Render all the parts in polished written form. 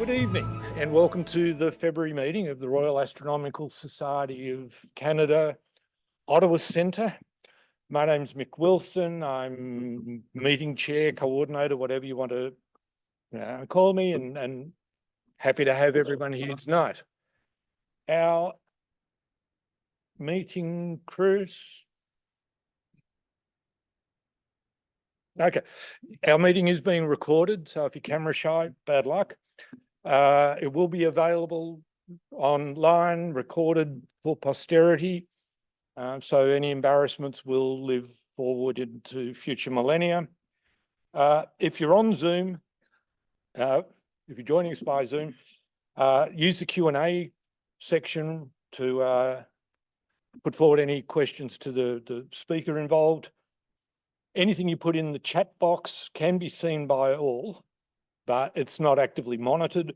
Good evening and welcome to the February meeting of the Royal Astronomical Society of Canada, Ottawa Centre. My name's Mick Wilson. I'm meeting chair, coordinator, whatever you want to call me, and happy to have everyone here tonight. Our meeting, Chris. Okay, our meeting is being recorded, so if you're camera shy, bad luck. It will be available online, recorded for posterity. So any embarrassments will live forward into future millennia. If you're on Zoom, if you're joining us by Zoom, use the Q&A section to put forward any questions to the speaker involved. Anything you put in the chat box can be seen by all, but it's not actively monitored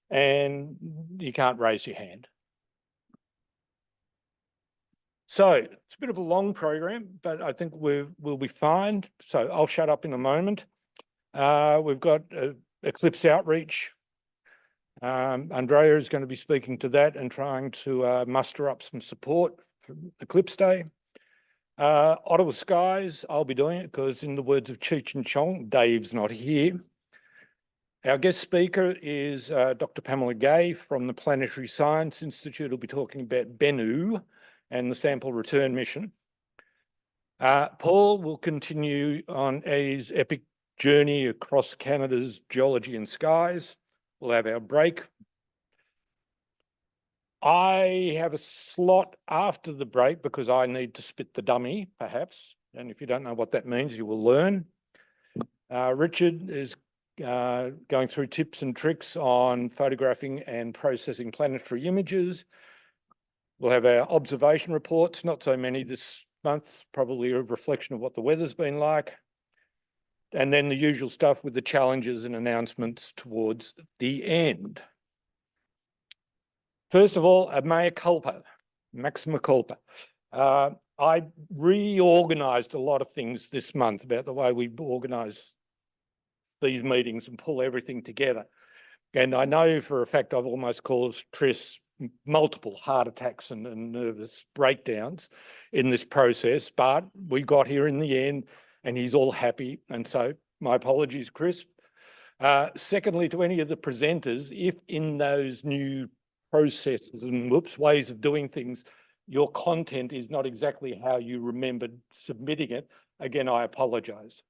and you can't raise your hand. So it's a bit of a long program, but I think we'll be fine. So I'll shut up in a moment. We've got Eclipse outreach. Andrea is going to be speaking to that and trying to muster up some support for Eclipse Day. Ottawa Skies, I'll be doing it because in the words of Cheech and Chong, Dave's not here. Our guest speaker is Dr. Pamela Gay from the Planetary Science Institute. Who'll be talking about Bennu and the sample return mission. Paul will continue on his epic journey across Canada's geology and skies. We'll have our break. I have a slot after the break because I need to spit the dummy, perhaps. And if you don't know what that means, you will learn. Richard is going through tips and tricks on photographing and processing planetary images. We'll have our observation reports, not so many this month, probably a reflection of what the weather's been like. And then the usual stuff with the challenges and announcements towards the end. First of all, a mea culpa, maxima culpa. I reorganised a lot of things this month about the way we organise these meetings and pull everything together. And I know for a fact I've almost caused Chris multiple heart attacks and nervous breakdowns in this process, but we got here in the end and he's all happy. And so my apologies, Chris. Secondly, to any of the presenters, if in those new processes and ways of doing things, your content is not exactly how you remembered submitting it, again, I apologise.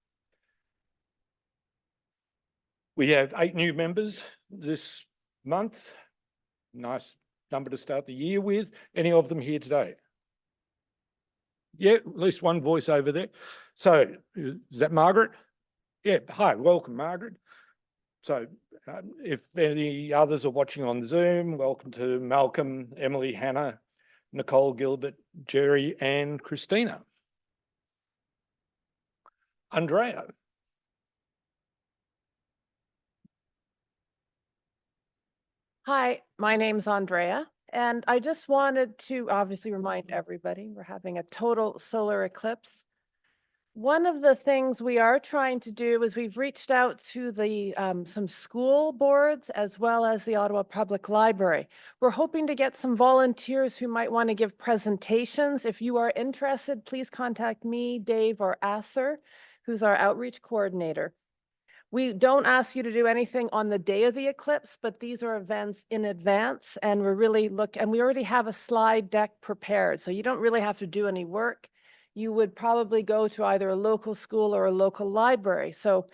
We have 8 new members this month. Nice number to start the year with. Any of them here today? Yeah, at least one voice over there. So is that Margaret? Yeah, hi, welcome, Margaret. So if any others are watching on Zoom, welcome to Malcolm, Emily, Hannah, Nicole, Gilbert, Jerry, and Christina. Andrea. Hi, my name's Andrea, and I just wanted to obviously remind everybody we're having a total solar eclipse. One of the things we are trying to do is we've reached out to the some school boards as well as the Ottawa Public Library. We're hoping to get some volunteers who might want to give presentations. If you are interested, please contact me, Dave, or Acer, who's our outreach coordinator. We don't ask you to do anything on the day of the eclipse, but these are events in advance, and we already have a slide deck prepared, so you don't really have to do any work. You would probably go to either a local school or a local library. So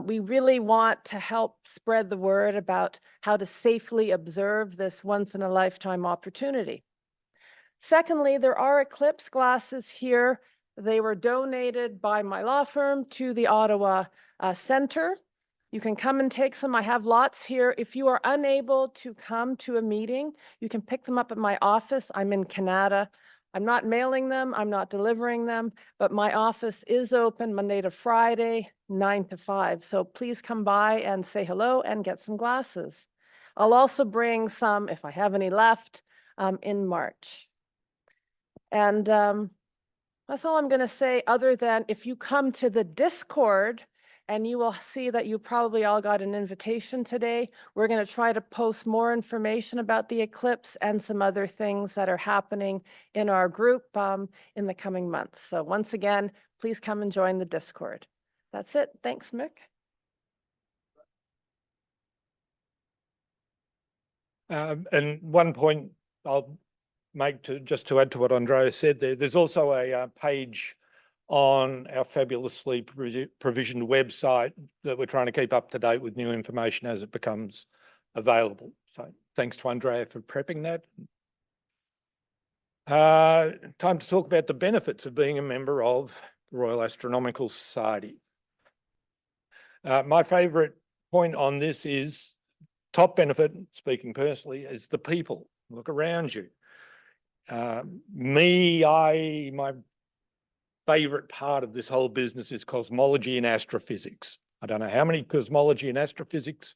we really want to help spread the word about how to safely observe this once-in-a-lifetime opportunity. Secondly, there are eclipse glasses here. They were donated by my law firm to the Ottawa Centre. You can come and take some. I have lots here. If you are unable to come to a meeting, you can pick them up at my office. I'm in Canada. I'm not mailing them, I'm not delivering them, but my office is open Monday to Friday, 9 to 5. So please come by and say hello and get some glasses. I'll also bring some, if I have any left, in March. And that's all I'm going to say, other than if you come to the Discord and you will see that you probably all got an invitation today. We're going to try to post more information about the eclipse and some other things that are happening in our group in the coming months. So once again, please come and join the Discord. That's it. Thanks, Mick. And one point I'll make just to add to what Andrea said there's also a page on our fabulously provisioned website that we're trying to keep up to date with new information as it becomes available. So thanks to Andrea for prepping that. Time to talk about the benefits of being a member of the Royal Astronomical Society. My favourite point on this is top benefit, speaking personally, is the people. Look around you. My favourite part of this whole business is cosmology and astrophysics. I don't know how many cosmology and astrophysics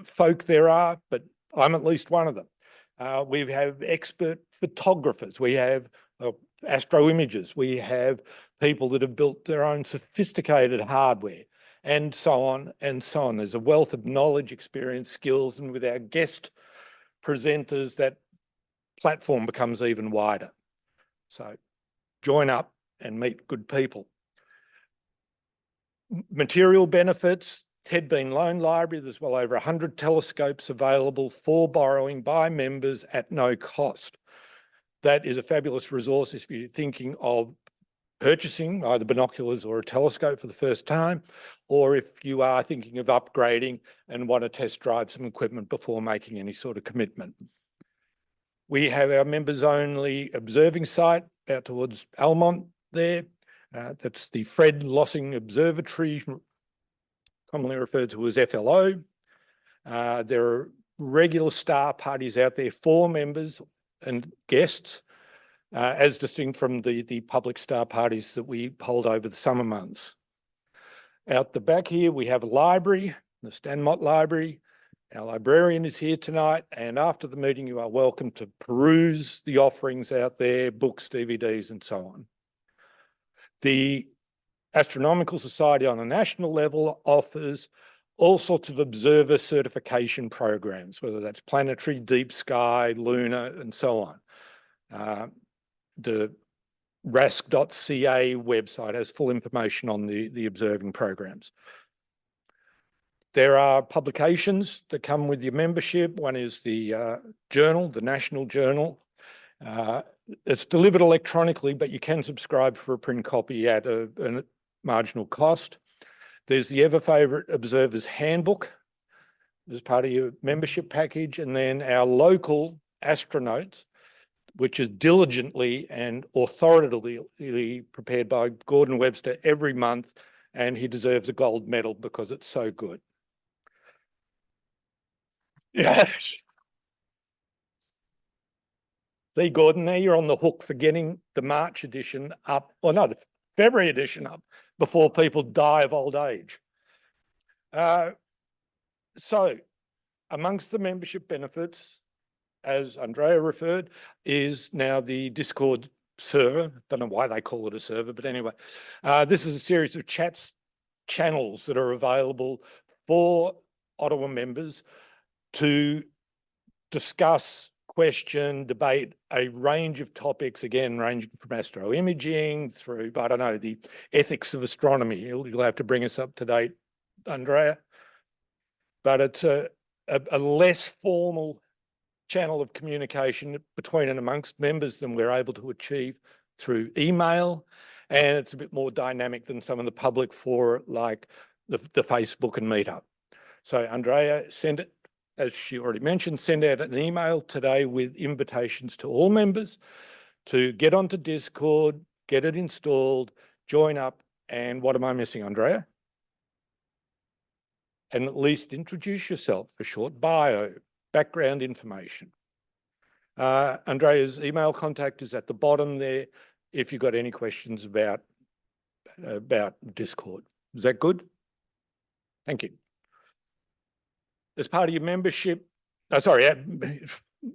folk there are, but I'm at least one of them. We have expert photographers. We have astro imagers. We have people that have built their own sophisticated hardware, and so on and so on. There's a wealth of knowledge, experience, skills, and with our guest presenters, that platform becomes even wider. So join up and meet good people. Material benefits, Ted Bean Loan Library, there's well over 100 telescopes available for borrowing by members at no cost. That is a fabulous resource if you're thinking of purchasing either binoculars or a telescope for the first time, or if you are thinking of upgrading and want to test drive some equipment before making any sort of commitment. We have our members only observing site out towards Almont there. That's the Fred Lossing Observatory, commonly referred to as FLO. There are regular star parties out there for members and guests, as distinct from the public star parties that we hold over the summer months. Out the back here, we have a library, the Stanmont Library. Our librarian is here tonight, and after the meeting, you are welcome to peruse the offerings out there, books, DVDs, and so on. The Astronomical Society on a national level offers all sorts of observer certification programs, whether that's planetary, deep sky, lunar, and so on. The RASC.ca website has full information on the observing programs. There are publications that come with your membership. One is the journal, the National Journal. It's delivered electronically, but you can subscribe for a print copy at a marginal cost. There's the ever favourite Observer's Handbook as part of your membership package, and then our local Astronotes, which is diligently and authoritatively prepared by Gordon Webster every month, and he deserves a gold medal because it's so good. Yes. See, Gordon, now you're on the hook for getting the March edition up, or no, the February edition up before people die of old age. So amongst the membership benefits, as Andrea referred, is now the Discord server. Don't know why they call it a server, but anyway, this is a series of channels that are available for Ottawa members to discuss, question, debate a range of topics, again, ranging from astroimaging through, I don't know, the ethics of astronomy. You'll have to bring us up to date, Andrea. But it's a less formal channel of communication between and amongst members than we're able to achieve through email. And it's a bit more dynamic than some of the public fora like the Facebook and Meetup. So Andrea, send it, as she already mentioned, send out an email today with invitations to all members to get onto Discord, get it installed, join up, and what am I missing, Andrea? And at least introduce yourself, a short bio, background information. Andrea's email contact is at the bottom there if you've got any questions about Discord. Is that good? Thank you. As part of your membership, to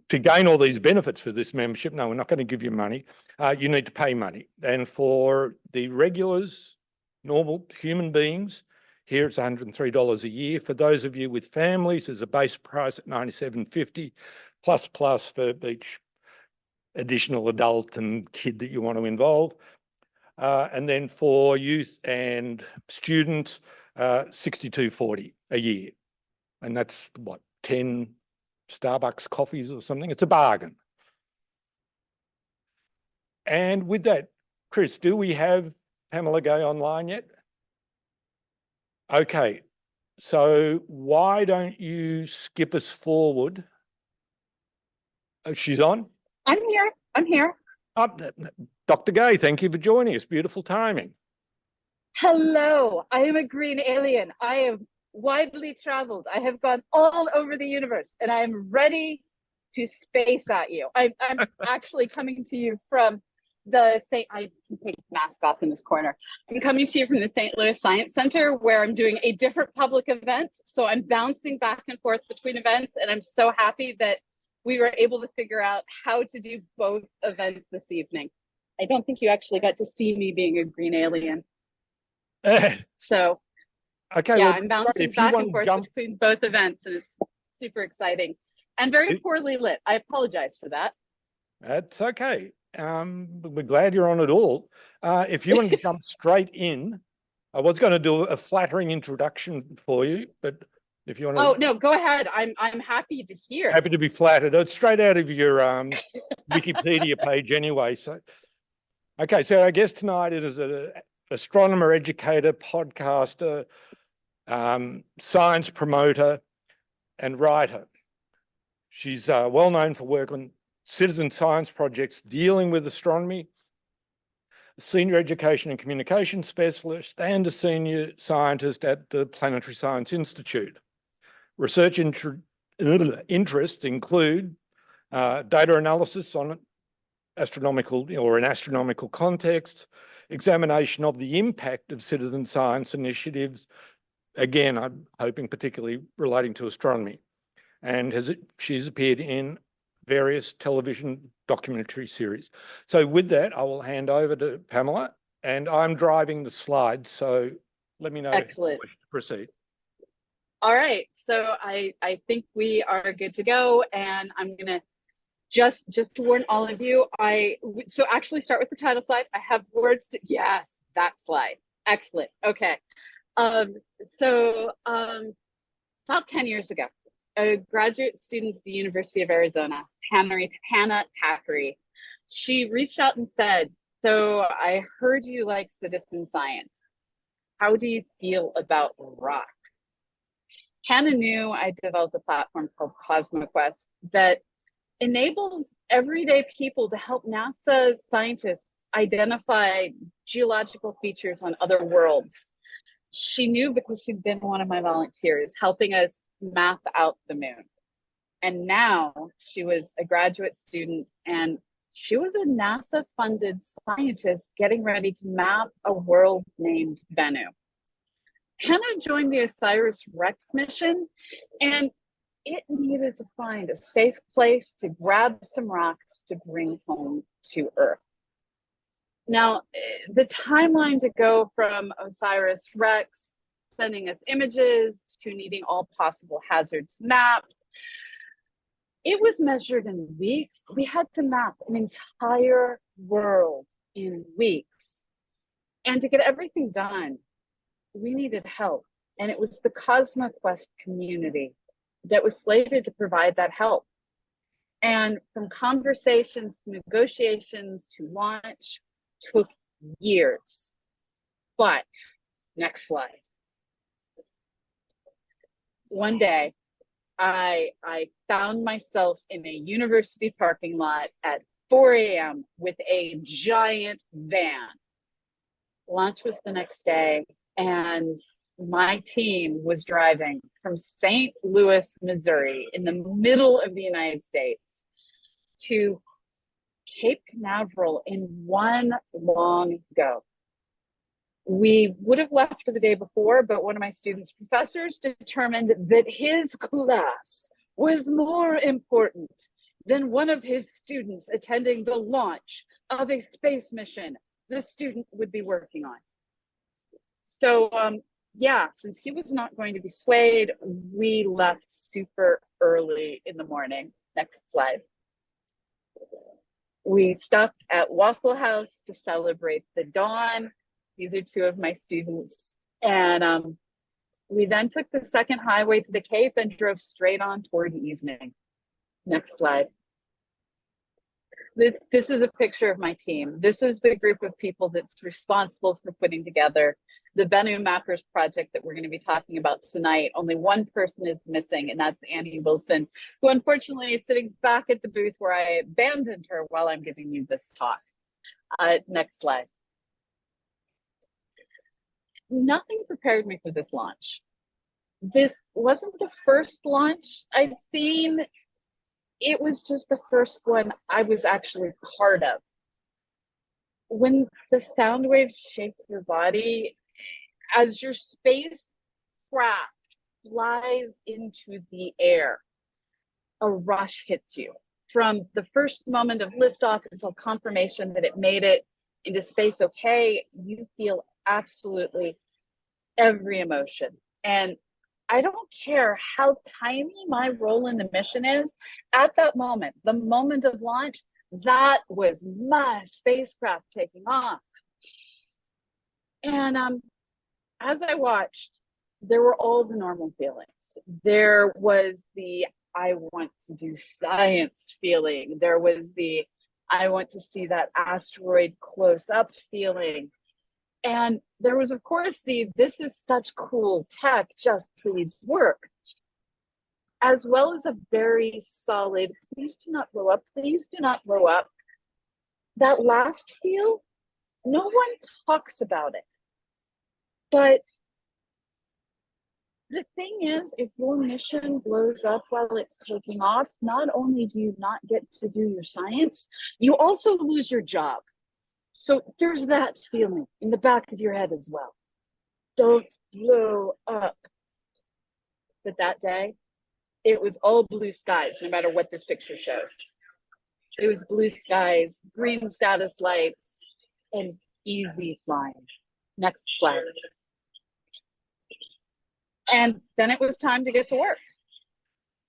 gain all these benefits for this membership, no, we're not going to give you money. You need to pay money. And for the regulars, normal human beings, Here it's $103 a year. For those of you with families, there's a base price at $97.50 plus for each additional adult and kid that you want to involve. And then for youth and students, $62.40 a year. And that's what, 10 Starbucks coffees or something? It's a bargain. And with that, Chris, do we have Pamela Gay online yet? Okay, so why don't you skip us forward? Oh, she's on? I'm here. I'm here. Dr. Gay, thank you for joining us. Beautiful timing. Hello. I am a green alien. I have widely traveled. I have gone all over the universe, and I am ready to space at you. I'm actually coming to you from the I can take the mask off in this corner. I'm coming to you from the St. Louis Science Center, where I'm doing a different public event. So I'm bouncing back and forth between events, and I'm so happy that we were able to figure out how to do both events this evening. I don't think you actually got to see me being a green alien. So okay, yeah, well, I'm bouncing back and forth between both events, and it's super exciting and very poorly lit. I apologize for that. That's okay. We're glad you're on it all. If you want to jump straight in, I was going to do a flattering introduction for you, but if you want to... Oh, no, go ahead. I'm happy to hear. Happy to be flattered. It's straight out of your Wikipedia page anyway. So, okay, so our guest tonight is an astronomer, educator, podcaster, science promoter, and writer. She's well known for work on citizen science projects dealing with astronomy, a senior education and communication specialist, and a senior scientist at the Planetary Science Institute. Research interests include data analysis on astronomical or in astronomical context, examination of the impact of citizen science initiatives, again, I'm hoping particularly relating to astronomy, and she's appeared in various television documentary series. So with that, I will hand over to Pamela, and I'm driving the slides, so let me know. Excellent. If you wish to proceed. All right, so I think we are good to go, and I'm gonna just to warn all of you, so actually start with the title slide. I have words to, yes, that slide. Excellent. Okay. So about 10 years ago, a graduate student at the University of Arizona, Hannah Thackeray, she reached out and said, so I heard you like citizen science. How do you feel about rocks? Hannah knew I developed a platform called CosmoQuest that enables everyday people to help NASA scientists identify geological features on other worlds. She knew because she'd been one of my volunteers helping us map out the moon. And now she was a graduate student, and she was a NASA-funded scientist getting ready to map a world named Bennu. Hannah joined the OSIRIS-REx mission, and it needed to find a safe place to grab some rocks to bring home to Earth. Now, the timeline to go from OSIRIS-REx sending us images to needing all possible hazards mapped, it was measured in weeks. We had to map an entire world in weeks. And to get everything done, we needed help. And it was the CosmoQuest community that was slated to provide that help. And from conversations, negotiations to launch took years. But next slide. One day, I found myself in a university parking lot at 4 a.m. with a giant van. Launch was the next day, and my team was driving from St. Louis, Missouri, in the middle of the United States, to Cape Canaveral in one long go. We would have left the day before, but one of my students' professors determined that his class was more important than one of his students attending the launch of a space mission the student would be working on. So yeah, since he was not going to be swayed, we left super early in the morning. Next slide. We stopped at Waffle House to celebrate the dawn. These are two of my students. And we then took the second highway to the Cape and drove straight on toward evening. Next slide. This is a picture of my team. This is the group of people that's responsible for putting together the Bennu Mappers project that we're going to be talking about tonight. Only one person is missing, and that's Annie Wilson, who unfortunately is sitting back at the booth where I abandoned her while I'm giving you this talk. Next slide. Nothing prepared me for this launch. This wasn't the first launch I'd seen. It was just the first one I was actually part of. When the sound waves shake your body, as your spacecraft flies into the air, a rush hits you. From the first moment of liftoff until confirmation that it made it into space okay, you feel absolutely every emotion. And I don't care how tiny my role in the mission is, at that moment, the moment of launch, that was my spacecraft taking off. And as I watched, there were all the normal feelings. There was the I want to do science feeling. There was the I want to see that asteroid close up feeling. And there was, of course, the this is such cool tech, just please work. As well as a very solid, please do not blow up, please do not blow up. That last feel, no one talks about it. But the thing is, if your mission blows up while it's taking off, not only do you not get to do your science, you also lose your job. So there's that feeling in the back of your head as well. Don't blow up. But that day, it was all blue skies, no matter what this picture shows. It was blue skies, green status lights, and easy flying. Next slide. And then it was time to get to work.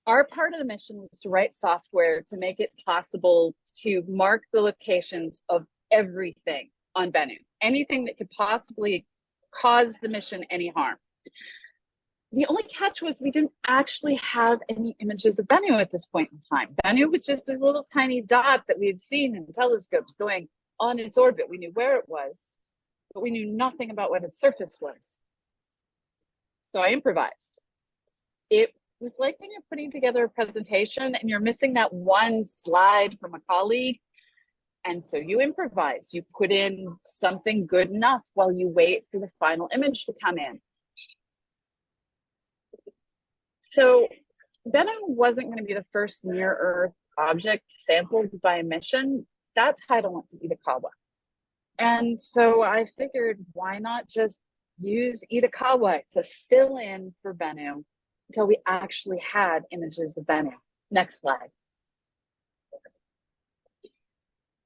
Our part of the mission was to write software to make it possible to mark the locations of everything on Bennu, anything that could possibly cause the mission any harm. The only catch was we didn't actually have any images of Bennu at this point in time. Bennu was just this little tiny dot that we had seen in telescopes going on its orbit. We knew where it was, but we knew nothing about what its surface was. So I improvised. It was like when you're putting together a presentation and you're missing that one slide from a colleague. And so you improvise, you put in something good enough while you wait for the final image to come in. So Bennu wasn't going to be the first near-Earth object sampled by a mission. That title went to Itokawa. And so I figured, why not just use Itokawa to fill in for Bennu until we actually had images of Bennu. Next slide.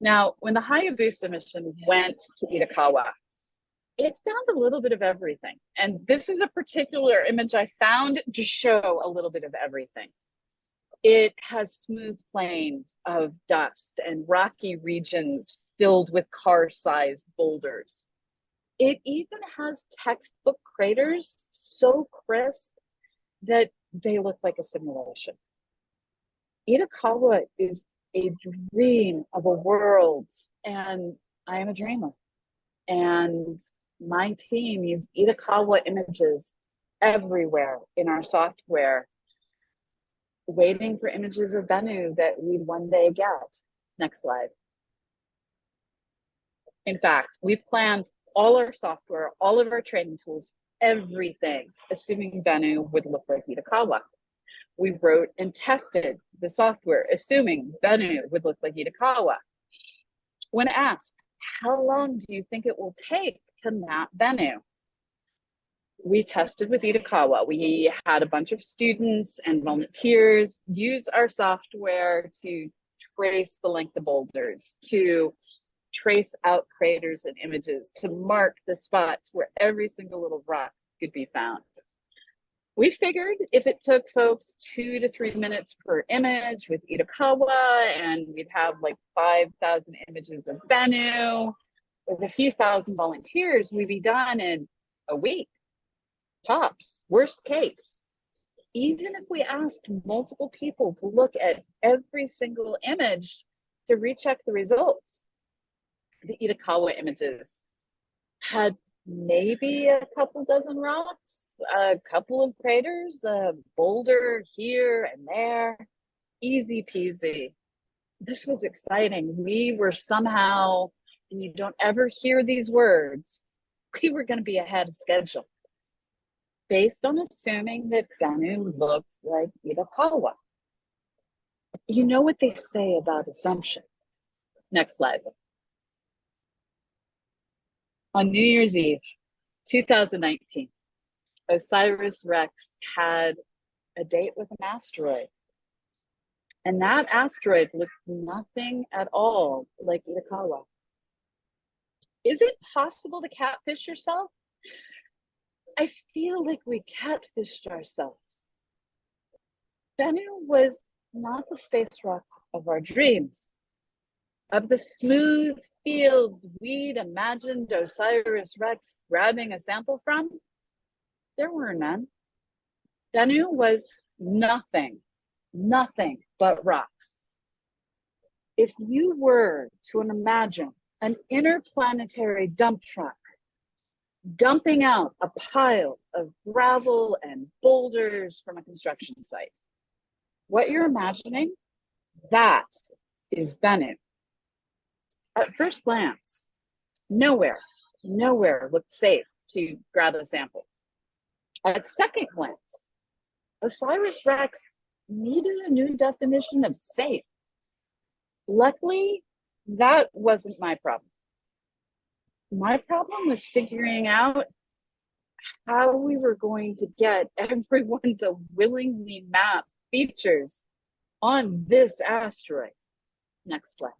Now, when the Hayabusa mission went to Itokawa, it found a little bit of everything. And this is a particular image I found to show a little bit of everything. It has smooth plains of dust and rocky regions filled with car-sized boulders. It even has textbook craters so crisp that they look like a simulation. Itokawa is a dream of a world, and I am a dreamer. And my team used Itokawa images everywhere in our software, waiting for images of Bennu that we'd one day get. Next slide. In fact, we planned all our software, all of our training tools, everything, assuming Bennu would look like Itokawa. We wrote and tested the software, assuming Bennu would look like Itokawa. When asked, how long do you think it will take to map Bennu? We tested with Itokawa. We had a bunch of students and volunteers use our software to trace the length of boulders, to trace out craters and images, to mark the spots where every single little rock could be found. We figured if it took folks 2 to 3 minutes per image with Itokawa, and we'd have like 5,000 images of Bennu, with a few thousand volunteers, we'd be done in a week, tops, worst case. Even if we asked multiple people to look at every single image to recheck the results, the Itokawa images had maybe a couple dozen rocks, a couple of craters, a boulder here and there, easy peasy. This was exciting. We were somehow, and you don't ever hear these words, we were going to be ahead of schedule, based on assuming that Bennu looks like Itokawa. You know what they say about assumption. Next slide. On New Year's Eve, 2019, OSIRIS-REx had a date with an asteroid. And that asteroid looked nothing at all like Itokawa. Is it possible to catfish yourself? I feel like we catfished ourselves. Bennu was not the space rock of our dreams. Of the smooth fields we'd imagined OSIRIS-REx grabbing a sample from, there were none. Bennu was nothing but rocks. If you were to imagine an interplanetary dump truck dumping out a pile of gravel and boulders from a construction site, what you're imagining, that is Bennu. At first glance, nowhere looked safe to grab a sample. At second glance, OSIRIS-REx needed a new definition of safe. Luckily, that wasn't my problem. My problem was figuring out how we were going to get everyone to willingly map features on this asteroid. Next slide.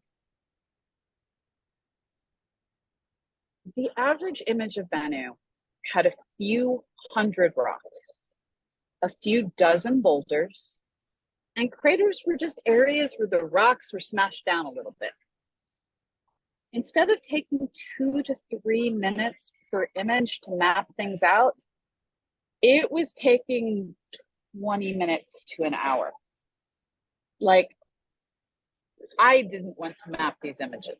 The average image of Bennu had a few hundred rocks, a few dozen boulders, and craters were just areas where the rocks were smashed down a little bit. Instead of taking 2 to 3 minutes per image to map things out, it was taking 20 minutes to an hour. Like, I didn't want to map these images.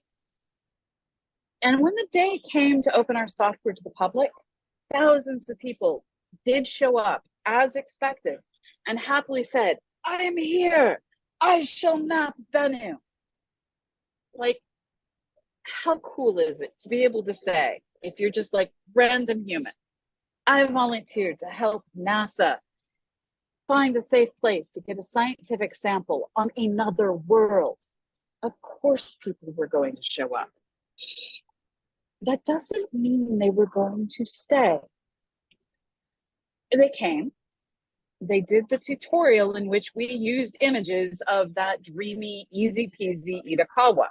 And when the day came to open our software to the public, thousands of people did show up as expected and happily said, I am here. I shall map Bennu. Like, how cool is it to be able to say, if you're just like random human, I volunteered to help NASA find a safe place to get a scientific sample on another world. Of course people were going to show up. That doesn't mean they were going to stay. They came. They did the tutorial in which we used images of that dreamy, easy peasy Itokawa.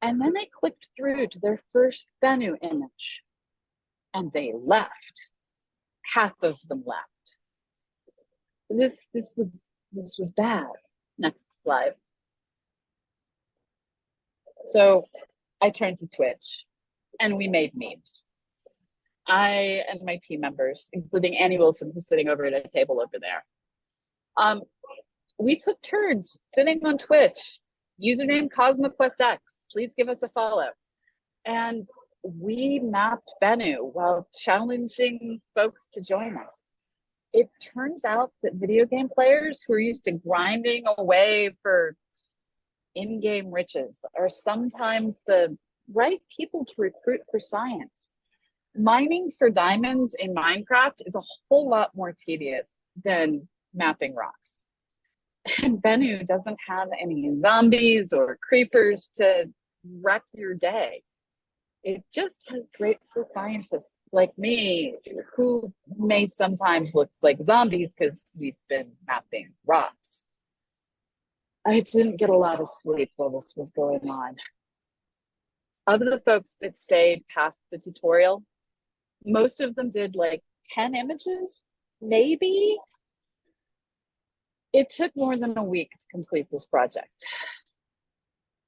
And then they clicked through to their first Bennu image. And they left. Half of them left. This was bad. Next slide. So I turned to Twitch and we made memes. I and my team members, including Annie Wilson, who's sitting over at a table over there. We took turns sitting on Twitch, username CosmoQuestX, please give us a follow. And we mapped Bennu while challenging folks to join us. It turns out that video game players who are used to grinding away for in-game riches are sometimes the right people to recruit for science. Mining for diamonds in Minecraft is a whole lot more tedious than mapping rocks. And Bennu doesn't have any zombies or creepers to wreck your day. It just has great for scientists like me, who may sometimes look like zombies because we've been mapping rocks. I didn't get a lot of sleep while this was going on. Of the folks that stayed past the tutorial, Most of them did like 10 images, maybe. It took more than a week to complete this project.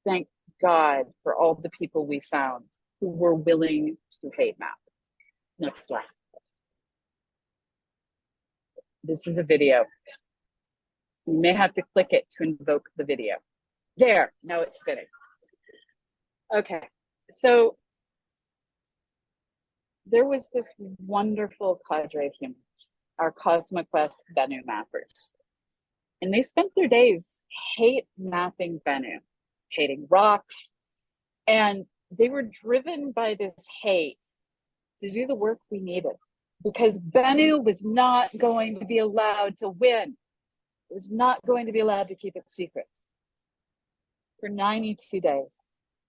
Thank God for all the people we found who were willing to hate map. Next slide. This is a video. You may have to click it to invoke the video. There, now it's spinning. Okay, so there was this wonderful cadre of humans, our CosmoQuest Bennu mappers. And they spent their days hate mapping Bennu, hating rocks, and they were driven by this hate to do the work we needed, because Bennu was not going to be allowed to win. It was not going to be allowed to keep its secrets. For 92 days,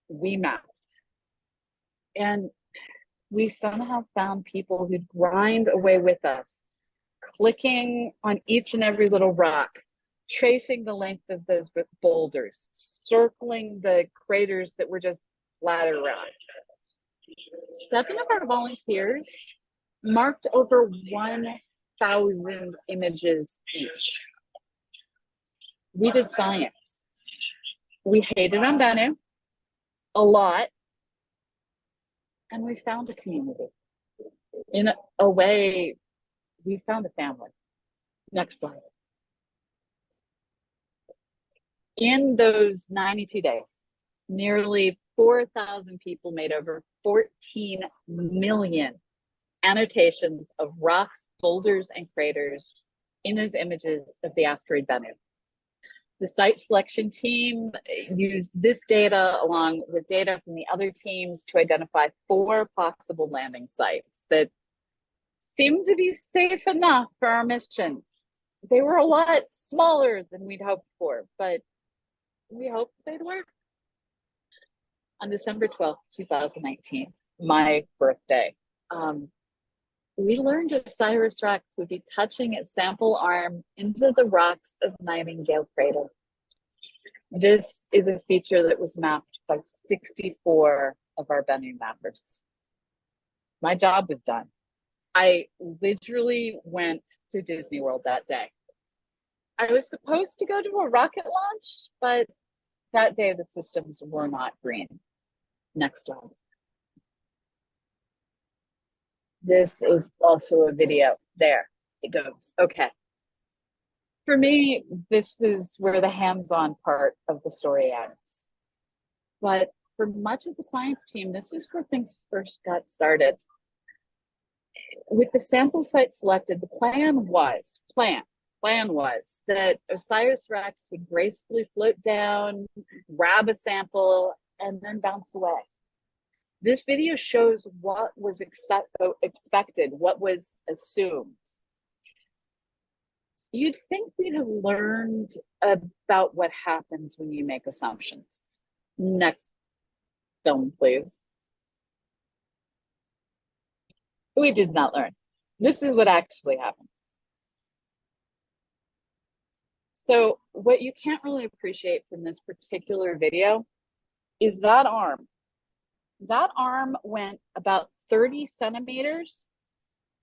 we mapped. And we somehow found people who'd grind away with us, clicking on each and every little rock, tracing the length of those boulders, circling the craters that were just bladder rocks. 7 of our volunteers marked over 1,000 images each. We did science. We hated on Bennu a lot, and we found a community. In a way, we found a family. Next slide. In those 92 days, nearly 4,000 people made over 14 million annotations of rocks, boulders, and craters in those images of the asteroid Bennu. The site selection team used this data along with data from the other teams to identify 4 possible landing sites that seemed to be safe enough for our mission. They were a lot smaller than we'd hoped for, but we hoped they'd work. On December 12th, 2019, my birthday, we learned OSIRIS-REx would be touching its sample arm into the rocks of Nightingale Crater. This is a feature that was mapped by 64 of our Bennu mappers. My job was done. I literally went to Disney World that day. I was supposed to go to a rocket launch, but that day the systems were not green. Next slide. This is also a video. There it goes. Okay. For me, this is where the hands-on part of the story ends. But for much of the science team, this is where things first got started. With the sample site selected, the plan was that OSIRIS-REx would gracefully float down, grab a sample, and then bounce away. This video shows what was expected, what was assumed. You'd think we'd have learned about what happens when you make assumptions. Next film, please. We did not learn. This is what actually happened. So what you can't really appreciate from this particular video is that arm. That arm went about 30 centimeters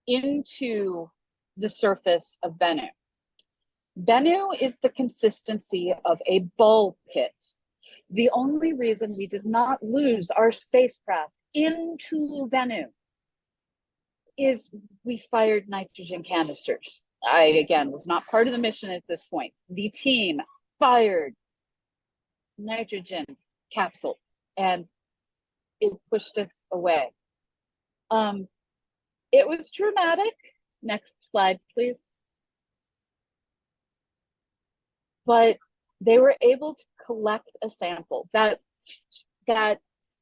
into the surface of Bennu. Bennu is the consistency of a ball pit. The only reason we did not lose our spacecraft into Bennu is we fired nitrogen canisters. I, again, was not part of the mission at this point. The team fired nitrogen capsules and it pushed us away. It was dramatic. Next slide, please. But they were able to collect a sample. That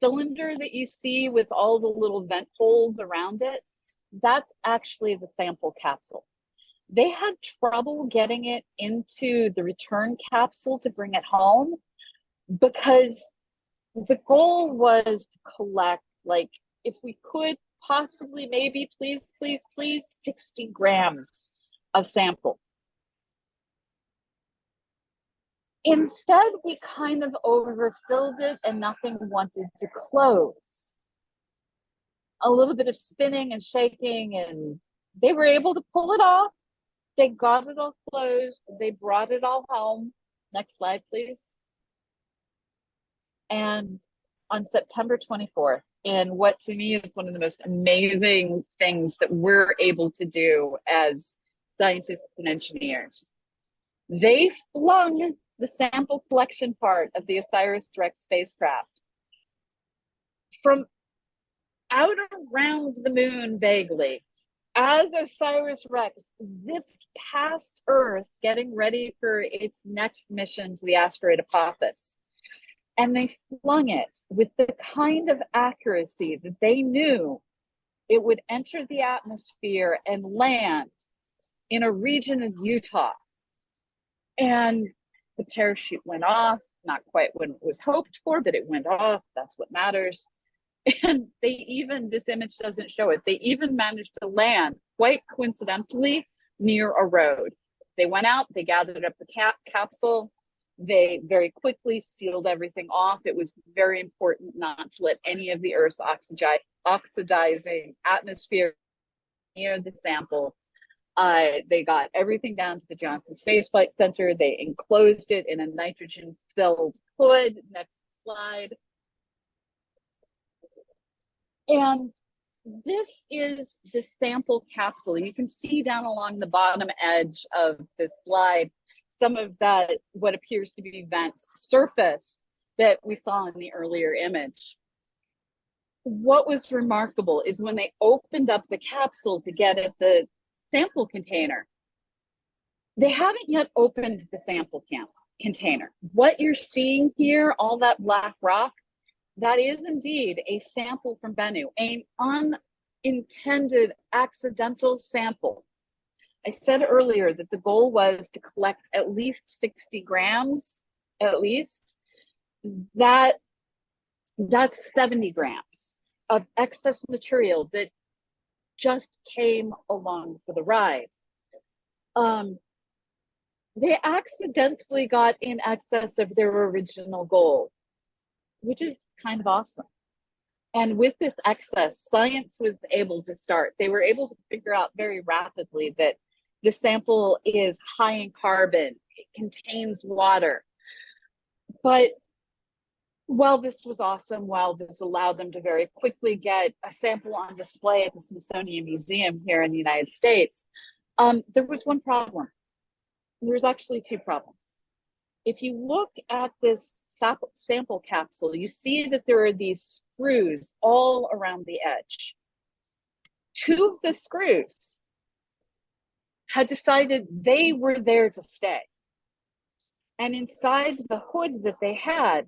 cylinder that you see with all the little vent holes around it, that's actually the sample capsule. They had trouble getting it into the return capsule to bring it home because the goal was to collect, like, if we could possibly, maybe, please, 60 grams of sample. Instead, we kind of overfilled it and nothing wanted to close. a little bit of spinning and shaking, and they were able to pull it off. They got it all closed. They brought it all home. Next slide, please. And on September 24th, in what to me is one of the most amazing things that we're able to do as scientists and engineers, they flung the sample collection part of the OSIRIS-REx spacecraft from out around the moon vaguely, as OSIRIS-REx zipped past Earth, getting ready for its next mission to the asteroid Apophis. And they flung it with the kind of accuracy that they knew it would enter the atmosphere and land in a region of Utah. And the parachute went off, not quite when it was hoped for, but it went off. That's what matters. And they even, this image doesn't show it, they even managed to land quite coincidentally near a road. They went out, they gathered up the capsule, they very quickly sealed everything off. It was very important not to let any of the Earth's oxidizing atmosphere near the sample. They got everything down to the Johnson Space Flight Center. They enclosed it in a nitrogen-filled hood. Next slide. And this is the sample capsule. You can see down along the bottom edge of this slide some of that, what appears to be vents surface that we saw in the earlier image. What was remarkable is when they opened up the capsule to get at the sample container, they haven't yet opened the sample container. What you're seeing here, all that black rock, that is indeed a sample from Bennu, an unintended accidental sample. I said earlier that the goal was to collect at least 60 grams, at least. That's 70 grams of excess material that just came along for the ride. They accidentally got in excess of their original goal, which is kind of awesome. And with this excess, science was able to start. They were able to figure out very rapidly that the sample is high in carbon, it contains water. But while this was awesome, while this allowed them to very quickly get a sample on display at the Smithsonian Museum here in the United States, there was one problem. There's actually two problems. If you look at this sample capsule, you see that there are these screws all around the edge. Two of the screws had decided they were there to stay. And inside the hood that they had,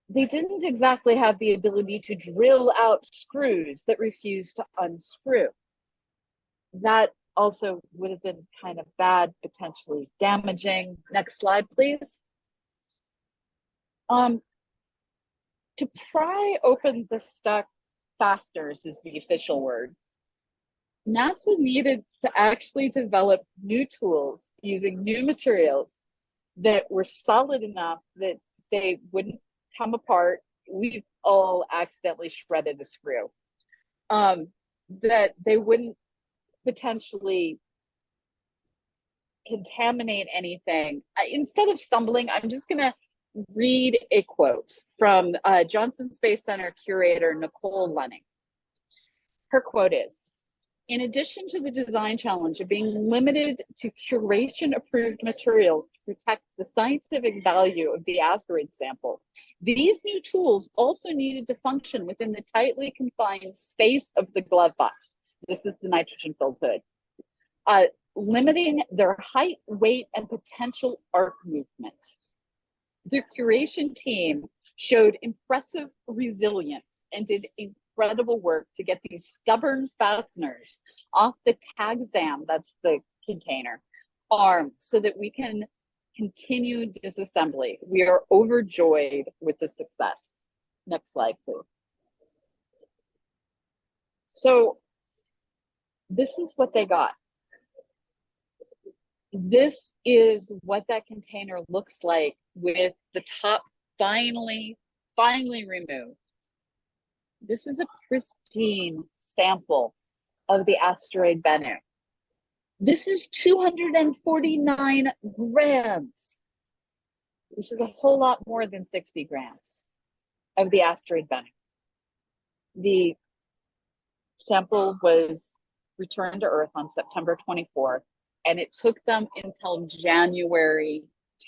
they didn't exactly have the ability to drill out screws that refused to unscrew. That also would have been kind of bad, potentially damaging. Next slide, please. To pry open the stuck fasteners is the official word. NASA needed to actually develop new tools using new materials that were solid enough that they wouldn't come apart. We've all accidentally shredded a screw. That they wouldn't potentially contaminate anything. Instead of stumbling, I'm just gonna read a quote from Johnson Space Center curator Nicole Lunning. Her quote is, "In addition to the design challenge of being limited to curation-approved materials to protect the scientific value of the asteroid sample, these new tools also needed to function within the tightly confined space of the glove box." This is the nitrogen-filled hood. Limiting their height, weight, and potential arc movement. The curation team showed impressive resilience and did incredible work to get these stubborn fasteners off the TAGZAM, that's the container, arm, so that we can continue disassembly. We are overjoyed with the success. Next slide, please. So this is what they got. This is what that container looks like with the top finally removed. This is a pristine sample of the asteroid Bennu. This is 249 grams, which is a whole lot more than 60 grams of the asteroid Bennu. The sample was returned to Earth on September 24th, and it took them until January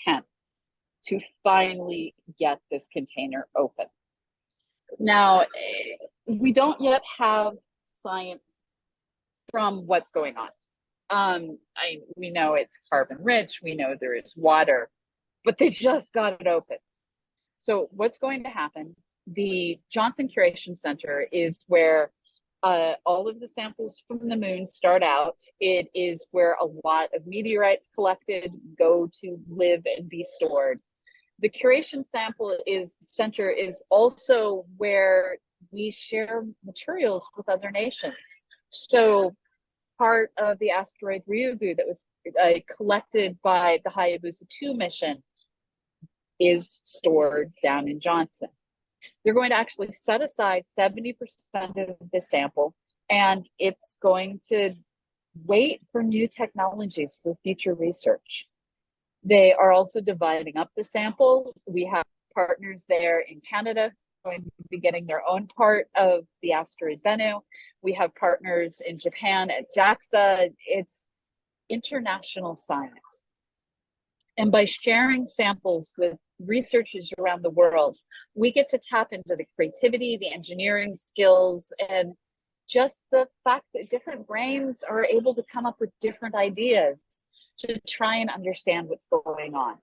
10th to finally get this container open. Now, we don't yet have science from what's going on. We know it's carbon rich, we know there is water, but they just got it open. So what's going to happen? The Johnson Curation Center is where all of the samples from the moon start out. It is where a lot of meteorites collected go to live and be stored. The curation center is also where we share materials with other nations. So part of the asteroid Ryugu that was collected by the Hayabusa 2 mission is stored down in Johnson. They're going to actually set aside 70% of the sample, and it's going to wait for new technologies for future research. They are also dividing up the sample. We have partners there in Canada going to be getting their own part of the asteroid Bennu. We have partners in Japan at JAXA. It's international science. And by sharing samples with researchers around the world, we get to tap into the creativity, the engineering skills, and just the fact that different brains are able to come up with different ideas to try and understand what's going on.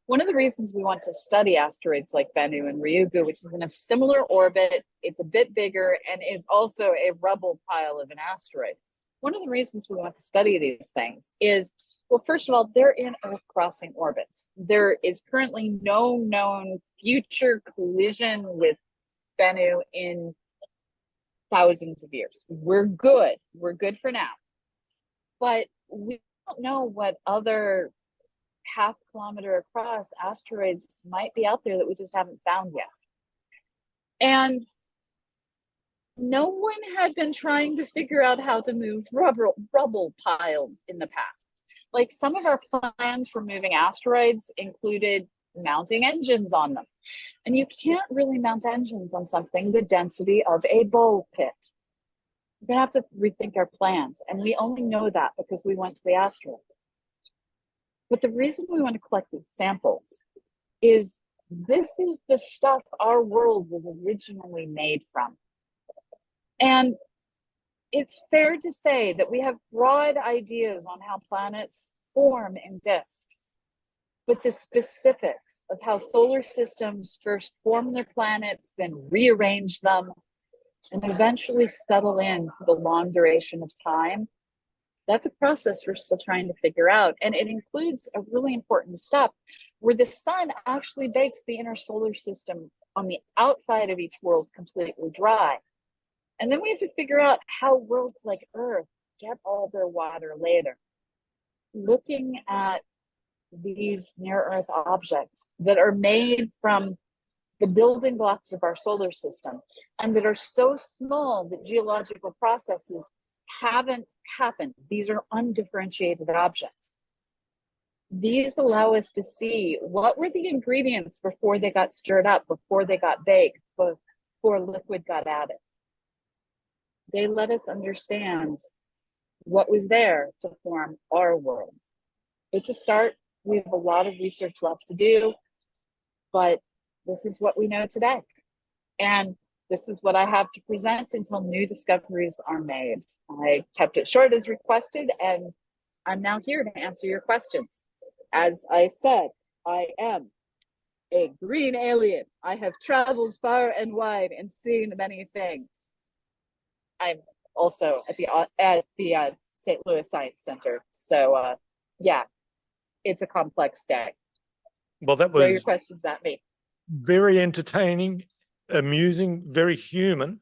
One of the reasons we want to study asteroids like Bennu and Ryugu, which is in a similar orbit, it's a bit bigger, and is also a rubble pile of an asteroid. One of the reasons we want to study these things is, well, first of all, they're in Earth-crossing orbits. There is currently no known future collision with Bennu in thousands of years. We're good. We're good for now. But we don't know what other half-kilometer across asteroids might be out there that we just haven't found yet. And no one had been trying to figure out how to move rubble piles in the past. Like, some of our plans for moving asteroids included mounting engines on them. And you can't really mount engines on something the density of a ball pit. We're gonna have to rethink our plans. And we only know that because we went to the asteroid. But the reason we want to collect these samples is this is the stuff our world was originally made from. And it's fair to say that we have broad ideas on how planets form in disks, but the specifics of how solar systems first form their planets, then rearrange them, and eventually settle in for the long duration of time, that's a process we're still trying to figure out. And it includes a really important step where the sun actually bakes the inner solar system on the outside of each world completely dry. And then we have to figure out how worlds like Earth get all their water later. Looking at these near-Earth objects that are made from the building blocks of our solar system and that are so small that geological processes haven't happened. These are undifferentiated objects. These allow us to see what were the ingredients before they got stirred up, before they got baked, before liquid got added. They let us understand what was there to form our world. It's a start. We have a lot of research left to do, but this is what we know today. And this is what I have to present until new discoveries are made. I kept it short as requested, and I'm now here to answer your questions. As I said, I am a green alien. I have traveled far and wide and seen many things. I'm also at the St. Louis Science Center. So yeah, it's a complex day. Well, that Throw your was questions at me. very entertaining, amusing, very human.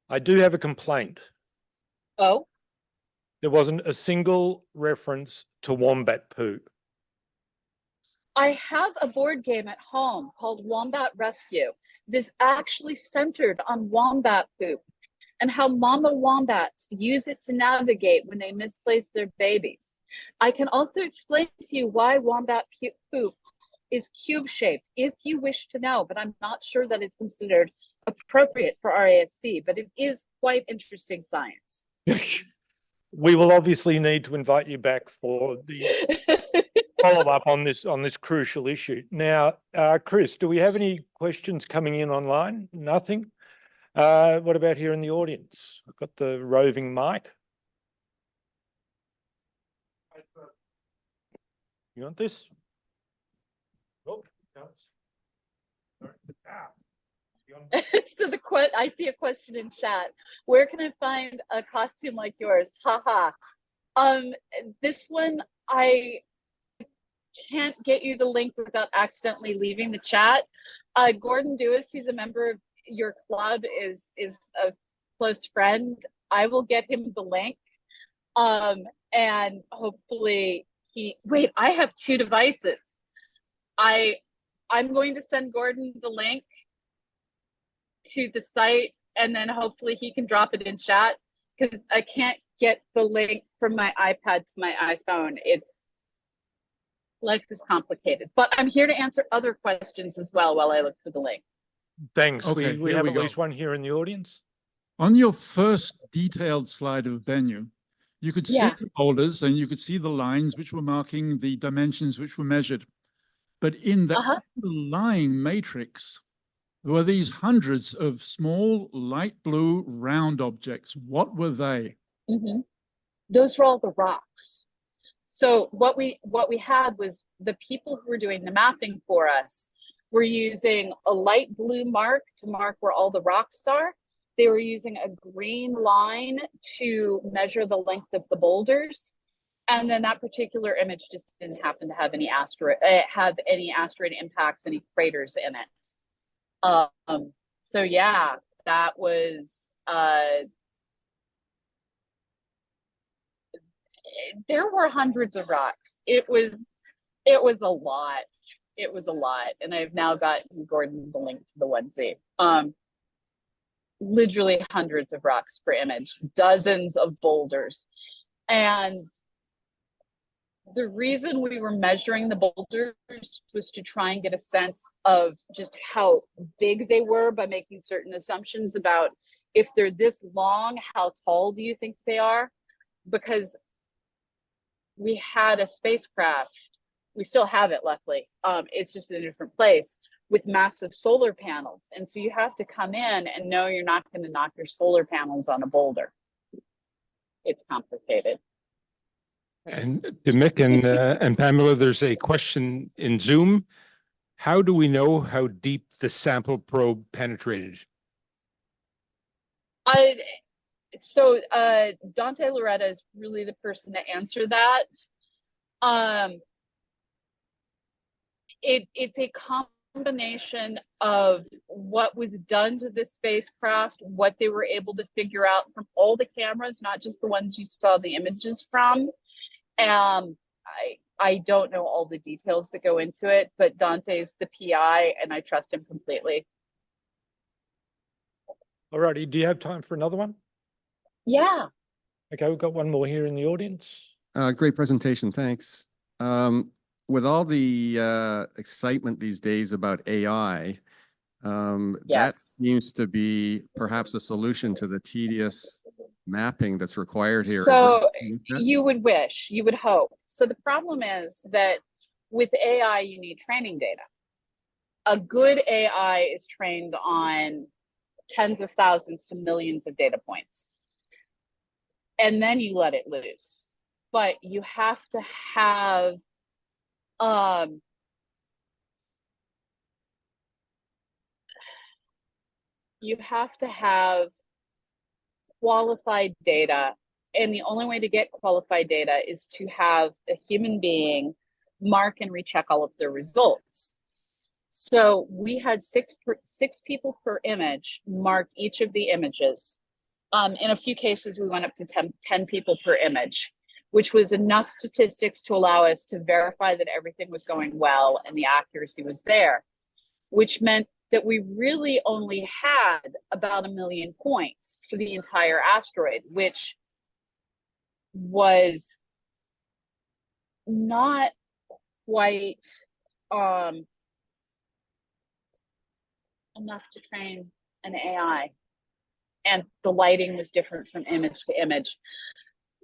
I do have a complaint. Oh, There wasn't a single reference to wombat poo. I have a board game at home called Wombat Rescue. It is actually centered on wombat poop and how mama wombats use it to navigate when they misplace their babies. I can also explain to you why wombat poop is cube shaped if you wish to know, but I'm not sure that it's considered appropriate for RASC, but it is quite interesting science. We will obviously need to invite you back for the follow up on this crucial issue. Now, Chris, do we have any questions coming in online? Nothing. What about here in the audience? I've got the roving mic. You want this? Oh, no. Sorry. So I see a question in chat. Where can I find a costume like yours? Haha. This one, I can't get you the link without accidentally leaving the chat. Gordon Dewis, who's a member of your club, is a close friend. I will get him the link. And hopefully wait, I have 2 devices. I'm going to send Gordon the link to the site, and then hopefully he can drop it in chat, because I can't get the link from my iPad to my iPhone. Life is complicated, but I'm here to answer other questions as well while I look for the link. Thanks. Okay, We here have we at go. least one here in the audience. On your first detailed slide of Bennu, you could see Yeah. the boulders and you could see the lines which were marking the dimensions which were measured. But in the underlying matrix, there were these hundreds of small light blue round objects. What were they? Mm-hmm. Those were all the rocks. So what we had was the people who were doing the mapping for us were using a light blue mark to mark where all the rocks are. They were using a green line to measure the length of the boulders. And then that particular image just didn't happen to have any asteroid impacts, any craters in it. So yeah, that was, there were hundreds of rocks. It was a lot. It was a lot. And I've now gotten Gordon the link to the onesie. Literally hundreds of rocks per image, dozens of boulders. And the reason we were measuring the boulders was to try and get a sense of just how big they were by making certain assumptions about if they're this long, how tall do you think they are? Because we had a spacecraft, we still have it, luckily. It's just in a different place with massive solar panels. And so you have to come in and know you're not going to knock your solar panels on a boulder. It's complicated. And to Mick and Pamela, there's a question in Zoom. How do we know how deep the sample probe penetrated? So Dante Loretta is really the person to answer that. It's a combination of what was done to this spacecraft, what they were able to figure out from all the cameras, not just the ones you saw the images from. I don't know all the details that go into it, but Dante's the PI and I trust him completely. All righty. Do you have time for another one? Yeah. Okay, we've got one more here in the audience. Great presentation, thanks. With all the excitement these days about AI, that Yes. seems to be perhaps a solution to the tedious mapping that's required here. So you would wish, you would hope. So the problem is that with AI, you need training data. A good AI is trained on tens of thousands to millions of data points. And then you let it loose. But you have to have qualified data. And the only way to get qualified data is to have a human being mark and recheck all of their results. So we had six people per image mark each of the images. In a few cases, we went up to 10 people per image. which was enough statistics to allow us to verify that everything was going well and the accuracy was there, which meant that we really only had about 1 million points for the entire asteroid, which was not quite enough to train an AI. And the lighting was different from image to image.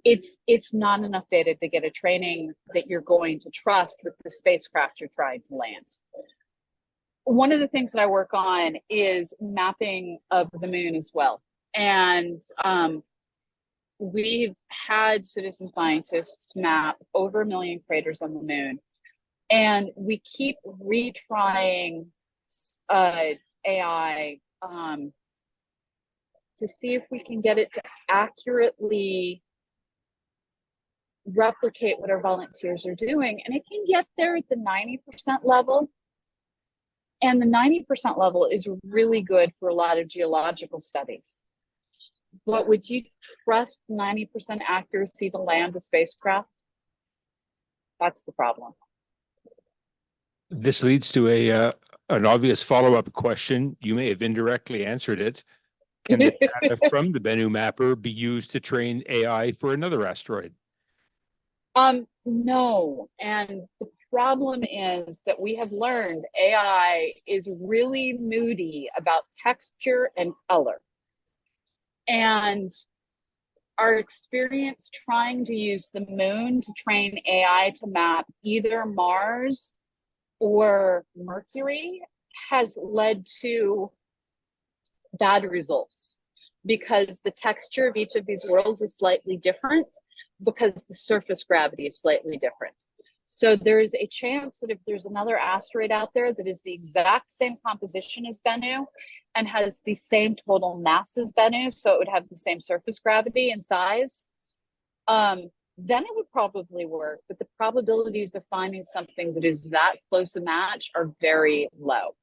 It's not enough data to get a training that you're going to trust with the spacecraft you're trying to land. One of the things that I work on is mapping of the moon as well. And we've had citizen scientists map over 1 million craters on the moon. And we keep retrying AI to see if we can get it to accurately replicate what our volunteers are doing. And it can get there at the 90% level. And the 90% level is really good for a lot of geological studies. But would you trust 90% accuracy to land a spacecraft? That's the problem. This leads to an obvious follow-up question. You may have indirectly answered it. Can the data from the Bennu mapper be used to train AI for another asteroid? No. And the problem is that we have learned AI is really moody about texture and color. And our experience trying to use the moon to train AI to map either Mars or Mercury has led to bad results, because the texture of each of these worlds is slightly different, because the surface gravity is slightly different. So there's a chance that if there's another asteroid out there that is the exact same composition as Bennu and has the same total mass as Bennu, so it would have the same surface gravity and size, then it would probably work. But the probabilities of finding something that is that close a match are very low.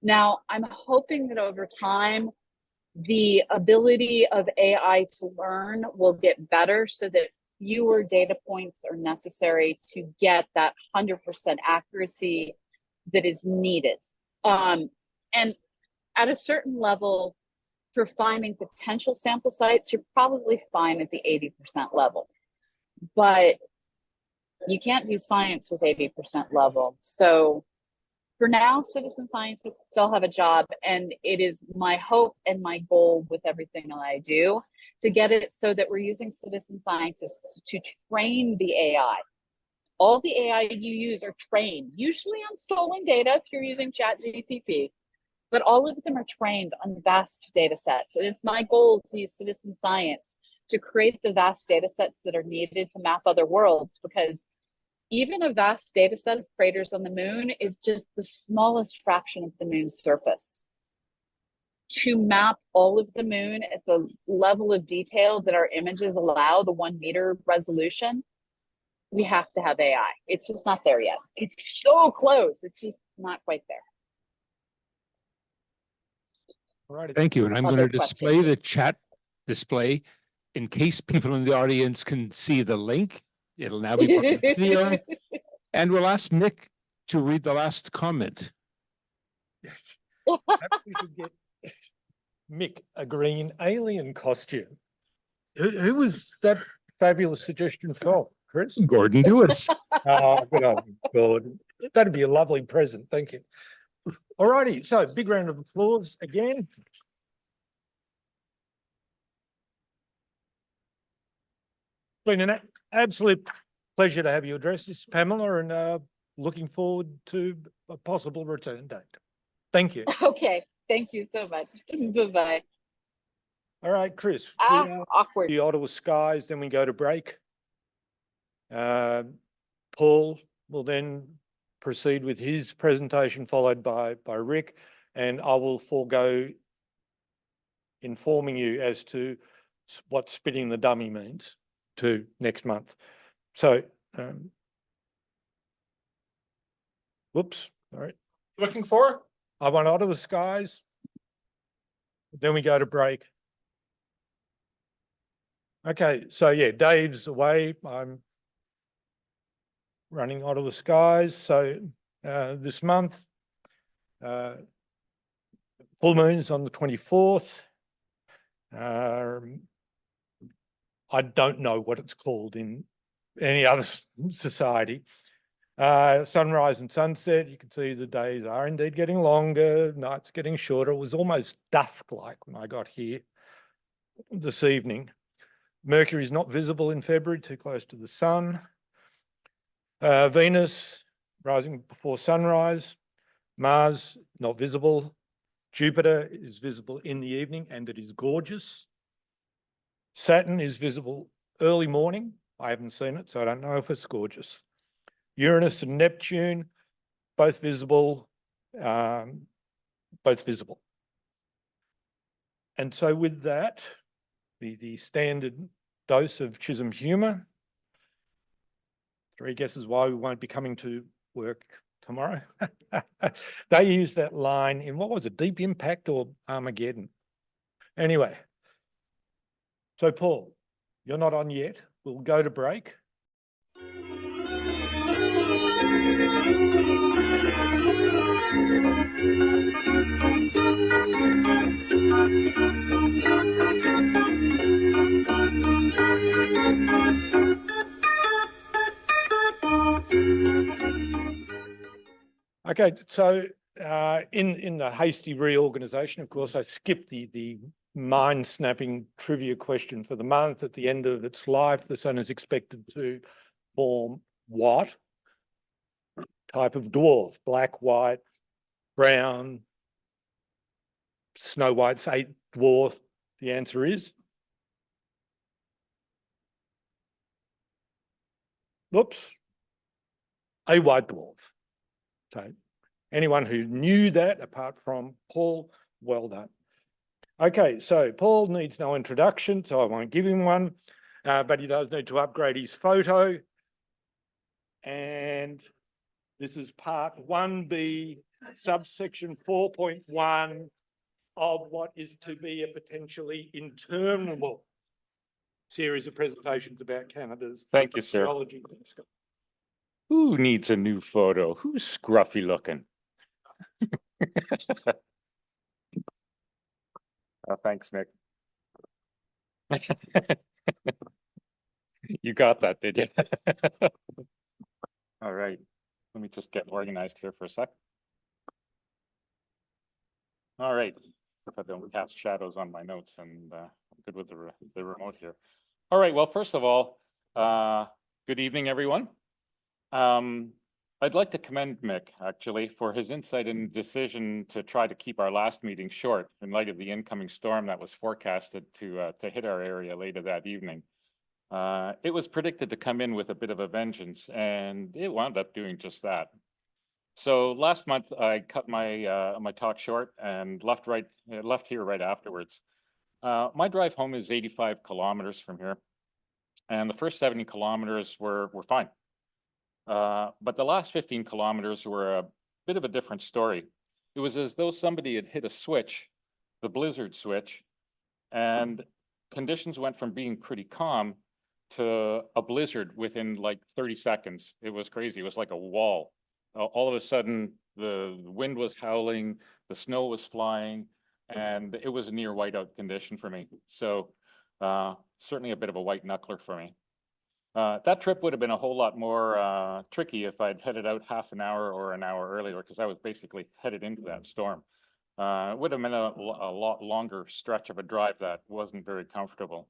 Now, I'm hoping that over time, the ability of AI to learn will get better so that fewer data points are necessary to get that 100% accuracy that is needed. And at a certain level, for finding potential sample sites, you're probably fine at the 80% level. But you can't do science with 80% level. So for now, citizen scientists still have a job, and it is my hope and my goal with everything that I do to get it so that we're using citizen scientists to train the AI. All the AI you use are trained, usually on stolen data if you're using ChatGPT, but all of them are trained on vast data sets. And it's my goal to use citizen science to create the vast data sets that are needed to map other worlds, because even a vast data set of craters on the moon is just the smallest fraction of the moon's surface. To map all of the moon at the level of detail that our images allow, the 1 meter resolution, we have to have AI. It's just not there yet. It's so close. It's just not quite there. All righty. Thank you. And I'm going Other to display questions? the chat display in case people in the audience can see the link. It'll now be part of the video. And we'll ask Mick to read the last comment. Perhaps we should get Mick a green alien costume. Who was that fabulous suggestion from? Chris? Gordon Dewis. Oh, good on you, Gordon. That'd be a lovely present. Thank you. All righty. So big round of applause again. Been an absolute pleasure to have you address this, Pamela, and looking forward to a possible return date. Thank you. Okay. Thank you so much. Bye-bye. All right, Chris. We are Awkward. the Ottawa skies, then we go to break. Paul will then proceed with his presentation, followed by Rick, and I will forego informing you as to what spitting the dummy means to next month. So, whoops, all right. Looking for? I want Ottawa skies. Then we go to break. Okay, so yeah, Dave's away. I'm running Ottawa skies. So this month, full moon is on the 24th. I don't know what it's called in any other society. Sunrise and sunset, you can see the days are indeed getting longer, nights getting shorter. It was almost dusk-like when I got here this evening. Mercury is not visible in February, too close to the sun. Venus rising before sunrise. Mars not visible. Jupiter is visible in the evening and it is gorgeous. Saturn is visible early morning. I haven't seen it, so I don't know if it's gorgeous. Uranus and Neptune, both visible. And so with that, the standard dose of Chisholm humour. 3 guesses why we won't be coming to work tomorrow. They used that line in, what was it, Deep Impact or Armageddon? Anyway, so Paul, you're not on yet. We'll go to break. Okay, so in the hasty reorganisation, of course, I skipped the mind-snapping trivia question for the month. At the end of its life, the sun is expected to form what type of dwarf? Black, white, brown, Snow White's 8th dwarf? The answer is, oops, a white dwarf. So anyone who knew that, apart from Paul, well done. Okay, so Paul needs no introduction, so I won't give him one, but he does need to upgrade his photo. And this is part 1B, subsection 4.1 of what is to be a potentially interminable series of presentations about Canada's Thank you, sir. geology. Who needs a new photo? Who's scruffy looking? Oh, thanks, Mick. You got that, did you? All right. Let me just get organized here for a sec. All right. If I don't cast shadows on my notes, and I'm good with the remote here. All right. Well, first of all, good evening, everyone. I'd like to commend Mick, actually, for his insight and decision to try to keep our last meeting short in light of the incoming storm that was forecasted to hit our area later that evening. It was predicted to come in with a bit of a vengeance, and it wound up doing just that. So last month, I cut my my talk short and left here right afterwards. My drive home is 85 kilometers from here, and the first 70 kilometers were fine. But the last 15 kilometers were a bit of a different story. It was as though somebody had hit a switch, the blizzard switch, and conditions went from being pretty calm to a blizzard within like 30 seconds. It was crazy. It was like a wall. All of a sudden, the wind was howling, the snow was flying, and it was a near whiteout condition for me. So certainly a bit of a white knuckler for me. That trip would have been a whole lot more tricky if I'd headed out half an hour or an hour earlier, because I was basically headed into that storm. It would have been a lot longer stretch of a drive that wasn't very comfortable.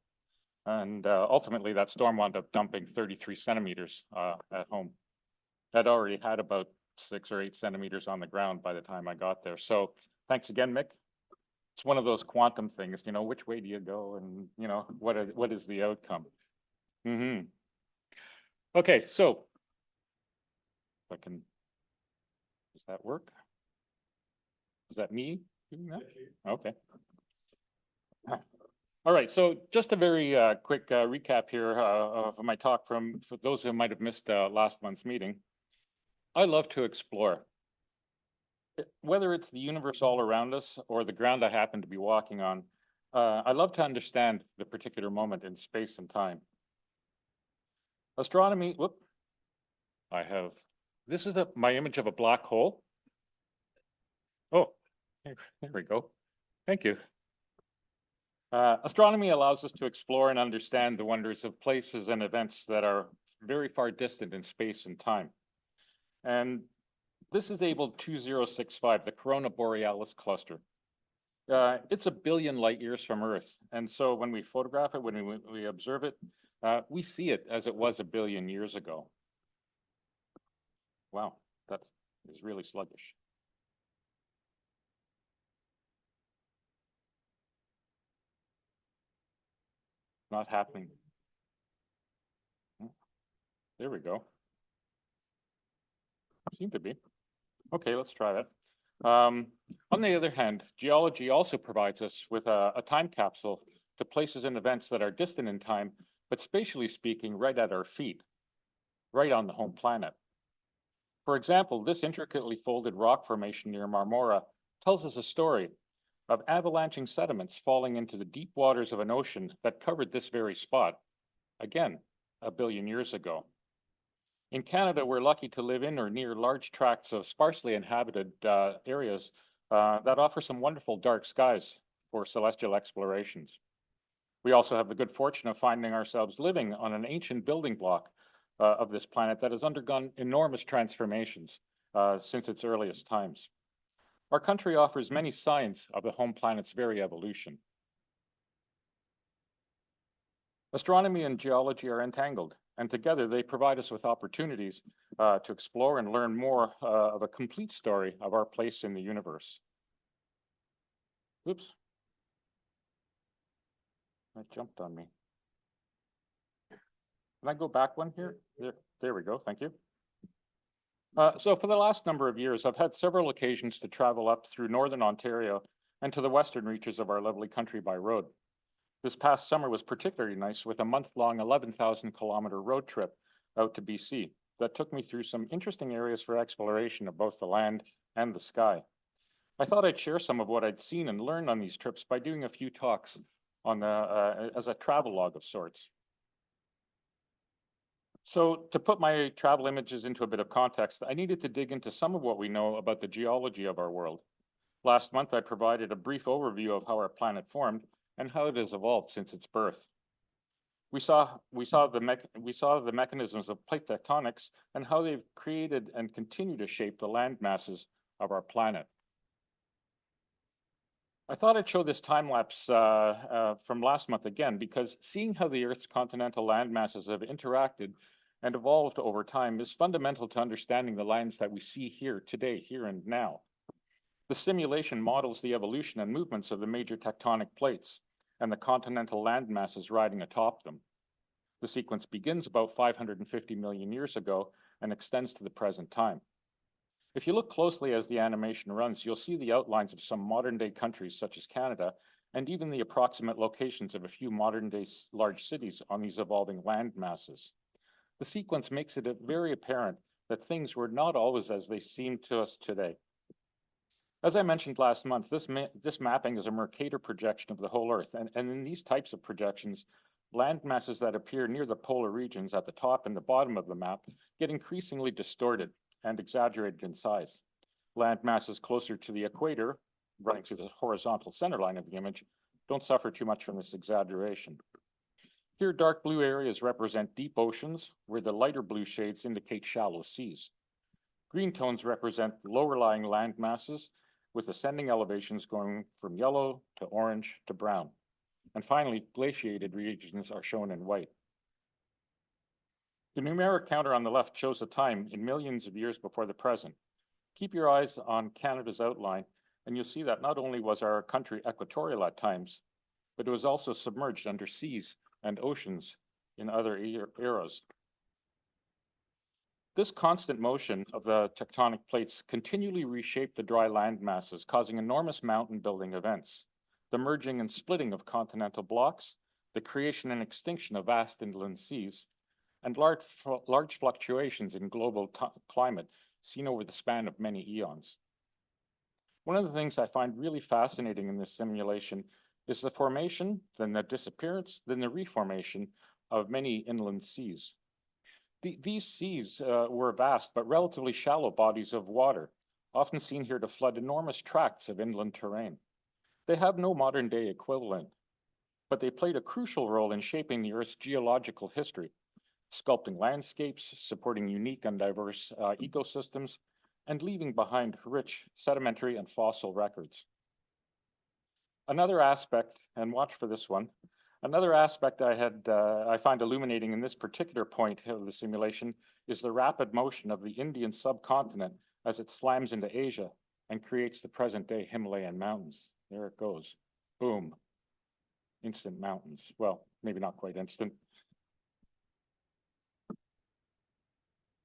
And ultimately, that storm wound up dumping 33 centimeters at home. I'd already had about 6 or 8 centimeters on the ground by the time I got there. So thanks again, Mick. It's one of those quantum things, you know, which way do you go, and you know, what is the outcome? Mm-hmm. Okay, so if I can, does that work? Is that me doing that? Okay. All right, so just a very quick recap here of my talk for those who might have missed last month's meeting. I love to explore. Whether it's the universe all around us or the ground I happen to be walking on, I love to understand the particular moment in space and time. Astronomy, whoop. This is my image of a black hole. Oh, there we go. Thank you. Astronomy allows us to explore and understand the wonders of places and events that are very far distant in space and time. And this is Able 2065, the Corona Borealis cluster. It's 1 billion light years from Earth. And so when we photograph it, when we observe it, we see it as it was 1 billion years ago. Wow, that is really sluggish. Not happening. There we go. Seem to be. Okay, let's try that. On the other hand, geology also provides us with a time capsule to places and events that are distant in time, but spatially speaking, right at our feet, right on the home planet. For example, this intricately folded rock formation near Marmora tells us a story of avalanching sediments falling into the deep waters of an ocean that covered this very spot, again, 1 billion years ago. In Canada, we're lucky to live in or near large tracts of sparsely inhabited areas that offer some wonderful dark skies for celestial explorations. We also have the good fortune of finding ourselves living on an ancient building block of this planet that has undergone enormous transformations since its earliest times. Our country offers many signs of the home planet's very evolution. Astronomy and geology are entangled, and together they provide us with opportunities to explore and learn more of a complete story of our place in the universe. Oops. That jumped on me. Can I go back one here? There we go, thank you. So for the last number of years, I've had several occasions to travel up through Northern Ontario and to the western reaches of our lovely country by road. This past summer was particularly nice with a month-long 11,000-kilometer road trip out to BC that took me through some interesting areas for exploration of both the land and the sky. I thought I'd share some of what I'd seen and learned on these trips by doing a few talks on as a travel log of sorts. So to put my travel images into a bit of context, I needed to dig into some of what we know about the geology of our world. Last month, I provided a brief overview of how our planet formed and how it has evolved since its birth. We saw the mechanisms of plate tectonics and how they've created and continue to shape the land masses of our planet. I thought I'd show this time lapse from last month again, because seeing how the Earth's continental land masses have interacted and evolved over time is fundamental to understanding the lands that we see here today, here and now. The simulation models the evolution and movements of the major tectonic plates and the continental land masses riding atop them. The sequence begins about 550 million years ago and extends to the present time. If you look closely as the animation runs, you'll see the outlines of some modern-day countries such as Canada, and even the approximate locations of a few modern-day large cities on these evolving land masses. The sequence makes it very apparent that things were not always as they seem to us today. As I mentioned last month, this mapping is a Mercator projection of the whole Earth, and in these types of projections, land masses that appear near the polar regions at the top and the bottom of the map get increasingly distorted and exaggerated in size. Land masses closer to the equator, running through the horizontal center line of the image, don't suffer too much from this exaggeration. Here, dark blue areas represent deep oceans, where the lighter blue shades indicate shallow seas. Green tones represent lower-lying land masses, with ascending elevations going from yellow to orange to brown. And finally, glaciated regions are shown in white. The numeric counter on the left shows the time in millions of years before the present. Keep your eyes on Canada's outline, and you'll see that not only was our country equatorial at times, but it was also submerged under seas and oceans in other eras. This constant motion of the tectonic plates continually reshaped the dry land masses, causing enormous mountain building events, the merging and splitting of continental blocks, the creation and extinction of vast inland seas, and large fluctuations in global climate seen over the span of many eons. One of the things I find really fascinating in this simulation is the formation, then the disappearance, then the reformation of many inland seas. These seas were vast but relatively shallow bodies of water, often seen here to flood enormous tracts of inland terrain. They have no modern day equivalent, but they played a crucial role in shaping the Earth's geological history, sculpting landscapes, supporting unique and diverse ecosystems, and leaving behind rich sedimentary and fossil records. Another aspect, and watch for this one, another aspect I find illuminating in this particular point of the simulation is the rapid motion of the Indian subcontinent as it slams into Asia and creates the present-day Himalayan mountains. There it goes. Boom. Instant mountains. Well, maybe not quite instant.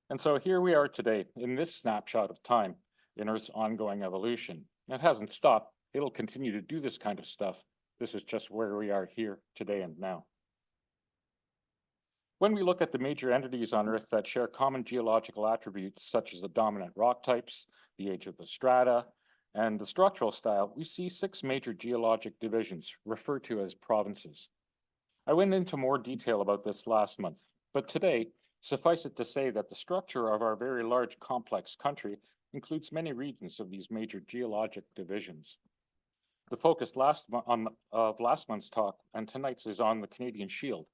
And so here we are today in this snapshot of time in Earth's ongoing evolution. It hasn't stopped. It'll continue to do this kind of stuff. This is just where we are here today and now. When we look at the major entities on Earth that share common geological attributes, such as the dominant rock types, the age of the strata, and the structural style, we see 6 major geologic divisions referred to as provinces. I went into more detail about this last month, but today, suffice it to say that the structure of our very large complex country includes many regions of these major geologic divisions. The focus of last month's talk and tonight's is on the Canadian Shield,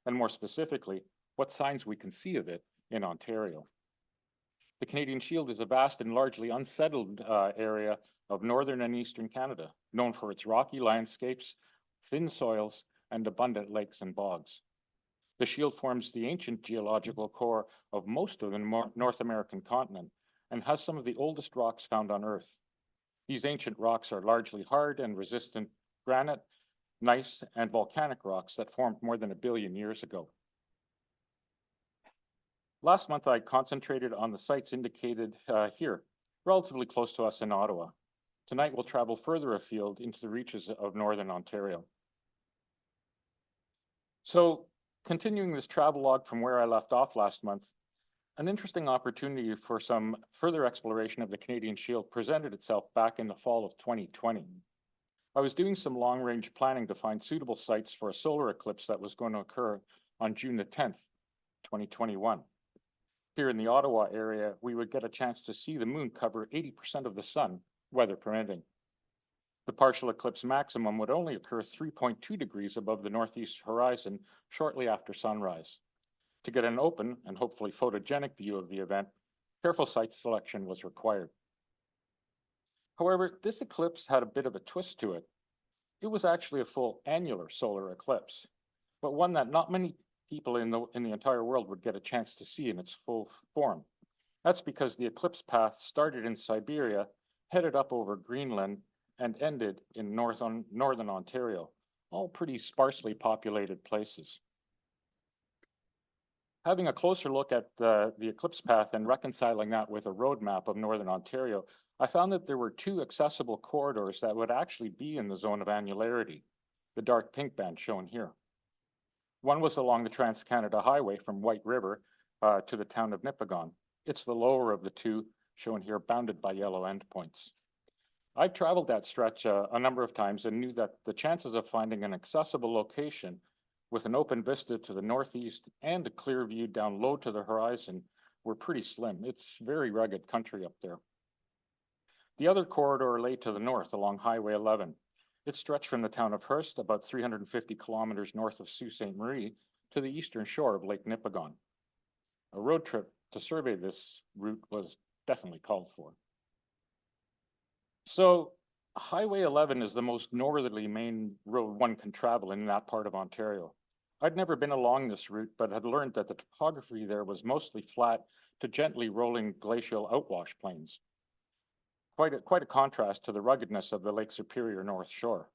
and more specifically, what signs we can see of it in Ontario. The Canadian Shield is a vast and largely unsettled area of northern and eastern Canada, known for its rocky landscapes, thin soils, and abundant lakes and bogs. The Shield forms the ancient geological core of most of the North American continent and has some of the oldest rocks found on Earth. These ancient rocks are largely hard and resistant granite, gneiss, and volcanic rocks that formed more than 1 billion years ago. Last month, I concentrated on the sites indicated here, relatively close to us in Ottawa. Tonight, we'll travel further afield into the reaches of Northern Ontario. So, continuing this travelogue from where I left off last month, an interesting opportunity for some further exploration of the Canadian Shield presented itself back in the fall of 2020. I was doing some long-range planning to find suitable sites for a solar eclipse that was going to occur on June the 10th, 2021. Here in the Ottawa area, we would get a chance to see the moon cover 80% of the sun, weather permitting. The partial eclipse maximum would only occur 3.2 degrees above the northeast horizon shortly after sunrise. To get an open and hopefully photogenic view of the event, careful site selection was required. However, this eclipse had a bit of a twist to it. It was actually a full annular solar eclipse, but one that not many people in the entire world would get a chance to see in its full form. That's because the eclipse path started in Siberia, headed up over Greenland, and ended in northern Ontario, all pretty sparsely populated places. Having a closer look at the eclipse path and reconciling that with a road map of northern Ontario, I found that there were 2 accessible corridors that would actually be in the zone of annularity, the dark pink band shown here. One was along the Trans-Canada Highway from White River to the town of Nipigon. It's the lower of the 2, shown here, bounded by yellow endpoints. I've traveled that stretch a number of times and knew that the chances of finding an accessible location with an open vista to the northeast and a clear view down low to the horizon were pretty slim. It's very rugged country up there. The other corridor lay to the north along Highway 11. It stretched from the town of Hearst, about 350 kilometers north of Sault Ste. Marie, to the eastern shore of Lake Nipigon. A road trip to survey this route was definitely called for. So Highway 11 is the most northerly main road one can travel in that part of Ontario. I'd never been along this route, but had learned that the topography there was mostly flat to gently rolling glacial outwash plains. Quite a contrast to the ruggedness of the Lake Superior North Shore.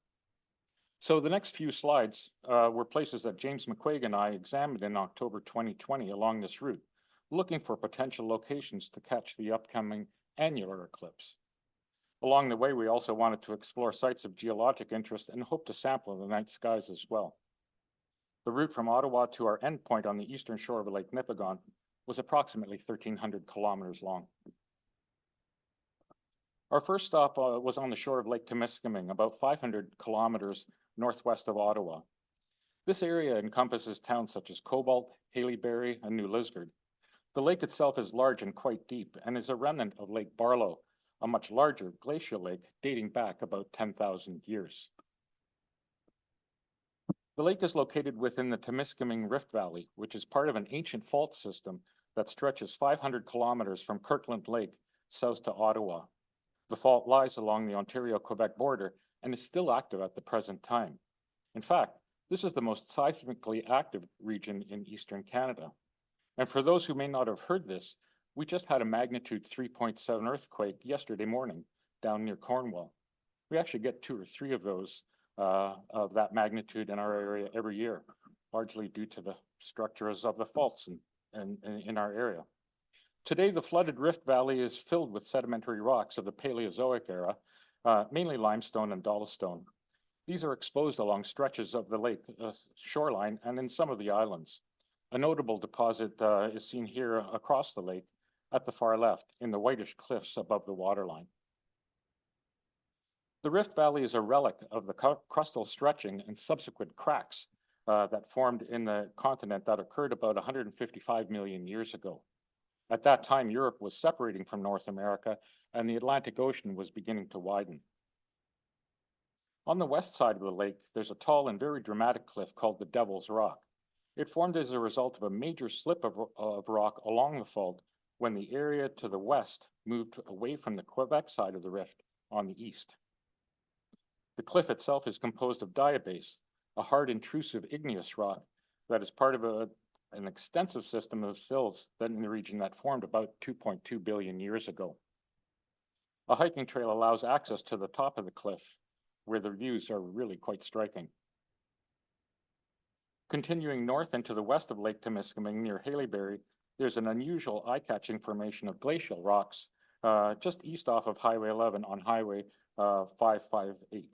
So the next few slides were places that James McQuaig and I examined in October 2020 along this route, looking for potential locations to catch the upcoming annular eclipse. Along the way, we also wanted to explore sites of geologic interest and hope to sample the night skies as well. The route from Ottawa to our endpoint on the eastern shore of Lake Nipigon was approximately 1,300 kilometers long. Our first stop was on the shore of Lake Temiskaming, about 500 kilometers northwest of Ottawa. This area encompasses towns such as Cobalt, Haleyberry, and New Liskeard. The lake itself is large and quite deep and is a remnant of Lake Barlow, a much larger glacial lake dating back about 10,000 years. The lake is located within the Temiskaming Rift Valley, which is part of an ancient fault system that stretches 500 kilometers from Kirkland Lake south to Ottawa. The fault lies along the Ontario-Quebec border and is still active at the present time. In fact, this is the most seismically active region in Eastern Canada. And for those who may not have heard this, we just had a magnitude 3.7 earthquake yesterday morning down near Cornwall. We actually get 2 or 3 of those of that magnitude in our area every year, largely due to the structures of the faults in our area. Today, the flooded Rift Valley is filled with sedimentary rocks of the Paleozoic era, mainly limestone and dolostone. These are exposed along stretches of the lake shoreline and in some of the islands. A notable deposit is seen here across the lake at the far left in the whitish cliffs above the waterline. The Rift Valley is a relic of the crustal stretching and subsequent cracks that formed in the continent that occurred about 155 million years ago. At that time, Europe was separating from North America and the Atlantic Ocean was beginning to widen. On the west side of the lake, there's a tall and very dramatic cliff called the Devil's Rock. It formed as a result of a major slip of rock along the fault when the area to the west moved away from the Quebec side of the rift on the east. The cliff itself is composed of diabase, a hard intrusive igneous rock that is part of an extensive system of sills that in the region that formed about 2.2 billion years ago. A hiking trail allows access to the top of the cliff, where the views are really quite striking. Continuing north into the west of Lake Temiskaming near Haleyberry, there's an unusual eye-catching formation of glacial rocks just east off of Highway 11 on Highway 558.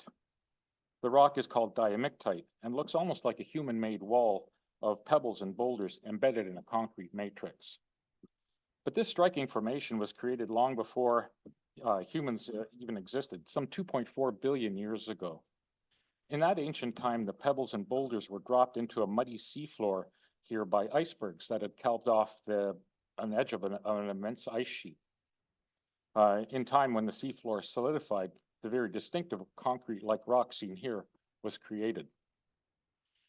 The rock is called diamictite and looks almost like a human-made wall of pebbles and boulders embedded in a concrete matrix. But this striking formation was created long before humans even existed, some 2.4 billion years ago. In that ancient time, the pebbles and boulders were dropped into a muddy seafloor here by icebergs that had calved off an edge of an immense ice sheet. In time, when the seafloor solidified, the very distinctive concrete-like rock seen here was created.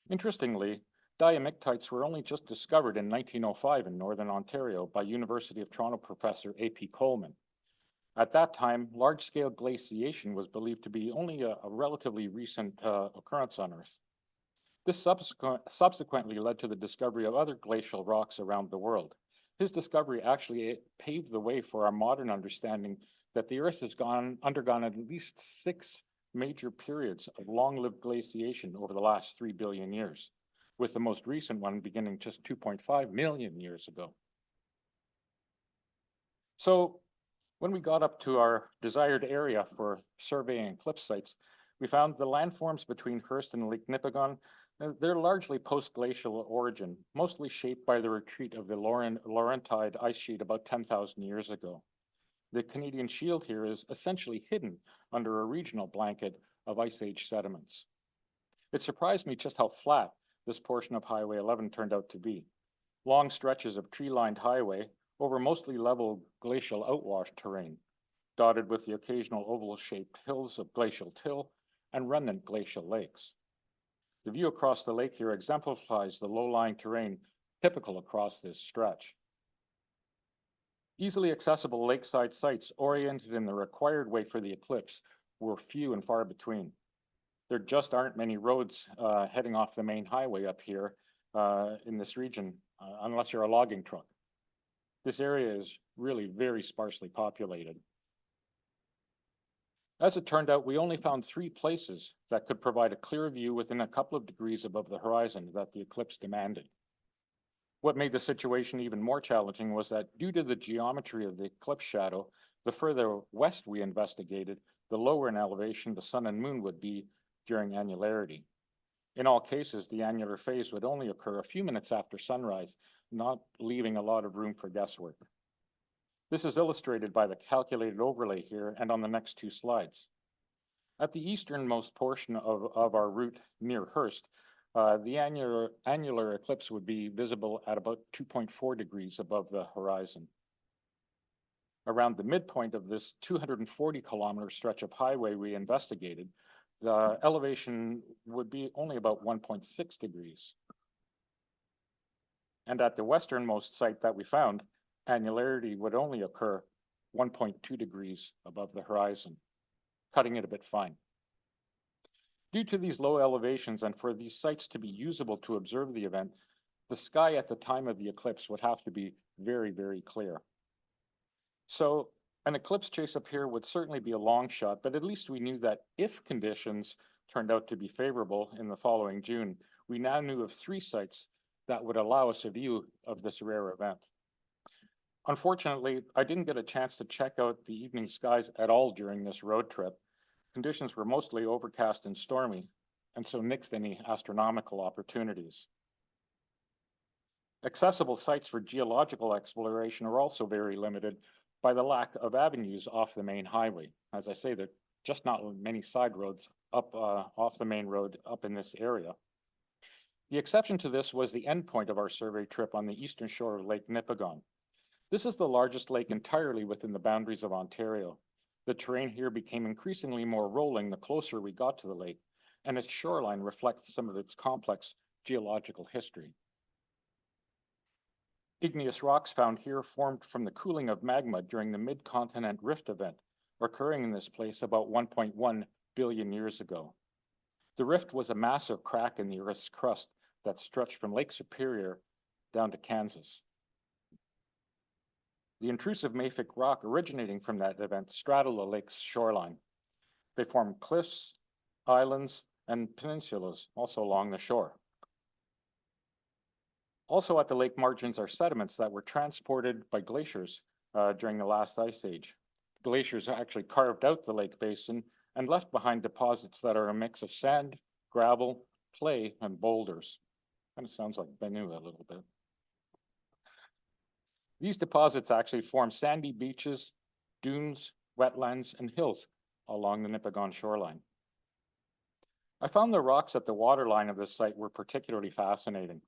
Interestingly, diamictites were only just discovered in 1905 in Northern Ontario by University of Toronto professor A.P. Coleman. At that time, large-scale glaciation was believed to be only a relatively recent occurrence on Earth. This subsequently led to the discovery of other glacial rocks around the world. His discovery actually paved the way for our modern understanding that the Earth has undergone at least 6 major periods of long-lived glaciation over the last 3 billion years, with the most recent one beginning just 2.5 million years ago. So when we got up to our desired area for surveying eclipse sites, we found the landforms between Hearst and Lake Nipigon. They're largely post-glacial origin, mostly shaped by the retreat of the Laurentide ice sheet about 10,000 years ago. The Canadian Shield here is essentially hidden under a regional blanket of Ice Age sediments. It surprised me just how flat this portion of Highway 11 turned out to be. Long stretches of tree-lined highway over mostly level glacial outwash terrain, dotted with the occasional oval-shaped hills of glacial till and remnant glacial lakes. The view across the lake here exemplifies the low-lying terrain typical across this stretch. Easily accessible lakeside sites oriented in the required way for the eclipse were few and far between. There just aren't many roads heading off the main highway up here in this region, unless you're a logging truck. This area is really very sparsely populated. As it turned out, we only found 3 places that could provide a clear view within a couple of degrees above the horizon that the eclipse demanded. What made the situation even more challenging was that due to the geometry of the eclipse shadow, the further west we investigated, the lower in elevation the sun and moon would be during annularity. In all cases, the annular phase would only occur a few minutes after sunrise, not leaving a lot of room for guesswork. This is illustrated by the calculated overlay here and on the next two slides. At the easternmost portion of our route near Hearst, the annular eclipse would be visible at about 2.4 degrees above the horizon. Around the midpoint of this 240-kilometer stretch of highway we investigated, the elevation would be only about 1.6 degrees. And at the westernmost site that we found, annularity would only occur 1.2 degrees above the horizon, cutting it a bit fine. Due to these low elevations and for these sites to be usable to observe the event, the sky at the time of the eclipse would have to be very, very clear. So an eclipse chase up here would certainly be a long shot, but at least we knew that if conditions turned out to be favorable in the following June, we now knew of 3 sites that would allow us a view of this rare event. Unfortunately, I didn't get a chance to check out the evening skies at all during this road trip. Conditions were mostly overcast and stormy, and so nixed any astronomical opportunities. Accessible sites for geological exploration are also very limited by the lack of avenues off the main highway. As I say, there are just not many side roads up off the main road up in this area. The exception to this was the endpoint of our survey trip on the eastern shore of Lake Nipigon. This is the largest lake entirely within the boundaries of Ontario. The terrain here became increasingly more rolling the closer we got to the lake, and its shoreline reflects some of its complex geological history. Igneous rocks found here formed from the cooling of magma during the mid-continent rift event, occurring in this place about 1.1 billion years ago. The rift was a massive crack in the Earth's crust that stretched from Lake Superior down to Kansas. The intrusive mafic rock originating from that event straddled the lake's shoreline. They formed cliffs, islands, and peninsulas also along the shore. Also at the lake margins are sediments that were transported by glaciers during the last ice age. Glaciers actually carved out the lake basin and left behind deposits that are a mix of sand, gravel, clay, and boulders. Kind of sounds like Bennu a little bit. These deposits actually form sandy beaches, dunes, wetlands, and hills along the Nipigon shoreline. I found the rocks at the waterline of this site were particularly fascinating.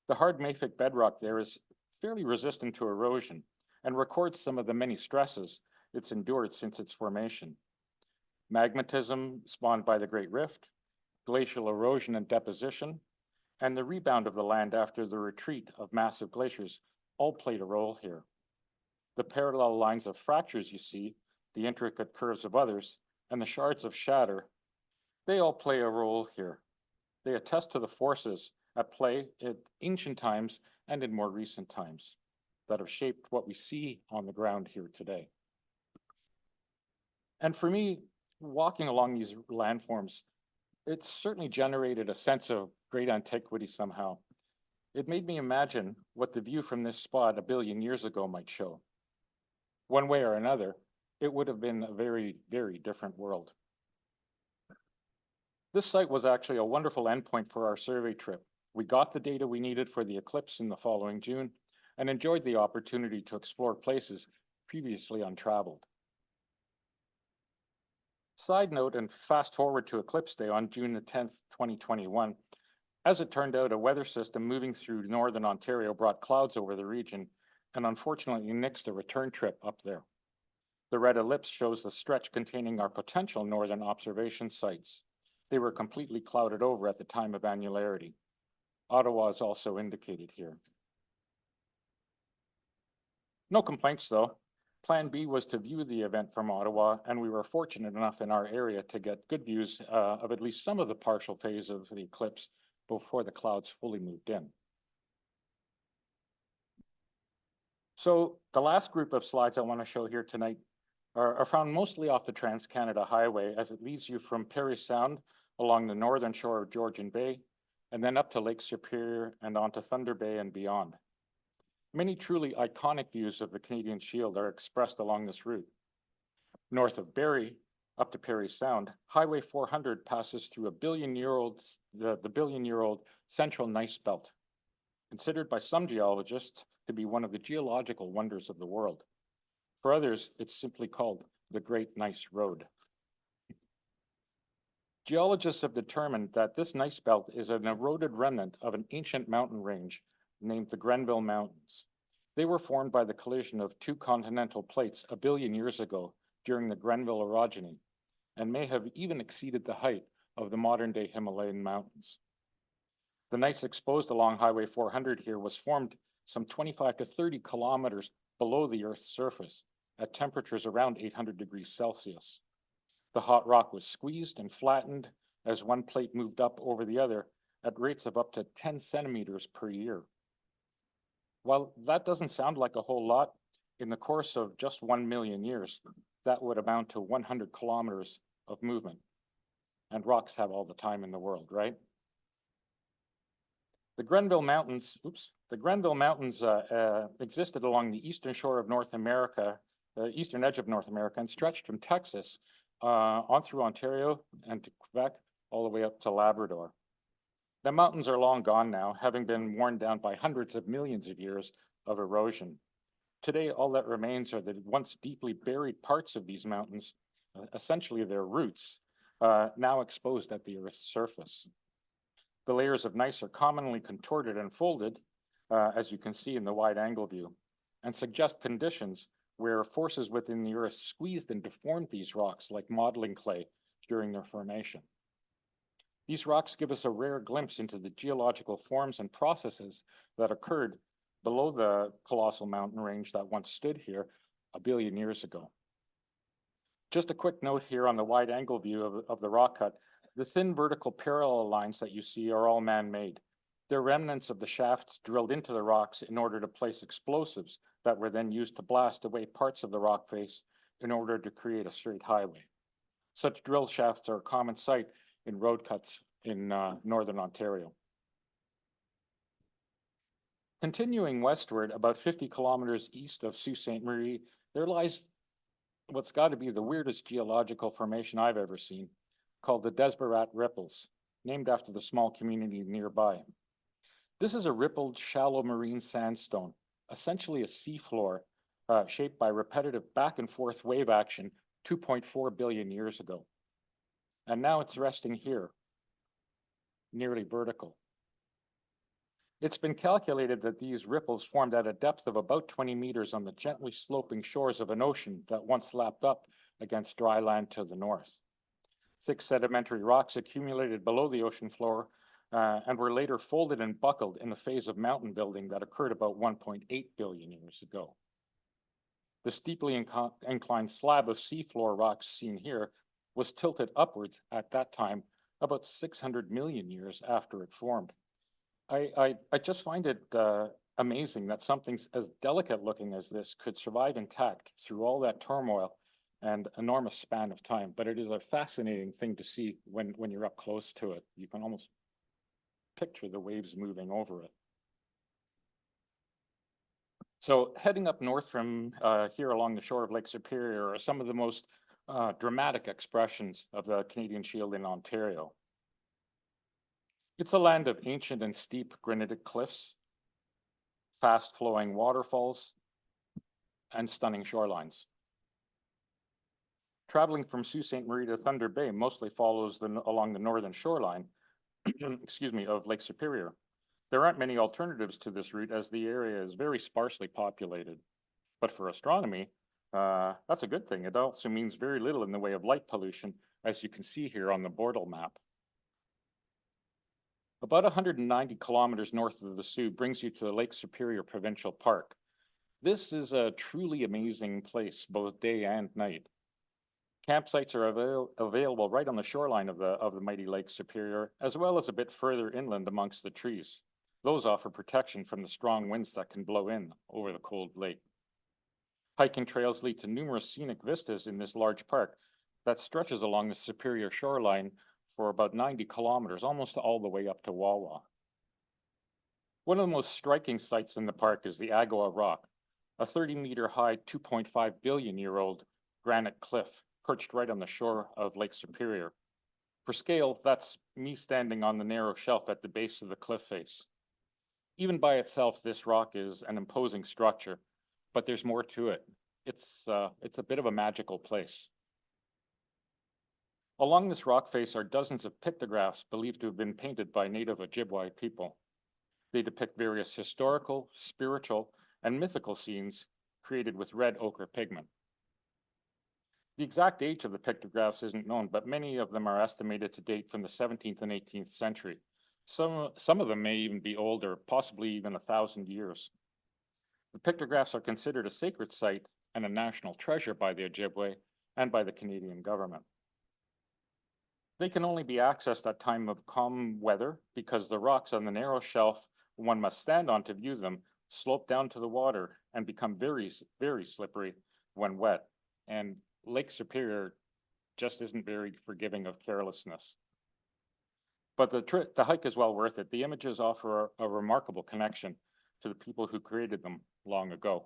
The hard mafic bedrock there is fairly resistant to erosion and records some of the many stresses it's endured since its formation. Magmatism spawned by the Great Rift, glacial erosion and deposition, and the rebound of the land after the retreat of massive glaciers all played a role here. The parallel lines of fractures you see, the intricate curves of others, and the shards of shatter, they all play a role here. They attest to the forces at play in ancient times and in more recent times that have shaped what we see on the ground here today. And for me, walking along these landforms, it certainly generated a sense of great antiquity somehow. It made me imagine what the view from this spot 1 billion years ago might show. One way or another, it would have been a very, very different world. This site was actually a wonderful endpoint for our survey trip. We got the data we needed for the eclipse in the following June and enjoyed the opportunity to explore places previously untraveled. Side note, and fast forward to Eclipse Day on June the 10th, 2021. As it turned out, a weather system moving through northern Ontario brought clouds over the region and unfortunately nixed a return trip up there. The red ellipse shows the stretch containing our potential northern observation sites. They were completely clouded over at the time of annularity. Ottawa is also indicated here. No complaints though. Plan B was to view the event from Ottawa, and we were fortunate enough in our area to get good views of at least some of the partial phase of the eclipse before the clouds fully moved in. So the last group of slides I want to show here tonight are found mostly off the Trans-Canada Highway as it leads you from Parry Sound along the northern shore of Georgian Bay, and then up to Lake Superior and onto Thunder Bay and beyond. Many truly iconic views of the Canadian Shield are expressed along this route. North of Barrie, up to Parry Sound, Highway 400 passes through the billion-year-old central gneiss belt, considered by some geologists to be one of the geological wonders of the world. For others, it's simply called the Great Gneiss Road. Geologists have determined that this gneiss belt is an eroded remnant of an ancient mountain range named the Grenville Mountains. They were formed by the collision of two continental plates 1 billion years ago during the Grenville orogeny, and may have even exceeded the height of the modern-day Himalayan mountains. The gneiss exposed along Highway 400 here was formed some 25 to 30 kilometers below the Earth's surface at temperatures around 800 degrees Celsius. The hot rock was squeezed and flattened as one plate moved up over the other at rates of up to 10 centimeters per year. While that doesn't sound like a whole lot, in the course of just 1 million years, that would amount to 100 kilometers of movement. And rocks have all the time in the world, right? The Grenville Mountains, existed along the eastern shore of North America, the eastern edge of North America, and stretched from Texas on through Ontario and to Quebec, all the way up to Labrador. The mountains are long gone now, having been worn down by hundreds of millions of years of erosion. Today, all that remains are the once deeply buried parts of these mountains, essentially their roots, now exposed at the Earth's surface. The layers of gneiss are commonly contorted and folded, as you can see in the wide angle view, and suggest conditions where forces within the Earth squeezed and deformed these rocks like modeling clay during their formation. These rocks give us a rare glimpse into the geological forms and processes that occurred below the colossal mountain range that once stood here 1 billion years ago. Just a quick note here on the wide angle view of the rock cut. The thin vertical parallel lines that you see are all man-made. They're remnants of the shafts drilled into the rocks in order to place explosives that were then used to blast away parts of the rock face in order to create a straight highway. Such drill shafts are a common sight in road cuts in northern Ontario. Continuing westward, about 50 kilometers east of Sault Ste. Marie, there lies what's got to be the weirdest geological formation I've ever seen, called the Desbarat Ripples, named after the small community nearby. This is a rippled, shallow marine sandstone, essentially a seafloor shaped by repetitive back and forth wave action 2.4 billion years ago. And now it's resting here, nearly vertical. It's been calculated that these ripples formed at a depth of about 20 meters on the gently sloping shores of an ocean that once lapped up against dry land to the north. Thick sedimentary rocks accumulated below the ocean floor and were later folded and buckled in the phase of mountain building that occurred about 1.8 billion years ago. The steeply inclined slab of seafloor rocks seen here was tilted upwards at that time about 600 million years after it formed. I just find it amazing that something as delicate looking as this could survive intact through all that turmoil and enormous span of time. But it is a fascinating thing to see when you're up close to it. You can almost picture the waves moving over it. So heading up north from here along the shore of Lake Superior are some of the most dramatic expressions of the Canadian Shield in Ontario. It's a land of ancient and steep granitic cliffs, fast-flowing waterfalls, and stunning shorelines. Traveling from Sault Ste. Marie to Thunder Bay mostly follows along the northern shoreline of Lake Superior. There aren't many alternatives to this route as the area is very sparsely populated. But for astronomy, that's a good thing. It also means very little in the way of light pollution, as you can see here on the Bortle map. About 190 kilometers north of the Soo brings you to the Lake Superior Provincial Park. This is a truly amazing place, both day and night. Campsites are available right on the shoreline of the mighty Lake Superior, as well as a bit further inland amongst the trees. Those offer protection from the strong winds that can blow in over the cold lake. Hiking trails lead to numerous scenic vistas in this large park that stretches along the Superior shoreline for about 90 kilometers, almost all the way up to Wawa. One of the most striking sights in the park is the Agua Rock, a 30-meter high, 2.5 billion year old granite cliff perched right on the shore of Lake Superior. For scale, that's me standing on the narrow shelf at the base of the cliff face. Even by itself, this rock is an imposing structure, but there's more to it. it's a bit of a magical place. Along this rock face are dozens of pictographs believed to have been painted by native Ojibwe people. They depict various historical, spiritual, and mythical scenes created with red ochre pigment. The exact age of the pictographs isn't known, but many of them are estimated to date from the 17th and 18th century. Some of them may even be older, possibly even 1,000 years. The pictographs are considered a sacred site and a national treasure by the Ojibwe and by the Canadian government. They can only be accessed at time of calm weather because the rocks on the narrow shelf one must stand on to view them slope down to the water and become very, very slippery when wet. And Lake Superior just isn't very forgiving of carelessness. But the hike is well worth it. The images offer a remarkable connection to the people who created them long ago.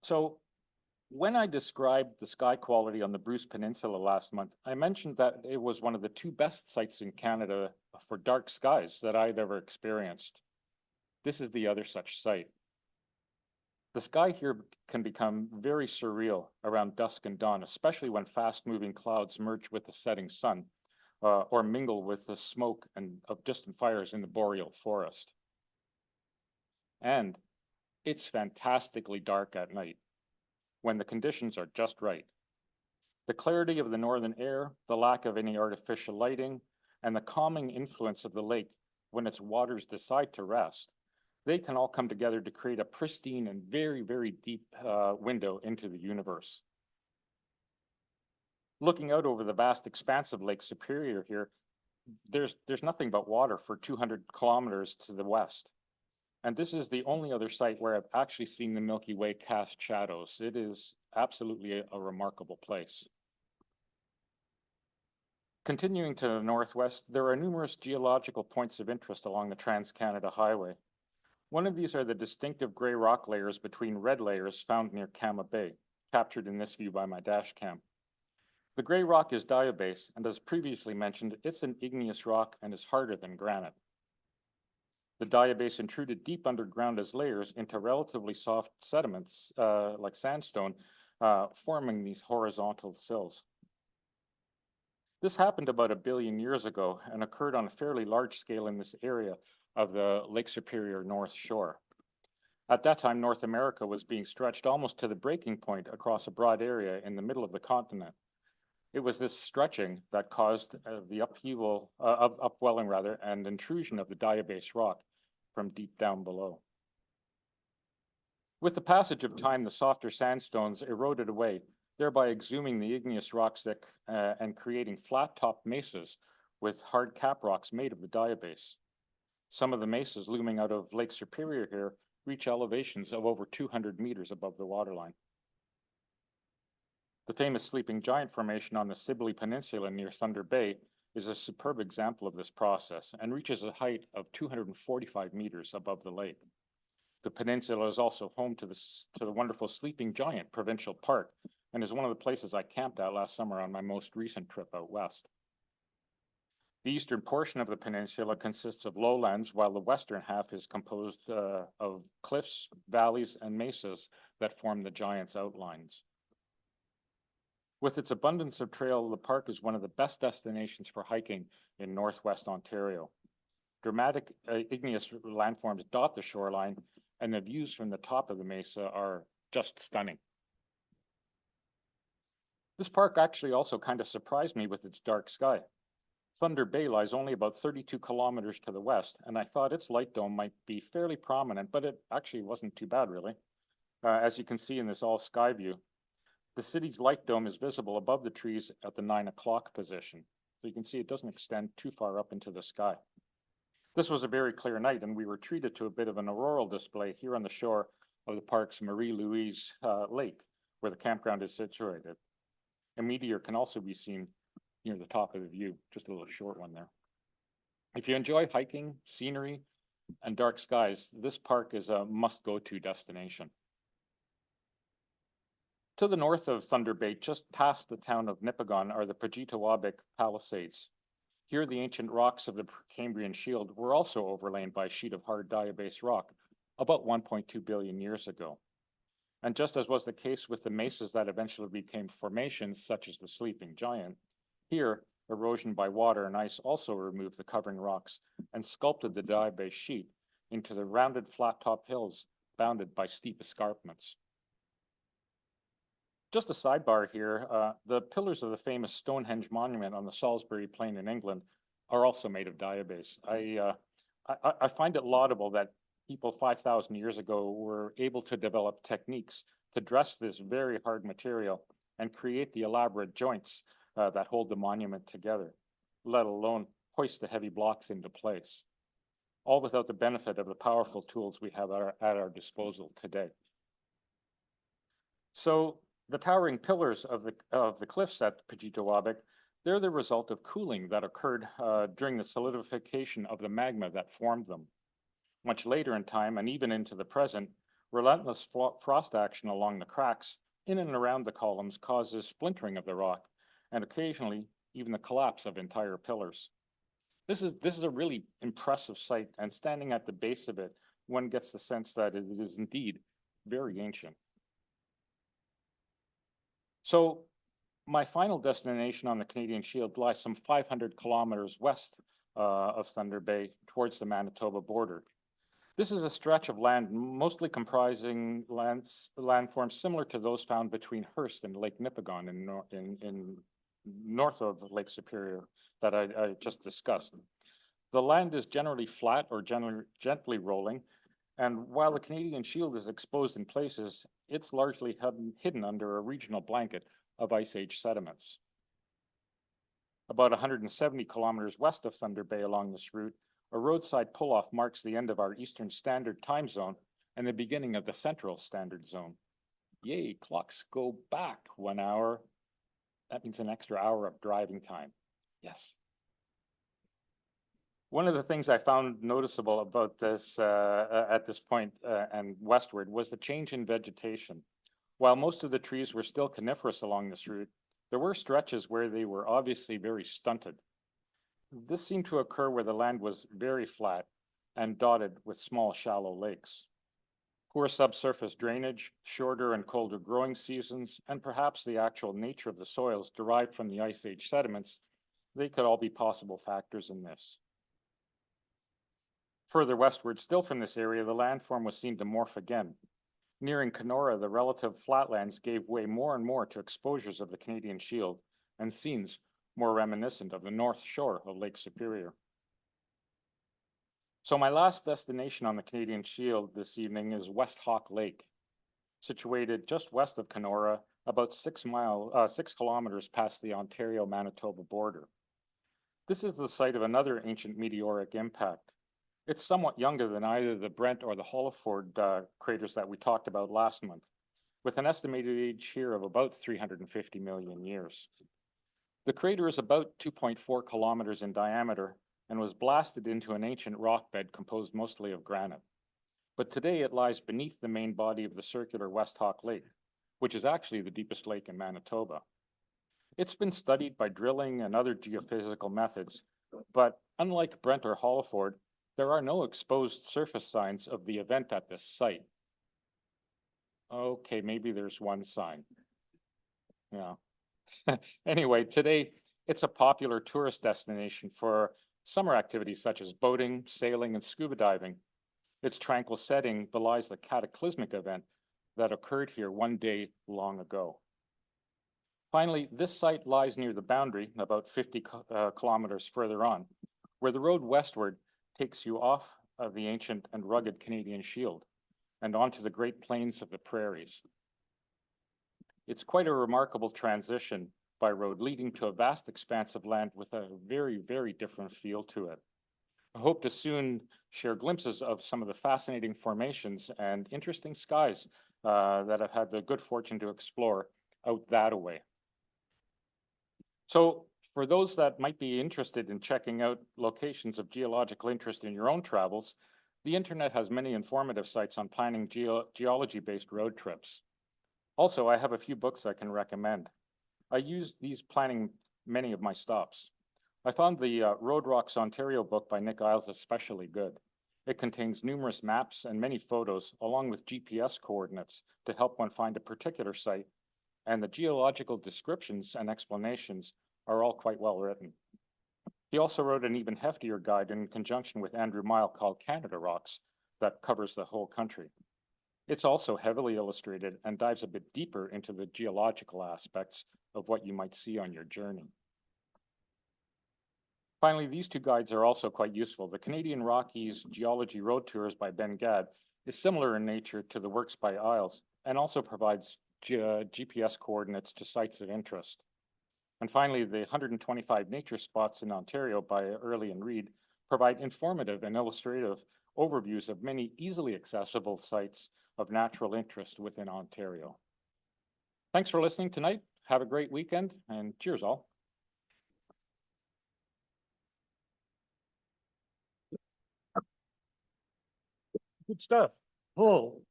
So when I described the sky quality on the Bruce Peninsula last month, I mentioned that it was one of the 2 best sites in Canada for dark skies that I'd ever experienced. This is the other such site. The sky here can become very surreal around dusk and dawn, especially when fast-moving clouds merge with the setting sun or mingle with the smoke of distant fires in the boreal forest. And it's fantastically dark at night when the conditions are just right. The clarity of the northern air, the lack of any artificial lighting, and the calming influence of the lake when its waters decide to rest, they can all come together to create a pristine and very, very deep window into the universe. Looking out over the vast expanse of Lake Superior here, there's nothing but water for 200 kilometers to the west. And this is the only other site where I've actually seen the Milky Way cast shadows. It is absolutely a remarkable place. Continuing to the northwest, there are numerous geological points of interest along the Trans-Canada Highway. One of these are the distinctive gray rock layers between red layers found near Kama Bay, captured in this view by my dash cam. The gray rock is diabase, and as previously mentioned, it's an igneous rock and is harder than granite. The diabase intruded deep underground as layers into relatively soft sediments, like sandstone, forming these horizontal sills. This happened about 1 billion years ago and occurred on a fairly large scale in this area of the Lake Superior North Shore. At that time, North America was being stretched almost to the breaking point across a broad area in the middle of the continent. It was this stretching that caused the upwelling and intrusion of the diabase rock from deep down below. With the passage of time, the softer sandstones eroded away, thereby exhuming the igneous rocks and creating flat-topped mesas with hard cap rocks made of the diabase. Some of the mesas looming out of Lake Superior here reach elevations of over 200 meters above the waterline. The famous Sleeping Giant Formation on the Sibley Peninsula near Thunder Bay is a superb example of this process and reaches a height of 245 meters above the lake. The peninsula is also home to the wonderful Sleeping Giant Provincial Park and is one of the places I camped at last summer on my most recent trip out west. The eastern portion of the peninsula consists of lowlands, while the western half is composed of cliffs, valleys, and mesas that form the Giant's outlines. With its abundance of trail, the park is one of the best destinations for hiking in northwest Ontario. Dramatic igneous landforms dot the shoreline, and the views from the top of the mesa are just stunning. This park actually also kind of surprised me with its dark sky. Thunder Bay lies only about 32 kilometers to the west, and I thought its light dome might be fairly prominent, but it actually wasn't too bad, really. As you can see in this all sky view, the city's light dome is visible above the trees at the 9 o'clock position. So you can see it doesn't extend too far up into the sky. This was a very clear night, and we were treated to a bit of an auroral display here on the shore of the park's Marie-Louise Lake, where the campground is situated. A meteor can also be seen near the top of the view, just a little short one there. If you enjoy hiking, scenery, and dark skies, this park is a must-go-to destination. To the north of Thunder Bay, just past the town of Nipigon, are the Pajitawabik Palisades. Here, the ancient rocks of the Precambrian Shield were also overlain by a sheet of hard diabase rock about 1.2 billion years ago. And just as was the case with the mesas that eventually became formations, such as the Sleeping Giant, here, erosion by water and ice also removed the covering rocks and sculpted the diabase sheet into the rounded flat-top hills bounded by steep escarpments. Just a sidebar here, the pillars of the famous Stonehenge monument on the Salisbury Plain in England are also made of diabase. I find it laudable that people 5,000 years ago were able to develop techniques to dress this very hard material and create the elaborate joints that hold the monument together, let alone hoist the heavy blocks into place, all without the benefit of the powerful tools we have at our disposal today. So the towering pillars of the cliffs at Pajitawabek, they're the result of cooling that occurred during the solidification of the magma that formed them. Much later in time, and even into the present, relentless frost action along the cracks in and around the columns causes splintering of the rock, and occasionally even the collapse of entire pillars. This is a really impressive sight, and standing at the base of it, one gets the sense that it is indeed very ancient. So my final destination on the Canadian Shield lies some 500 kilometers west of Thunder Bay towards the Manitoba border. This is a stretch of land mostly comprising landforms similar to those found between Hearst and Lake Nipigon in north of Lake Superior that I just discussed. The land is generally flat or gently rolling, and while the Canadian Shield is exposed in places, it's largely hidden under a regional blanket of Ice Age sediments. About 170 kilometers west of Thunder Bay along this route, a roadside pull-off marks the end of our Eastern Standard Time Zone and the beginning of the Central Standard Zone. Yay, clocks go back 1 hour. That means an extra hour of driving time. Yes. One of the things I found noticeable about this at this point and westward was the change in vegetation. While most of the trees were still coniferous along this route, there were stretches where they were obviously very stunted. This seemed to occur where the land was very flat and dotted with small, shallow lakes. Poor subsurface drainage, shorter and colder growing seasons, and perhaps the actual nature of the soils derived from the Ice Age sediments, they could all be possible factors in this. Further westward still from this area, the landform was seen to morph again. Nearing Kenora, the relative flatlands gave way more and more to exposures of the Canadian Shield and scenes more reminiscent of the north shore of Lake Superior. So my last destination on the Canadian Shield this evening is West Hawk Lake, situated just west of Kenora, about 6 kilometers past the Ontario-Manitoba border. This is the site of another ancient meteoric impact. It's somewhat younger than either the Brent or the Holliford craters that we talked about last month, with an estimated age here of about 350 million years. The crater is about 2.4 kilometers in diameter and was blasted into an ancient rock bed composed mostly of granite. But today it lies beneath the main body of the circular West Hawk Lake, which is actually the deepest lake in Manitoba. It's been studied by drilling and other geophysical methods, but unlike Brent or Holliford, there are no exposed surface signs of the event at this site. Okay, maybe there's one sign. Yeah. Anyway, today it's a popular tourist destination for summer activities such as boating, sailing, and scuba diving. Its tranquil setting belies the cataclysmic event that occurred here one day long ago. Finally, this site lies near the boundary, about 50 kilometers further on, where the road westward takes you off of the ancient and rugged Canadian Shield and onto the Great Plains of the Prairies. It's quite a remarkable transition by road leading to a vast expanse of land with a very, very different feel to it. I hope to soon share glimpses of some of the fascinating formations and interesting skies that I've had the good fortune to explore out that way. So for those that might be interested in checking out locations of geological interest in your own travels, the internet has many informative sites on planning geology-based road trips. Also, I have a few books I can recommend. I use these planning many of my stops. I found the Road Rocks Ontario book by Nick Iles especially good. It contains numerous maps and many photos, along with GPS coordinates to help one find a particular site, and the geological descriptions and explanations are all quite well written. He also wrote an even heftier guide in conjunction with Andrew Mile called Canada Rocks that covers the whole country. It's also heavily illustrated and dives a bit deeper into the geological aspects of what you might see on your journey. Finally, these two guides are also quite useful. The Canadian Rockies Geology Road Tours by Ben Gadd is similar in nature to the works by Isles and also provides GPS coordinates to sites of interest. And finally, the 125 nature spots in Ontario by Early and Reed provide informative and illustrative overviews of many easily accessible sites of natural interest within Ontario. Thanks for listening tonight. Have a great weekend and cheers all. Good stuff. Paul,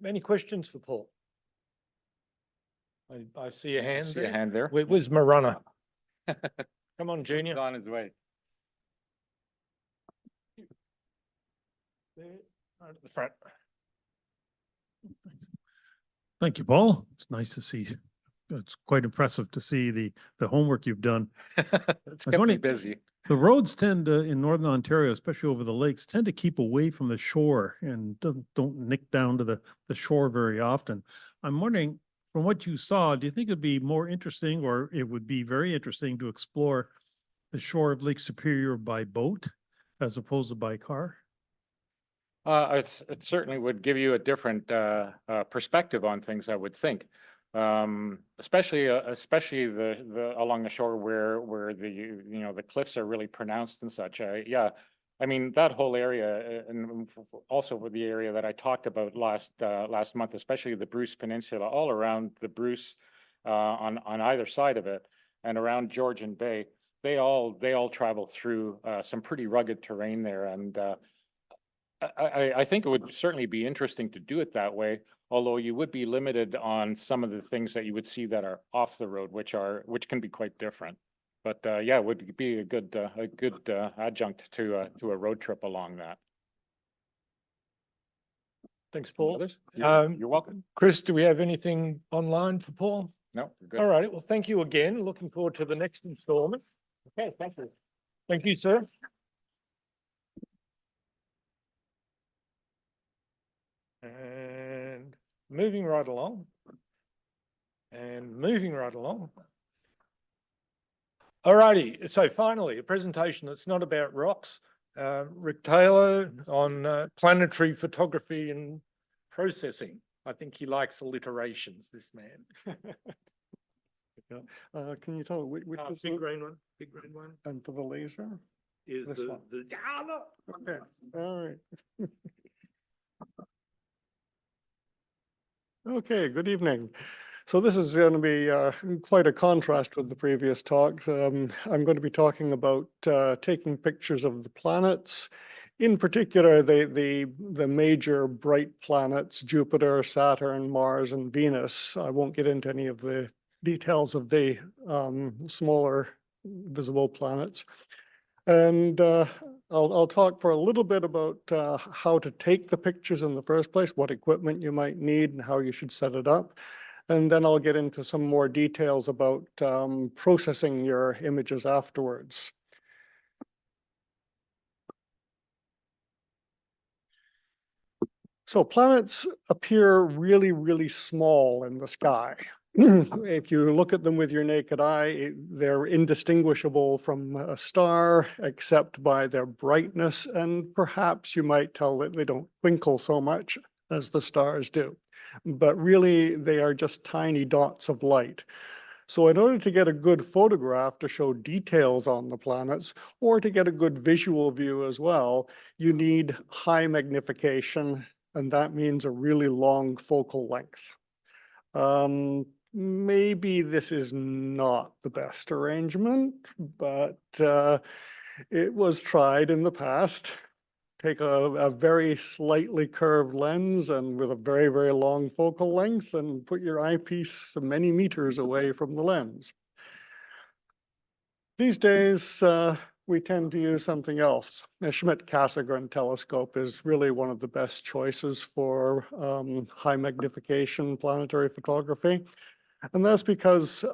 any questions for Paul? I see a hand See there. a hand there. Where's my runner? Come on, He's Junior. on his way. There, right at the front. Thank you, Paul. It's nice to see. It's quite impressive to see the homework you've done. It's kept me busy. The roads tend to, in Northern Ontario, especially over the lakes, tend to keep away from the shore and don't nick down to the shore very often. I'm wondering, from what you saw, do you think it'd be more interesting, or it would be very interesting to explore the shore of Lake Superior by boat as opposed to by car? It certainly would give you a different perspective on things, I would think. Especially the along the shore where the cliffs are really pronounced and such. Yeah, I mean that whole area, and also with the area that I talked about last month, especially the Bruce Peninsula, all around the Bruce, on either side of it, and around Georgian Bay, they all travel through some pretty rugged terrain there, and I think it would certainly be interesting to do it that way, although you would be limited on some of the things that you would see that are off the road, which can be quite different. But yeah, it would be a good adjunct to a road trip along that. Thanks, Paul. Others? Um, You're welcome. Chris, do we have anything online for Paul? No, we're good. All right. Well, thank you again. Looking forward to the next installment. Okay, thank you. Thank you, sir. And moving right along. And moving right along. All righty. So finally, a presentation that's not about rocks. Rick Taylor on planetary photography and processing. I think he likes alliterations, this man. Can you tell which is Big the, green one, big green one and for the laser? is This the, one. the, Okay, all right. Okay, good evening. So this is going to be quite a contrast with the previous talks. I'm going to be talking about taking pictures of the planets, in particular the major bright planets, Jupiter, Saturn, Mars, and Venus. I won't get into any of the details of the smaller visible planets. And I'll talk for a little bit about how to take the pictures in the first place, what equipment you might need and how you should set it up. And then I'll get into some more details about processing your images afterwards. So planets appear really, really small in the sky. If you look at them with your naked eye, they're indistinguishable from a star, except by their brightness, and perhaps you might tell that they don't twinkle so much as the stars do. But really, they are just tiny dots of light. So in order to get a good photograph to show details on the planets, or to get a good visual view as well, you need high magnification, and that means a really long focal length. Maybe this is not the best arrangement, but it was tried in the past. Take a very slightly curved lens and with a very, very long focal length and put your eyepiece many meters away from the lens. These days, we tend to use something else. The Schmidt-Cassegrain telescope is really one of the best choices for high magnification planetary photography. And that's because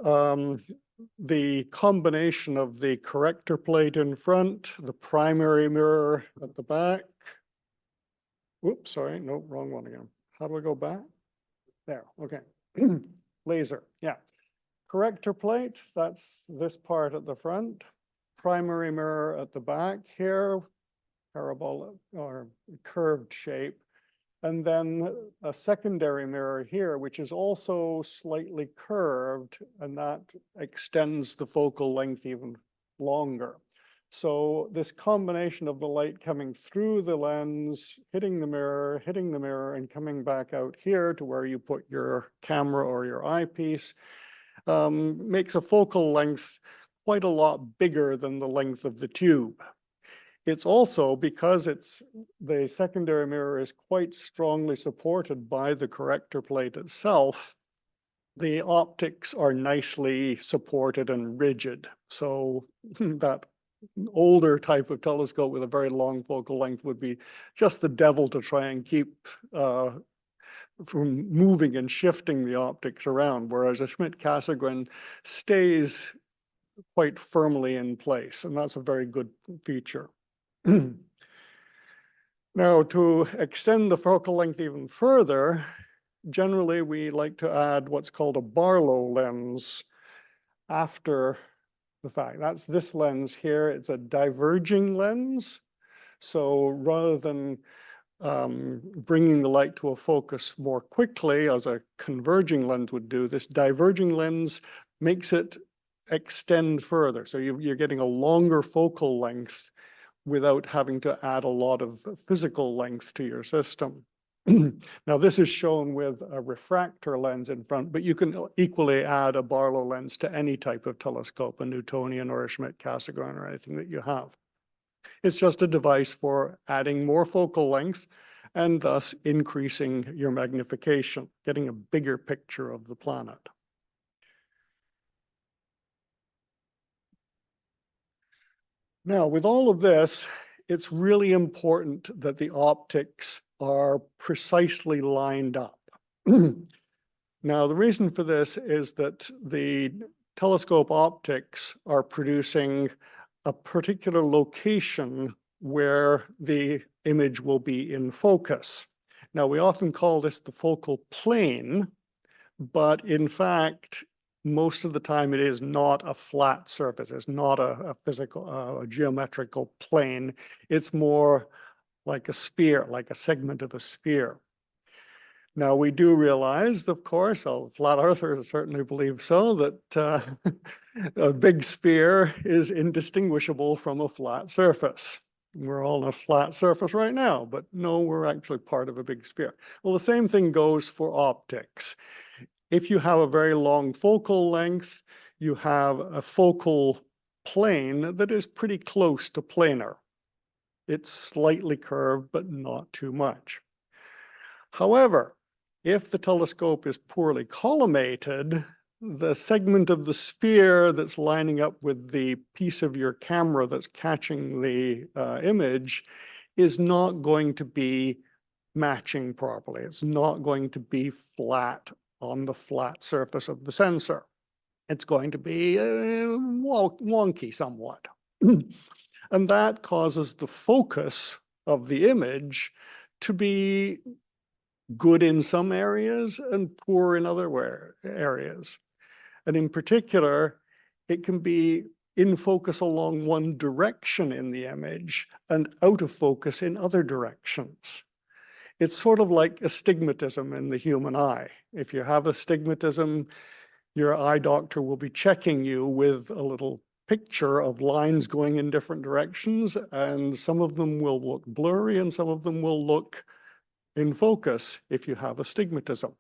the combination of the corrector plate in front, the primary mirror at the back. Whoops, sorry, no, wrong one again. How do I go back? There, okay. Laser, yeah. Corrector plate, that's this part at the front. Primary mirror at the back here, parabolic or curved shape. And then a secondary mirror here, which is also slightly curved, and that extends the focal length even longer. So this combination of the light coming through the lens, hitting the mirror, and coming back out here to where you put your camera or your eyepiece, makes a focal length quite a lot bigger than the length of the tube. It's also, because the secondary mirror is quite strongly supported by the corrector plate itself, the optics are nicely supported and rigid. So that older type of telescope with a very long focal length would be just the devil to try and keep from moving and shifting the optics around, whereas a Schmidt-Cassegrain stays quite firmly in place, and that's a very good feature. Now, to extend the focal length even further, generally we like to add what's called a Barlow lens after the fact. That's this lens here. It's a diverging lens. So rather than bringing the light to a focus more quickly, as a converging lens would do, this diverging lens makes it extend further. So you're getting a longer focal length without having to add a lot of physical length to your system. Now, this is shown with a refractor lens in front, but you can equally add a Barlow lens to any type of telescope, a Newtonian or a Schmidt-Cassegrain or anything that you have. It's just a device for adding more focal length and thus increasing your magnification, getting a bigger picture of the planet. Now, with all of this, it's really important that the optics are precisely lined up. Now, the reason for this is that the telescope optics are producing a particular location where the image will be in focus. Now, we often call this the focal plane, but in fact, most of the time it is not a flat surface. It's not a physical, a geometrical plane. It's more like a sphere, like a segment of a sphere. Now, we do realize, of course, flat earthers certainly believe so, that a big sphere is indistinguishable from a flat surface. We're all on a flat surface right now, but no, we're actually part of a big sphere. Well, the same thing goes for optics. If you have a very long focal length, you have a focal plane that is pretty close to planar. It's slightly curved, but not too much. However, if the telescope is poorly collimated, the segment of the sphere that's lining up with the piece of your camera that's catching the image is not going to be matching properly. It's not going to be flat on the flat surface of the sensor. It's going to be wonky somewhat. And that causes the focus of the image to be good in some areas and poor in other areas. And in particular, it can be in focus along one direction in the image and out of focus in other directions. It's sort of like astigmatism in the human eye. If you have astigmatism, your eye doctor will be checking you with a little picture of lines going in different directions, and some of them will look blurry and some of them will look in focus if you have astigmatism.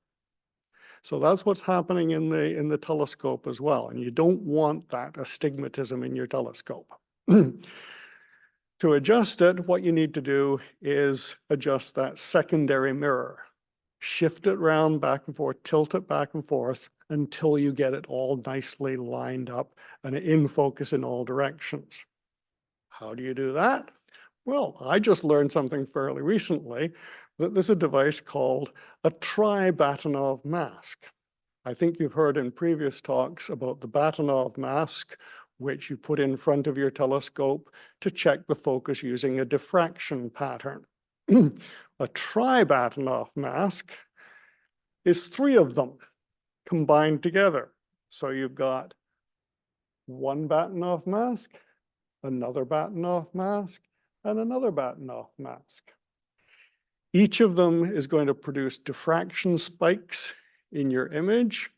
So that's what's happening in the telescope as well, and you don't want that astigmatism in your telescope. To adjust it, what you need to do is adjust that secondary mirror. Shift it around back and forth, tilt it back and forth until you get it all nicely lined up and in focus in all directions. How do you do that? Well, I just learned something fairly recently, that there's a device called a tri-Batonov mask. I think you've heard in previous talks about the Batonov mask, which you put in front of your telescope to check the focus using a diffraction pattern. A tri-Batonov mask is 3 of them combined together. So you've got one Batonov mask, another Batonov mask, and another Batonov mask. Each of them is going to produce diffraction spikes in your image.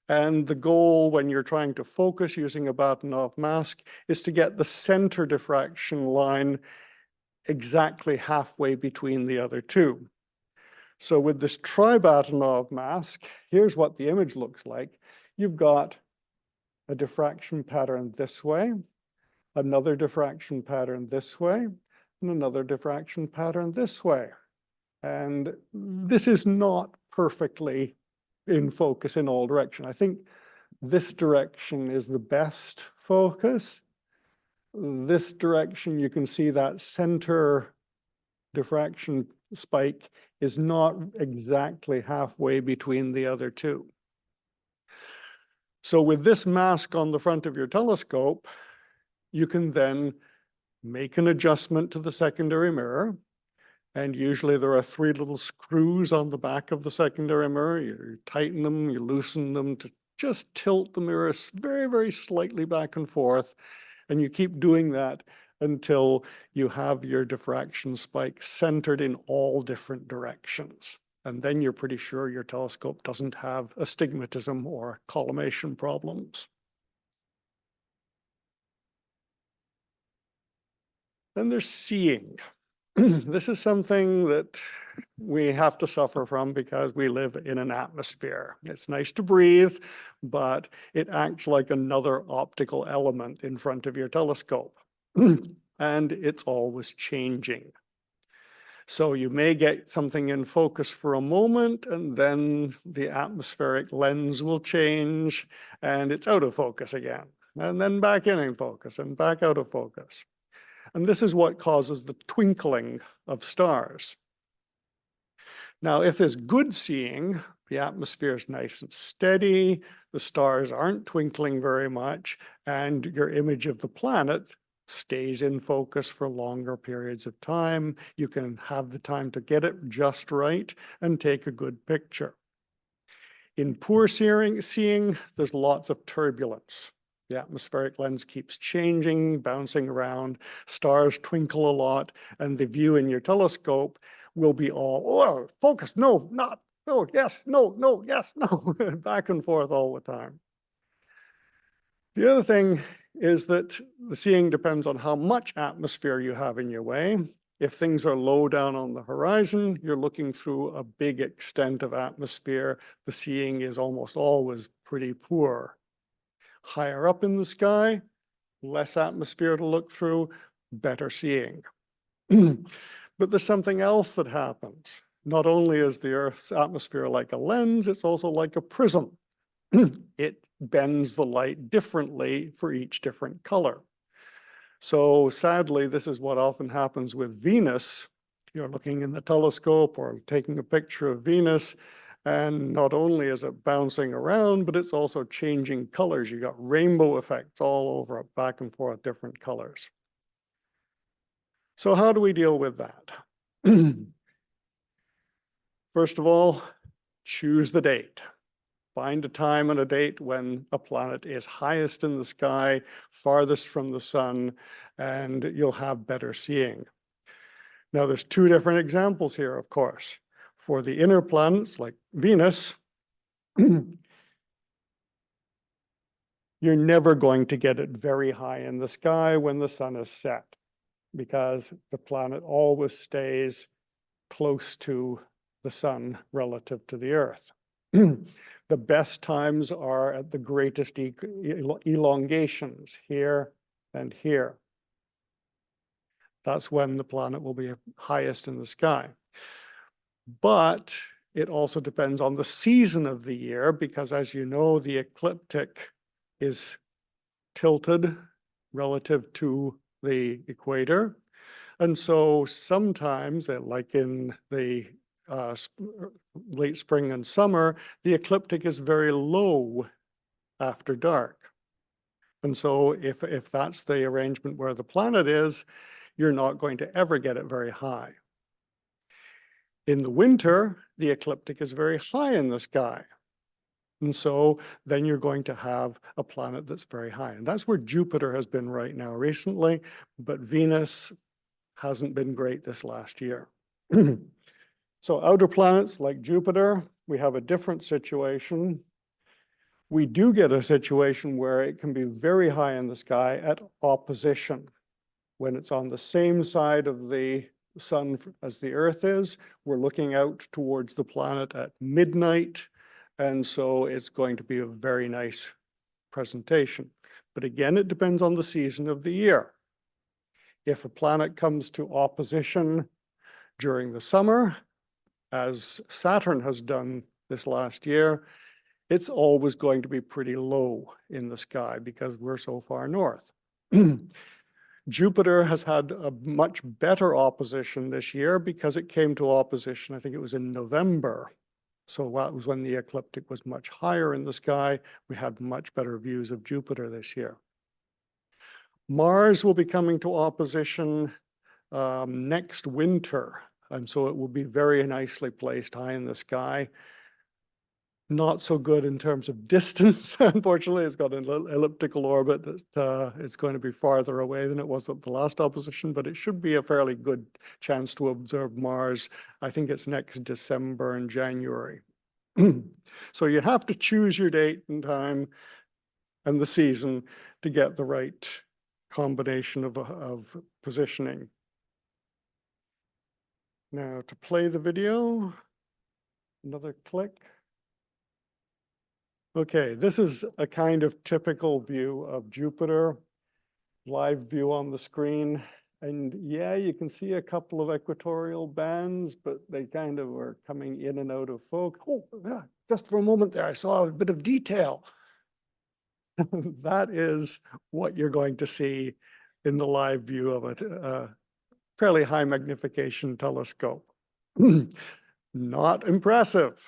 And the goal when you're trying to focus using a Batonov mask is to get the center diffraction line exactly halfway between the other 2. So with this tri-Batonov mask, here's what the image looks like. You've got a diffraction pattern this way, another diffraction pattern this way, and another diffraction pattern this way. And this is not perfectly in focus in all directions. I think this direction is the best focus. This direction, you can see that center diffraction spike is not exactly halfway between the other 2. So with this mask on the front of your telescope, you can then make an adjustment to the secondary mirror. And usually there are 3 little screws on the back of the secondary mirror. You tighten them, you loosen them to just tilt the mirror very, very slightly back and forth. And you keep doing that until you have your diffraction spike centered in all different directions. And then you're pretty sure your telescope doesn't have astigmatism or collimation problems. Then there's seeing. This is something that we have to suffer from because we live in an atmosphere. It's nice to breathe, but it acts like another optical element in front of your telescope. And it's always changing. So you may get something in focus for a moment, and then the atmospheric lens will change, and it's out of focus again. And then back in focus, and back out of focus. And this is what causes the twinkling of stars. Now, if there's good seeing, the atmosphere is nice and steady, the stars aren't twinkling very much, and your image of the planet stays in focus for longer periods of time. You can have the time to get it just right and take a good picture. In poor seeing, there's lots of turbulence. The atmospheric lens keeps changing, bouncing around, stars twinkle a lot, and the view in your telescope will be all, oh, focus, no, not, no, yes, no, no, yes, no, back and forth all the time. The other thing is that the seeing depends on how much atmosphere you have in your way. If things are low down on the horizon, you're looking through a big extent of atmosphere. The seeing is almost always pretty poor. Higher up in the sky, less atmosphere to look through, better seeing. But there's something else that happens. Not only is the Earth's atmosphere like a lens, it's also like a prism. It bends the light differently for each different color. So sadly, this is what often happens with Venus. You're looking in the telescope or taking a picture of Venus, and not only is it bouncing around, but it's also changing colors. You got rainbow effects all over it, back and forth, different colors. So how do we deal with that? First of all, choose the date. Find a time and a date when a planet is highest in the sky, farthest from the sun, and you'll have better seeing. Now, there's 2 different examples here, of course. For the inner planets like Venus, you're never going to get it very high in the sky when the sun is set, because the planet always stays close to the sun relative to the Earth. The best times are at the greatest elongations, here and here. That's when the planet will be highest in the sky. But it also depends on the season of the year, because as you know, the ecliptic is tilted relative to the equator. And so sometimes, like in the late spring and summer, the ecliptic is very low after dark. And so if that's the arrangement where the planet is, you're not going to ever get it very high. In the winter, the ecliptic is very high in the sky. And so then you're going to have a planet that's very high. And that's where Jupiter has been right now recently, but Venus hasn't been great this last year. So outer planets like Jupiter, we have a different situation. We do get a situation where it can be very high in the sky at opposition. When it's on the same side of the sun as the Earth is, we're looking out towards the planet at midnight. And so it's going to be a very nice presentation. But again, it depends on the season of the year. If a planet comes to opposition during the summer, as Saturn has done this last year, it's always going to be pretty low in the sky because we're so far north. Jupiter has had a much better opposition this year because it came to opposition, I think it was in November. So that was when the ecliptic was much higher in the sky. We had much better views of Jupiter this year. Mars will be coming to opposition next winter. And so it will be very nicely placed high in the sky. Not so good in terms of distance. Unfortunately, it's got an elliptical orbit that it's going to be farther away than it was at the last opposition, but it should be a fairly good chance to observe Mars. I think it's next December and January. So you have to choose your date and time and the season to get the right combination of positioning. Now to play the video, another click. Okay, this is a kind of typical view of Jupiter, live view on the screen. And yeah, you can see a couple of equatorial bands, but they kind of are coming in and out of focus. Oh, yeah, just for a moment there, I saw a bit of detail. That is what you're going to see in the live view of a fairly high magnification telescope. Not impressive.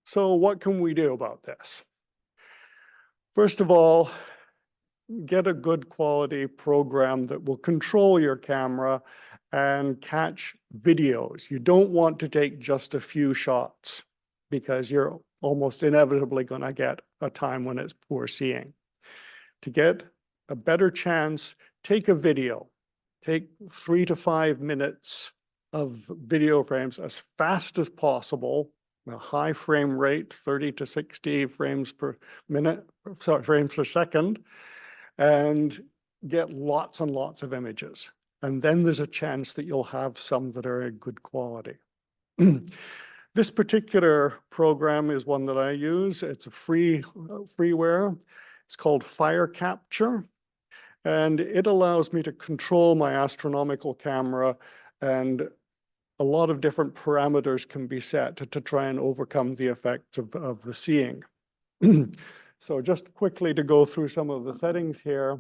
So what can we do about this? First of all, get a good quality program that will control your camera and catch videos. You don't want to take just a few shots because you're almost inevitably going to get a time when it's poor seeing. To get a better chance, take a video. Take 3 to 5 minutes of video frames as fast as possible. A high frame rate, 30 to 60 frames per minute, sorry, frames per second, and get lots and lots of images. And then there's a chance that you'll have some that are in good quality. This particular program is one that I use. It's a freeware. It's called Fire Capture. And it allows me to control my astronomical camera, and a lot of different parameters can be set to try and overcome the effects of the seeing. So just quickly to go through some of the settings here,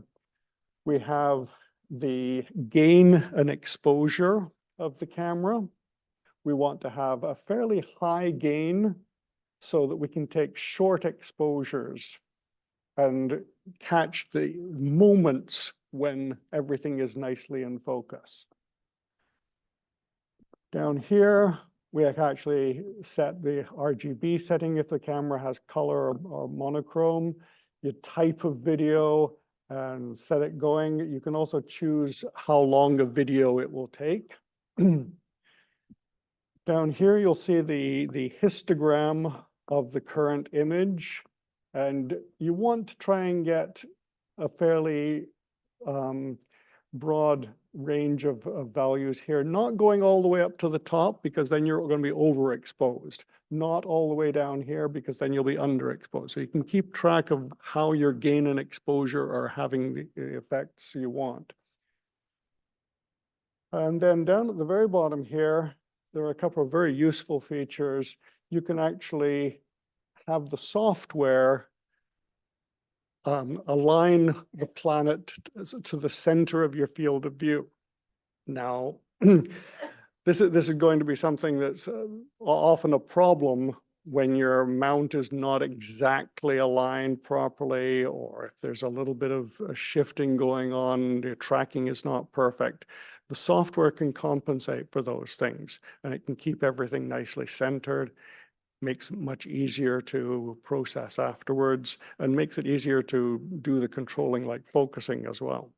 we have the gain and exposure of the camera. We want to have a fairly high gain so that we can take short exposures and catch the moments when everything is nicely in focus. Down here, we have actually set the RGB setting if the camera has color or monochrome. You type of video and set it going. You can also choose how long a video it will take. Down here, you'll see the histogram of the current image. And you want to try and get a fairly broad range of values here, not going all the way up to the top because then you're going to be overexposed, not all the way down here because then you'll be underexposed. So you can keep track of how your gain and exposure are having the effects you want. And then down at the very bottom here, there are a couple of very useful features. You can actually have the software align the planet to the center of your field of view. Now, this is going to be something that's often a problem when your mount is not exactly aligned properly, or if there's a little bit of shifting going on, the tracking is not perfect. The software can compensate for those things, and it can keep everything nicely centered, makes it much easier to process afterwards, and makes it easier to do the controlling like focusing as well.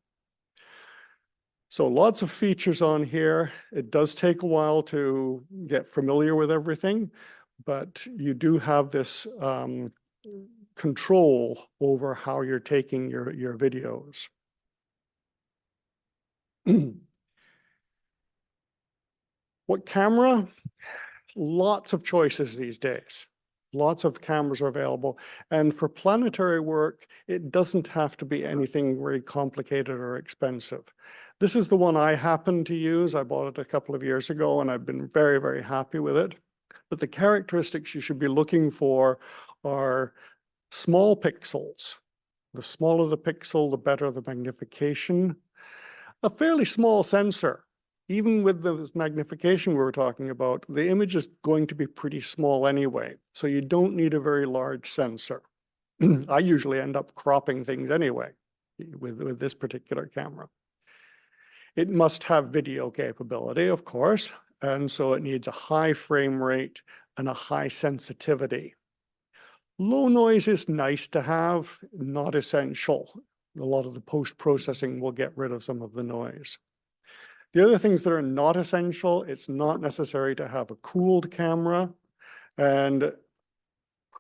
So lots of features on here. It does take a while to get familiar with everything, but you do have this control over how you're taking your videos. What camera? Lots of choices these days. Lots of cameras are available. And for planetary work, it doesn't have to be anything very complicated or expensive. This is the one I happen to use. I bought it a couple of years ago, and I've been very, very happy with it. But the characteristics you should be looking for are small pixels. The smaller the pixel, the better the magnification. A fairly small sensor. Even with the magnification we were talking about, the image is going to be pretty small anyway. So you don't need a very large sensor. I usually end up cropping things anyway with this particular camera. It must have video capability, of course. And so it needs a high frame rate and a high sensitivity. Low noise is nice to have, not essential. A lot of the post-processing will get rid of some of the noise. The other things that are not essential, it's not necessary to have a cooled camera. And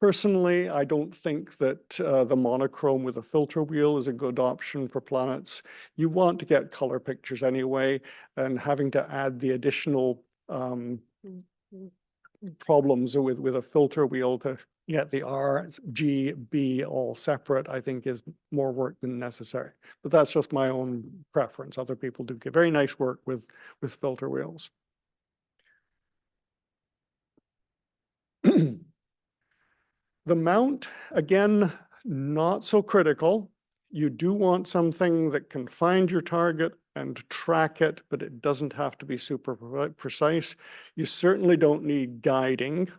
personally, I don't think that the monochrome with a filter wheel is a good option for planets. You want to get color pictures anyway, and having to add the additional problems with a filter wheel to get the R, G, B all separate, I think is more work than necessary. But that's just my own preference. Other people do get very nice work with filter wheels. The mount, again, not so critical. You do want something that can find your target and track it, but it doesn't have to be super precise. You certainly don't need guiding,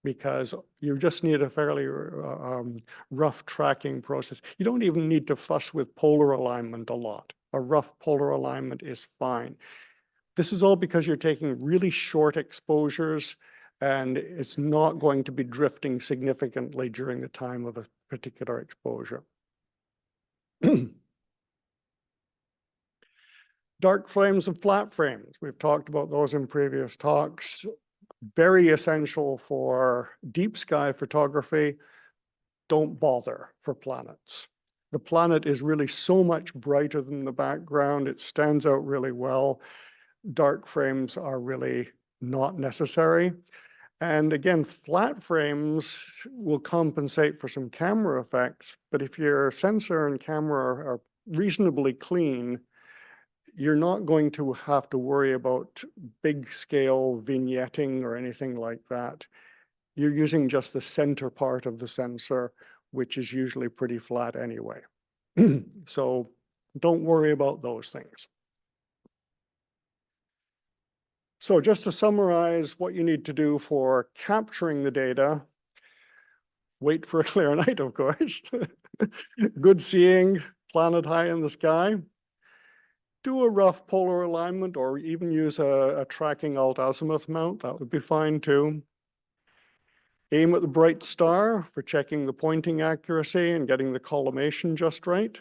because you just need a fairly rough tracking process. You don't even need to fuss with polar alignment a lot. A rough polar alignment is fine. This is all because you're taking really short exposures, and it's not going to be drifting significantly during the time of a particular exposure. Dark frames and flat frames. We've talked about those in previous talks. Very essential for deep sky photography. Don't bother for planets. The planet is really so much brighter than the background. It stands out really well. Dark frames are really not necessary. And again, flat frames will compensate for some camera effects, but if your sensor and camera are reasonably clean, you're not going to have to worry about big scale vignetting or anything like that. You're using just the center part of the sensor, which is usually pretty flat anyway. So don't worry about those things. So just to summarize what you need to do for capturing the data, wait for a clear night, of course. Good seeing, planet high in the sky. Do a rough polar alignment, or even use a tracking alt-azimuth mount. That would be fine too. Aim at the bright star for checking the pointing accuracy and getting the collimation just right.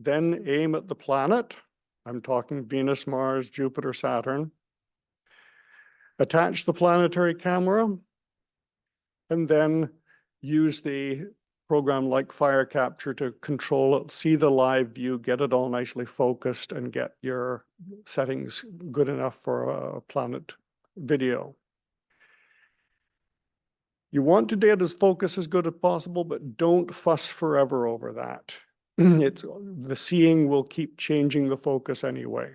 Then aim at the planet. I'm talking Venus, Mars, Jupiter, Saturn. Attach the planetary camera, and then use the program like Fire Capture to control it, see the live view, get it all nicely focused, and get your settings good enough for a planet video. You want to get as focus as good as possible, but don't fuss forever over that. The seeing will keep changing the focus anyway.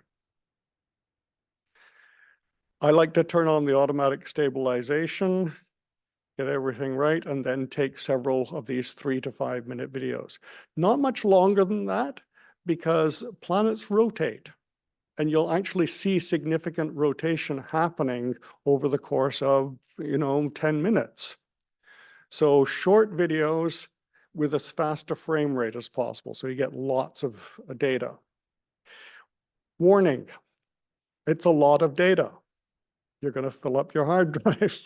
I like to turn on the automatic stabilization. get everything right, and then take several of these 3 to 5 minute videos. Not much longer than that, because planets rotate, and you'll actually see significant rotation happening over the course of, 10 minutes. So short videos with as fast a frame rate as possible, so you get lots of data. Warning, it's a lot of data. You're going to fill up your hard drive.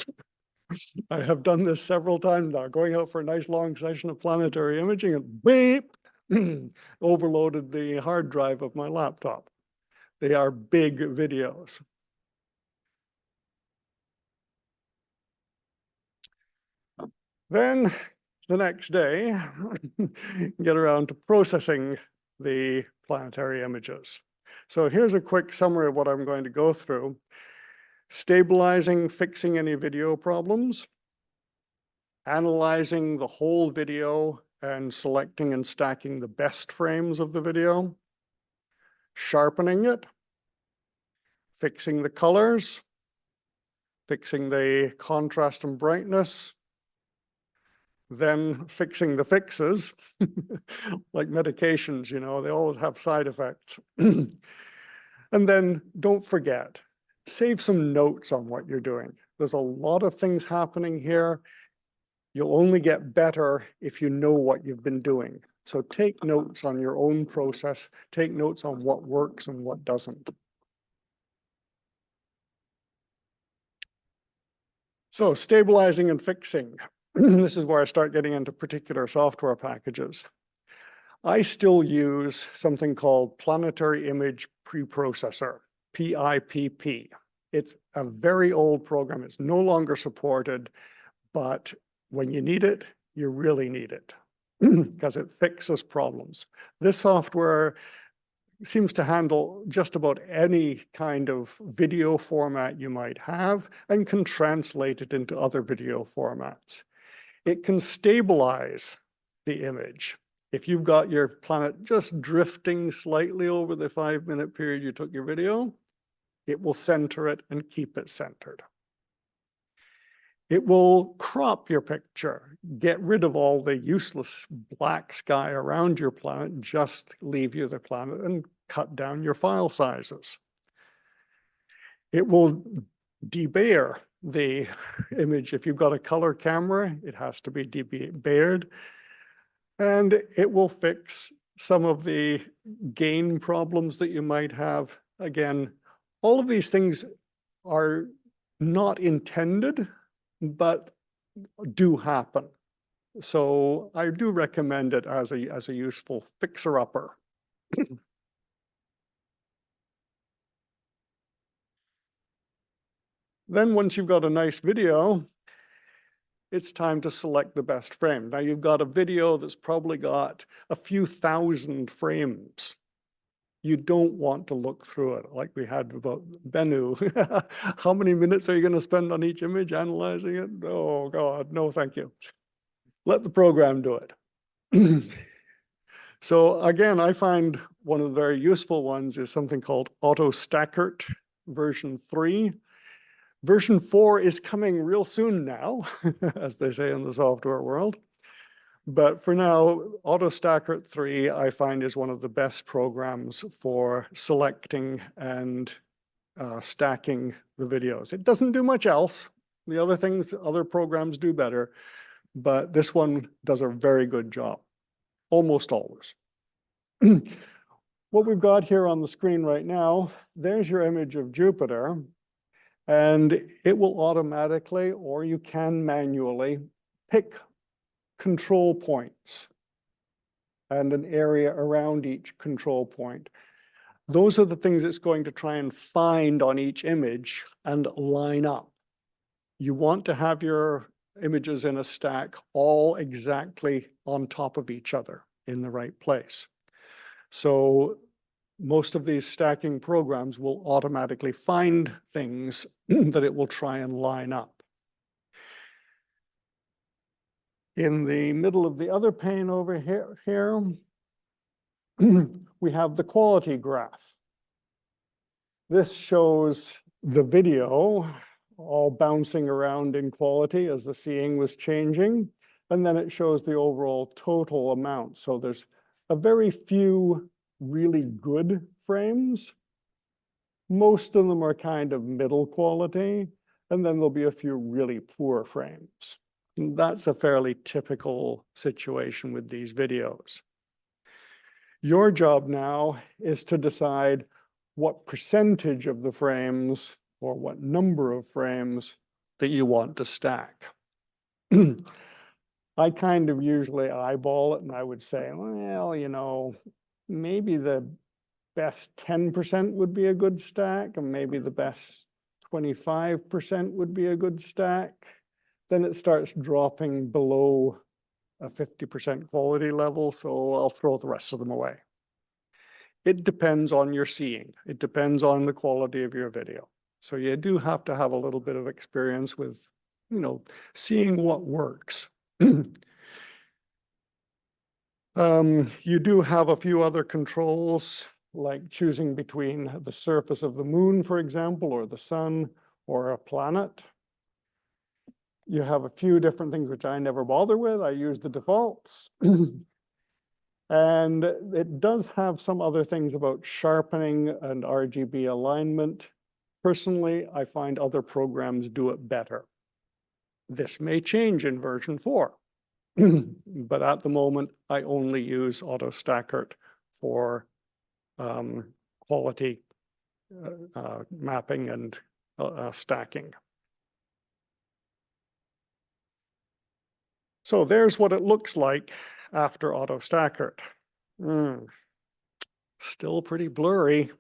I have done this several times now, going out for a nice long session of planetary imaging and beep, overloaded the hard drive of my laptop. They are big videos. Then the next day, get around to processing the planetary images. So here's a quick summary of what I'm going to go through. Stabilizing, fixing any video problems, analyzing the whole video and selecting and stacking the best frames of the video, sharpening it, fixing the colors, fixing the contrast and brightness, then fixing the fixes, like medications, they always have side effects. And then don't forget, save some notes on what you're doing. There's a lot of things happening here. You'll only get better if you know what you've been doing. So take notes on your own process, take notes on what works and what doesn't. So stabilizing and fixing. This is where I start getting into particular software packages. I still use something called Planetary Image Preprocessor, PIPP. It's a very old program. It's no longer supported, but when you need it, you really need it because it fixes problems. This software seems to handle just about any kind of video format you might have and can translate it into other video formats. It can stabilize the image. If you've got your planet just drifting slightly over the 5-minute period you took your video, it will center it and keep it centered. It will crop your picture, get rid of all the useless black sky around your planet, just leave you the planet and cut down your file sizes. It will debayer the image. If you've got a color camera, it has to be debayered. And it will fix some of the gain problems that you might have. Again, all of these things are not intended, but do happen. So I do recommend it as a useful fixer-upper. Then once you've got a nice video, it's time to select the best frame. Now you've got a video that's probably got a few thousand frames. You don't want to look through it like we had about Bennu. How many minutes are you going to spend on each image analyzing it? Oh God, no thank you. Let the program do it. So again, I find one of the very useful ones is something called AutoStackert version 3. Version 4 is coming real soon now, as they say in the software world. But for now, AutoStackert 3, I find, is one of the best programs for selecting and stacking the videos. It doesn't do much else. The other things, other programs do better, but this one does a very good job, almost always. What we've got here on the screen right now, there's your image of Jupiter. And it will automatically, or you can manually, pick control points and an area around each control point. Those are the things it's going to try and find on each image and line up. You want to have your images in a stack all exactly on top of each other in the right place. So most of these stacking programs will automatically find things that it will try and line up. In the middle of the other pane over here, we have the quality graph. This shows the video all bouncing around in quality as the seeing was changing. And then it shows the overall total amount. So there's a very few really good frames. Most of them are kind of middle quality, and then there'll be a few really poor frames. And that's a fairly typical situation with these videos. Your job now is to decide what percentage of the frames or what number of frames that you want to stack. I kind of usually eyeball it, and I would say, well, you know, maybe the best 10% would be a good stack, and maybe the best 25% would be a good stack. Then it starts dropping below a 50% quality level, so I'll throw the rest of them away. It depends on your seeing. It depends on the quality of your video. So you do have to have a little bit of experience with, you know, seeing what works. You do have a few other controls, like choosing between the surface of the moon, for example, or the sun, or a planet. You have a few different things which I never bother with. I use the defaults. And it does have some other things about sharpening and RGB alignment. Personally, I find other programs do it better. This may change in version 4. But at the moment, I only use AutoStackert for quality mapping and stacking. So there's what it looks like after AutoStackert. Still pretty blurry.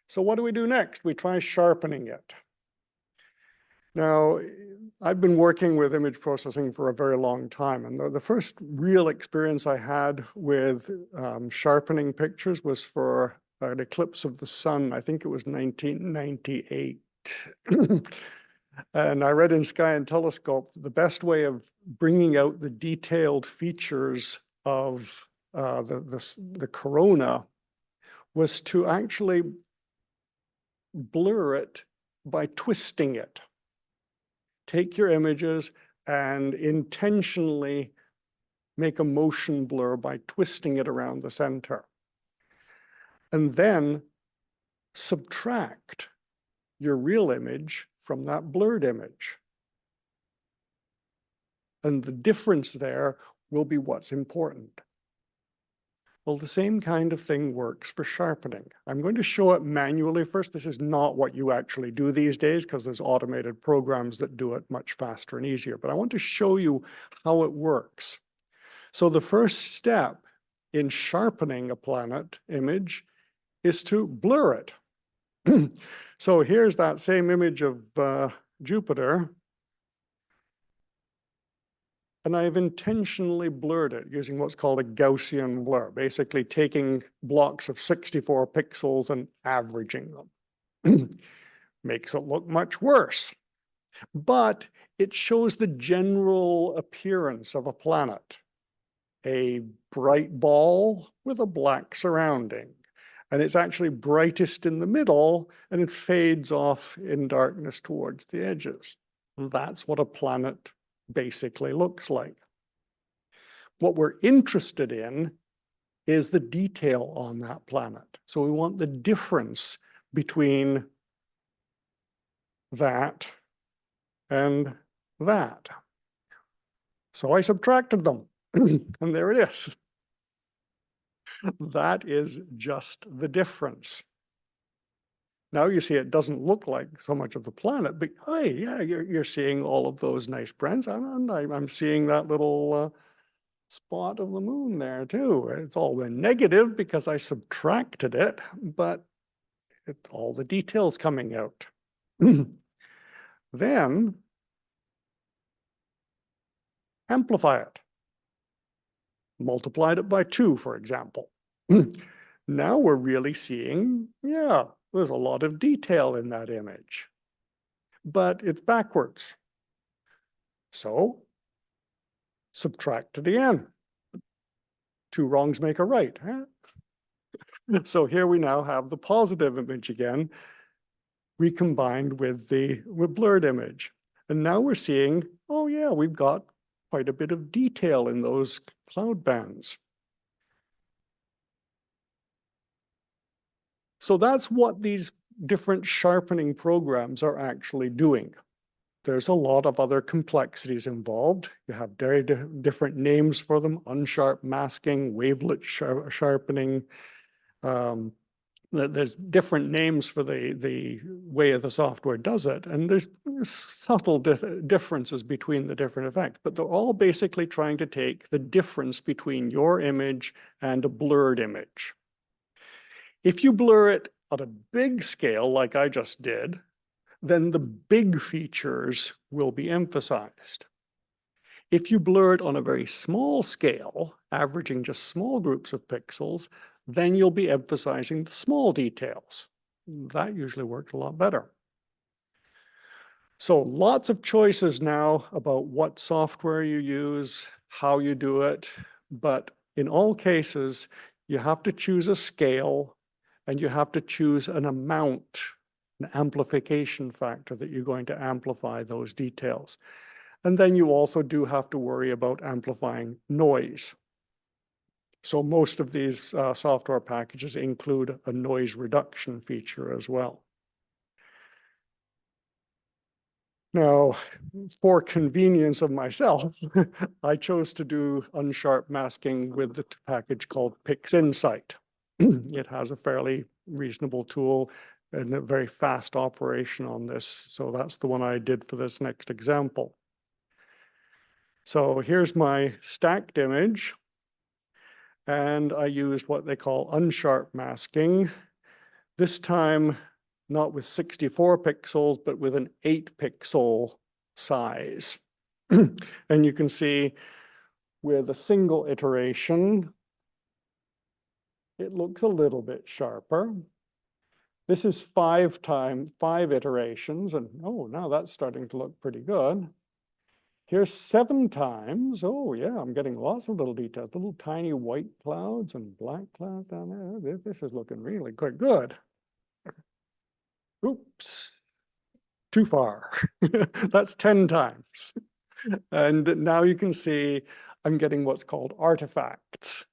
So what do we do next? We try sharpening it. Now, I've been working with image processing for a very long time, and the first real experience I had with sharpening pictures was for an eclipse of the sun. I think it was 1998. And I read in Sky and Telescope the best way of bringing out the detailed features of the corona was to actually blur it by twisting it. Take your images and intentionally make a motion blur by twisting it around the center. And then subtract your real image from that blurred image. And the difference there will be what's important. Well, the same kind of thing works for sharpening. I'm going to show it manually first. This is not what you actually do these days because there's automated programs that do it much faster and easier. But I want to show you how it works. So the first step in sharpening a planet image is to blur it. So here's that same image of Jupiter. And I've intentionally blurred it using what's called a Gaussian blur, basically taking blocks of 64 pixels and averaging them. Makes it look much worse. But it shows the general appearance of a planet. A bright ball with a black surrounding. And it's actually brightest in the middle, and it fades off in darkness towards the edges. And that's what a planet basically looks like. What we're interested in is the detail on that planet. So we want the difference between that and that. So I subtracted them, and there it is. That is just the difference. Now you see it doesn't look like so much of the planet, but hey, yeah, you're seeing all of those nice brands, and I'm seeing that little spot of the moon there too. It's all been negative because I subtracted it, but it's all the details coming out. Then amplify it. Multiplied it by 2, for example. Now we're really seeing, yeah, there's a lot of detail in that image, but it's backwards. So subtract to the n. 2 wrongs make a right. Huh? So here we now have the positive image again. recombined with the blurred image. And now we're seeing, oh yeah, we've got quite a bit of detail in those cloud bands. So that's what these different sharpening programs are actually doing. There's a lot of other complexities involved. You have very different names for them: unsharp masking, wavelet sharpening. There's different names for the way the software does it, and there's subtle differences between the different effects, but they're all basically trying to take the difference between your image and a blurred image. If you blur it at a big scale, like I just did, then the big features will be emphasized. If you blur it on a very small scale, averaging just small groups of pixels, then you'll be emphasizing the small details. That usually works a lot better. So lots of choices now about what software you use, how you do it, but in all cases, you have to choose a scale and you have to choose an amount, an amplification factor that you're going to amplify those details. And then you also do have to worry about amplifying noise. So most of these software packages include a noise reduction feature as well. Now, for convenience of myself, I chose to do unsharp masking with the package called PixInsight. It has a fairly reasonable tool and a very fast operation on this. So that's the one I did for this next example. So here's my stacked image. And I used what they call unsharp masking. This time, not with 64 pixels, but with an 8-pixel size. And you can see with a single iteration, it looks a little bit sharper. This is 5 iterations, and oh, now that's starting to look pretty good. Here's 7 times. Oh yeah, I'm getting lots of little details, little tiny white clouds and black clouds down there. This is looking really quite good. Oops, too far. That's 10 times. And now you can see I'm getting what's called artifacts.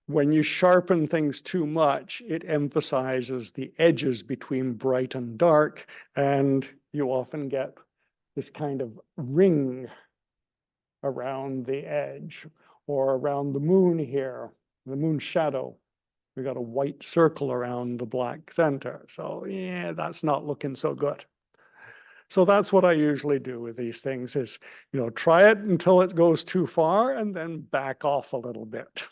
When you sharpen things too much, it emphasizes the edges between bright and dark, and you often get this kind of ring around the edge, or around the moon here, the moon shadow. We got a white circle around the black center. So yeah, that's not looking so good. So that's what I usually do with these things is, try it until it goes too far and then back off a little bit.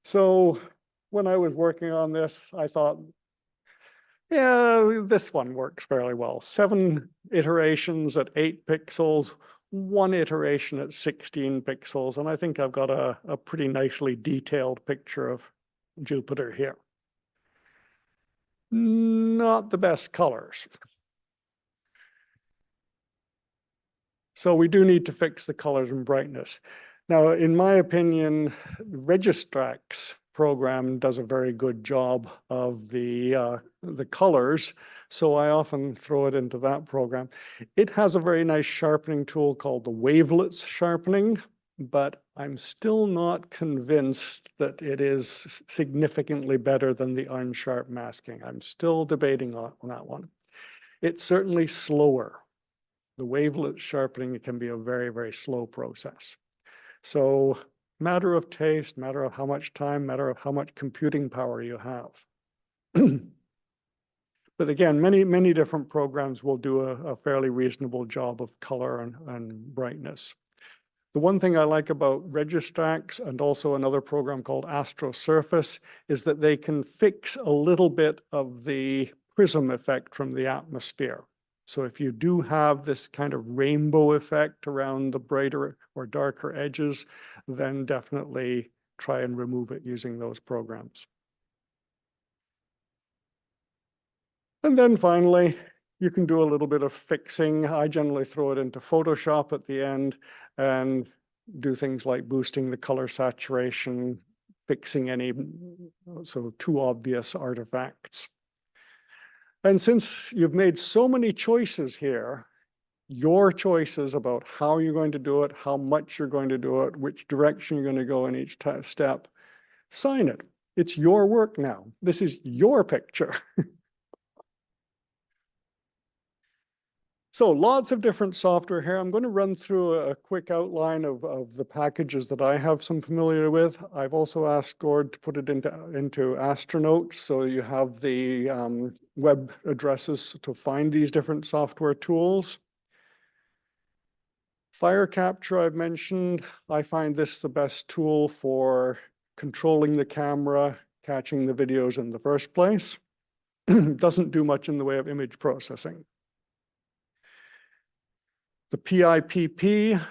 So when I was working on this, I thought, yeah, this one works fairly well. 7 iterations at 8 pixels, 1 iteration at 16 pixels, and I think I've got a pretty nicely detailed picture of Jupiter here. Not the best colors. So we do need to fix the colors and brightness. Now, in my opinion, Registrax program does a very good job of the colors, so I often throw it into that program. It has a very nice sharpening tool called the wavelets sharpening, but I'm still not convinced that it is significantly better than the unsharp masking. I'm still debating on that one. It's certainly slower. The wavelet sharpening, it can be a very, very slow process. So matter of taste, matter of how much time, matter of how much computing power you have. But again, many different programs will do a fairly reasonable job of color and brightness. The one thing I like about Registrax and also another program called AstroSurface is that they can fix a little bit of the prism effect from the atmosphere. So if you do have this kind of rainbow effect around the brighter or darker edges, then definitely try and remove it using those programs. And then finally, you can do a little bit of fixing. I generally throw it into Photoshop at the end and do things like boosting the color saturation, fixing any sort of too obvious artifacts. And since you've made so many choices here, your choices about how you're going to do it, how much you're going to do it, which direction you're going to go in each step, sign it. It's your work now. This is your picture. So lots of different software here. I'm going to run through a quick outline of the packages that I have some familiar with. I've also asked Gord to put it into Astronotes, so you have the web addresses to find these different software tools. Fire capture I've mentioned. I find this the best tool for controlling the camera, catching the videos in the first place. Doesn't do much in the way of image processing. The PIPP,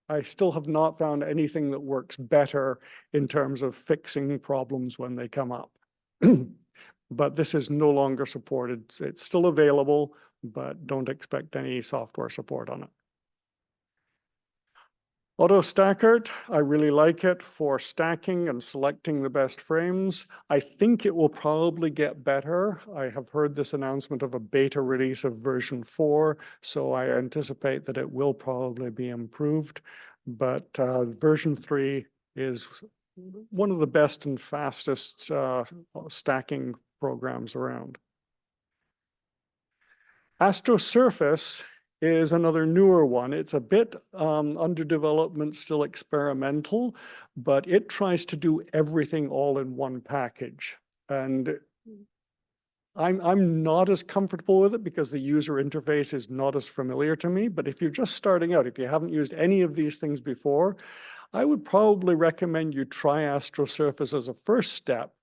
I still have not found anything that works better in terms of fixing problems when they come up. But this is no longer supported. It's still available, but don't expect any software support on it. AutoStackert, I really like it for stacking and selecting the best frames. I think it will probably get better. I have heard this announcement of a beta release of version 4, so I anticipate that it will probably be improved. But version 3 is one of the best and fastest stacking programs around. AstroSurface is another newer one. It's a bit under development, still experimental, but it tries to do everything all in one package. And I'm not as comfortable with it because the user interface is not as familiar to me. But if you're just starting out, if you haven't used any of these things before, I would probably recommend you try AstroSurface as a first step.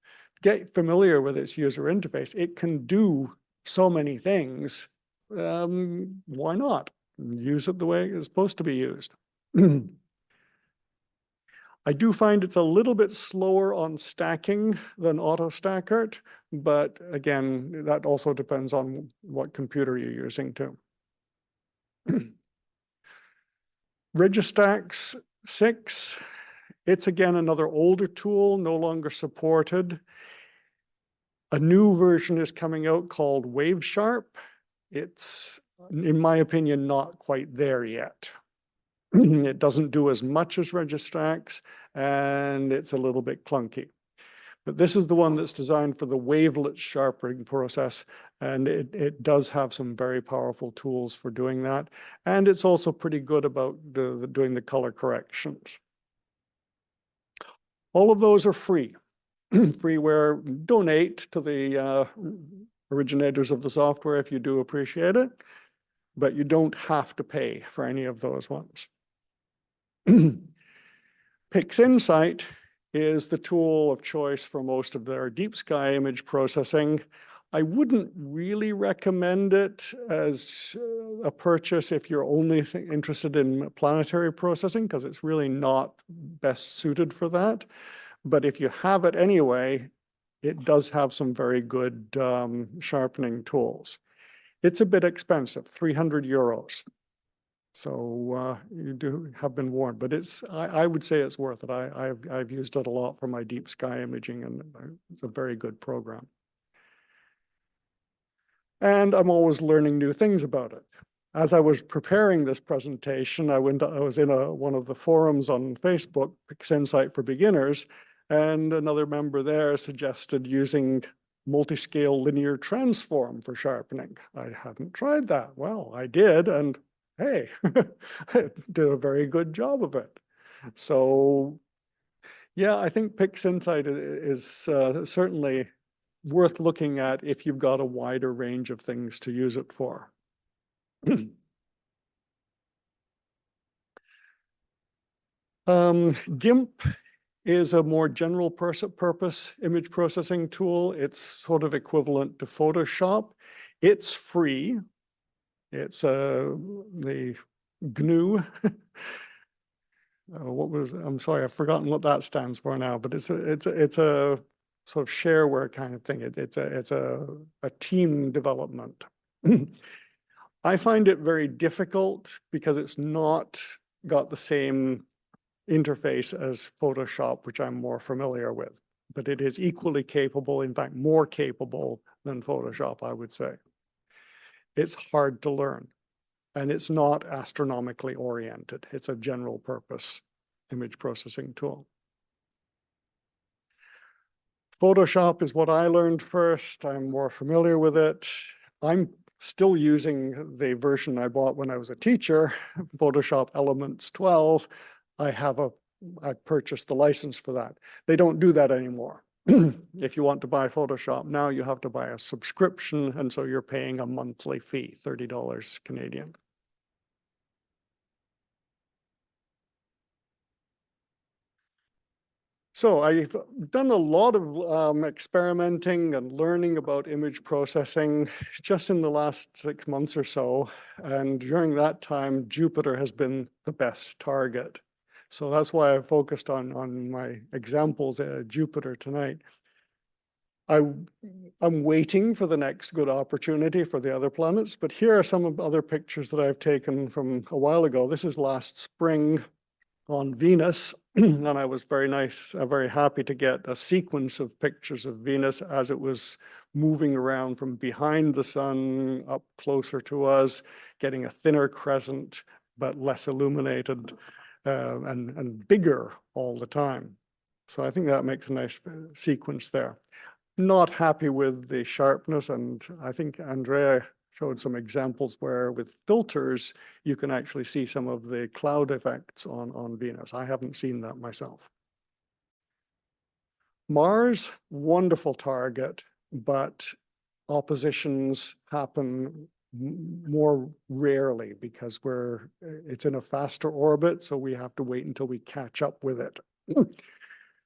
Get familiar with its user interface. It can do so many things. Why not? Use it the way it's supposed to be used. I do find it's a little bit slower on stacking than AutoStackert, but again, that also depends on what computer you're using too. Registax 6, it's again another older tool, no longer supported. A new version is coming out called WaveSharp. It's, in my opinion, not quite there yet. It doesn't do as much as Registax, and it's a little bit clunky. But this is the one that's designed for the wavelet sharpening process, and it does have some very powerful tools for doing that. And it's also pretty good about doing the color corrections. All of those are free. Freeware, donate to the originators of the software if you do appreciate it, but you don't have to pay for any of those ones. PixInsight is the tool of choice for most of their deep sky image processing. I wouldn't really recommend it as a purchase if you're only interested in planetary processing, because it's really not best suited for that. But if you have it anyway, it does have some very good sharpening tools. It's a bit expensive, 300 euros. So you do have been warned, but I would say it's worth it. I've used it a lot for my deep sky imaging, and it's a very good program. And I'm always learning new things about it. As I was preparing this presentation, I was in one of the forums on Facebook, PixInsight for Beginners, and another member there suggested using multi-scale linear transform for sharpening. I hadn't tried that. Well, I did, and hey, I did a very good job of it. So yeah, I think PixInsight is certainly worth looking at if you've got a wider range of things to use it for. GIMP is a more general purpose image processing tool. It's sort of equivalent to Photoshop. It's free. It's the GNU. I'm sorry, I've forgotten what that stands for now, but it's a sort of shareware kind of thing. It's a team development. I find it very difficult because it's not got the same interface as Photoshop, which I'm more familiar with. But it is equally capable, in fact, more capable than Photoshop, I would say. It's hard to learn, and it's not astronomically oriented. It's a general purpose image processing tool. Photoshop is what I learned first. I'm more familiar with it. I'm still using the version I bought when I was a teacher, Photoshop Elements 12. I purchased the license for that. They don't do that anymore. If you want to buy Photoshop now, you have to buy a subscription, and so you're paying a monthly fee, $30 Canadian. So I've done a lot of experimenting and learning about image processing just in the last 6 months or so. And during that time, Jupiter has been the best target. So that's why I focused on my examples at Jupiter tonight. I'm waiting for the next good opportunity for the other planets, but here are some of the other pictures that I've taken from a while ago. This is last spring on Venus, and I was very happy to get a sequence of pictures of Venus as it was moving around from behind the sun up closer to us, getting a thinner crescent, but less illuminated and bigger all the time. So I think that makes a nice sequence there. Not happy with the sharpness, and I think Andrea showed some examples where with filters, you can actually see some of the cloud effects on Venus. I haven't seen that myself. Mars, wonderful target, but oppositions happen more rarely because it's in a faster orbit, so we have to wait until we catch up with it.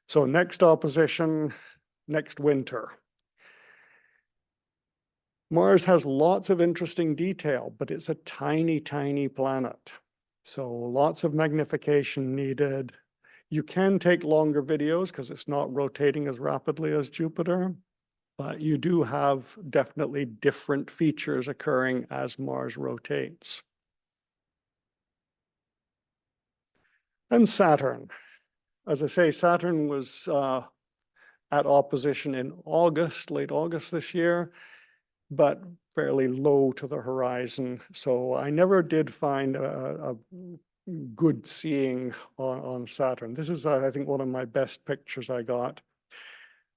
So next opposition, next winter. Mars has lots of interesting detail, but it's a tiny, tiny planet. So lots of magnification needed. You can take longer videos because it's not rotating as rapidly as Jupiter, but you do have definitely different features occurring as Mars rotates. And Saturn. As I say, Saturn was at opposition in August, late August this year, but fairly low to the horizon. So I never did find a good seeing on Saturn. This is, I think, one of my best pictures I got.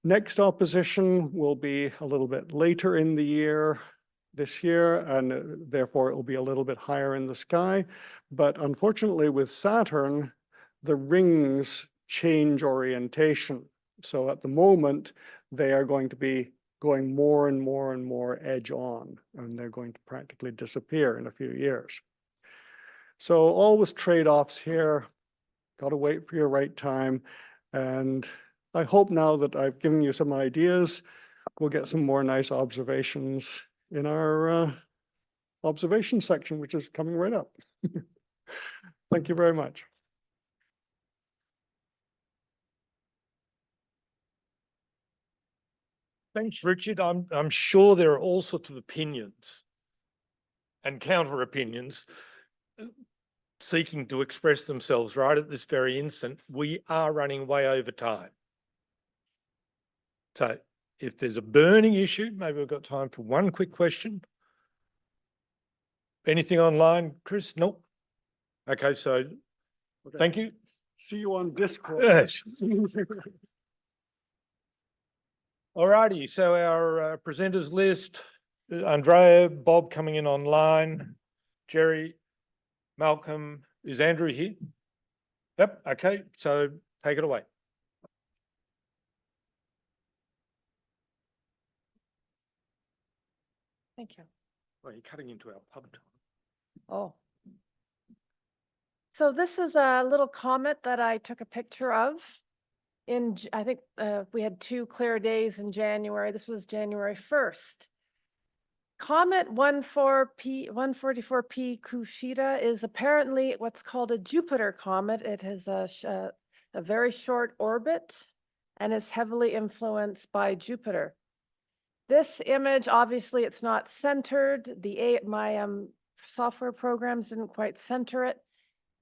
Next opposition will be a little bit later in the year, this year, and therefore it will be a little bit higher in the sky. But unfortunately with Saturn, the rings change orientation. So at the moment, they are going to be going more and more and more edge on, and they're going to practically disappear in a few years. So always trade-offs here. Got to wait for your right time. And I hope now that I've given you some ideas, we'll get some more nice observations in our observation section, which is coming right up. Thank you very much. Thanks, Richard. I'm sure there are all sorts of opinions and counter opinions seeking to express themselves right at this very instant. We are running way over time. So if there's a burning issue, maybe we've got time for one quick question. Anything online, Chris? Nope. Okay, so thank you. See you on Discord. Yes. All righty, so our presenters list, Andrea, Bob coming in online, Jerry, Malcolm, is Andrew here? Yep, okay, so take it away. Thank you. Well, you're cutting into our pub time. Oh. So this is a little comet that I took a picture of. I think we had 2 clear days in January. This was January 1st. Comet 144P Kushida is apparently what's called a Jupiter comet. It has a very short orbit and is heavily influenced by Jupiter. This image, obviously, it's not centered. My software programs didn't quite center it.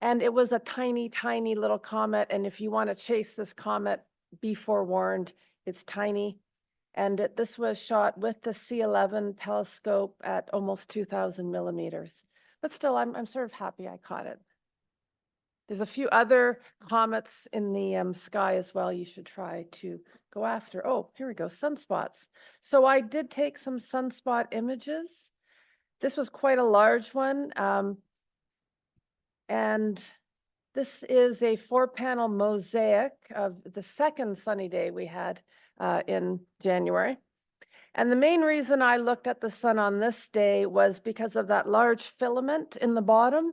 And it was a tiny, tiny little comet. And if you want to chase this comet, be forewarned, it's tiny. And this was shot with the C11 telescope at almost 2,000 millimeters. But still, I'm sort of happy I caught it. There's a few other comets in the sky as well you should try to go after. Oh, here we go, sunspots. So I did take some sunspot images. This was quite a large one. And this is a 4-panel mosaic of the second sunny day we had in January. And the main reason I looked at the sun on this day was because of that large filament in the bottom.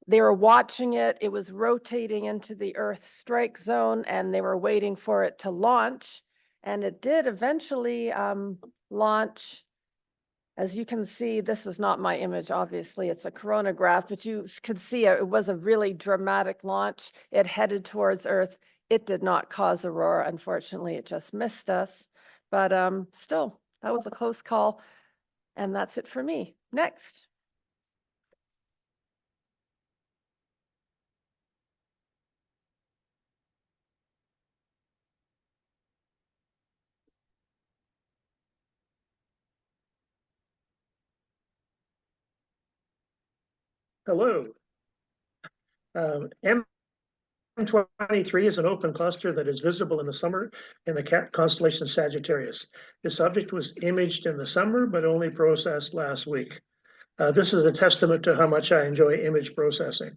They were watching it. It was rotating into the Earth's strike zone, and they were waiting for it to launch. And it did eventually launch. As you can see, this is not my image, obviously, it's a coronagraph, but you could see it was a really dramatic launch. It headed towards Earth. It did not cause aurora, unfortunately, it just missed us. But still, that was a close call. And that's it for me. Next. Hello. M23 is an open cluster that is visible in the summer in the constellation Sagittarius. This object was imaged in the summer, but only processed last week. This is a testament to how much I enjoy image processing.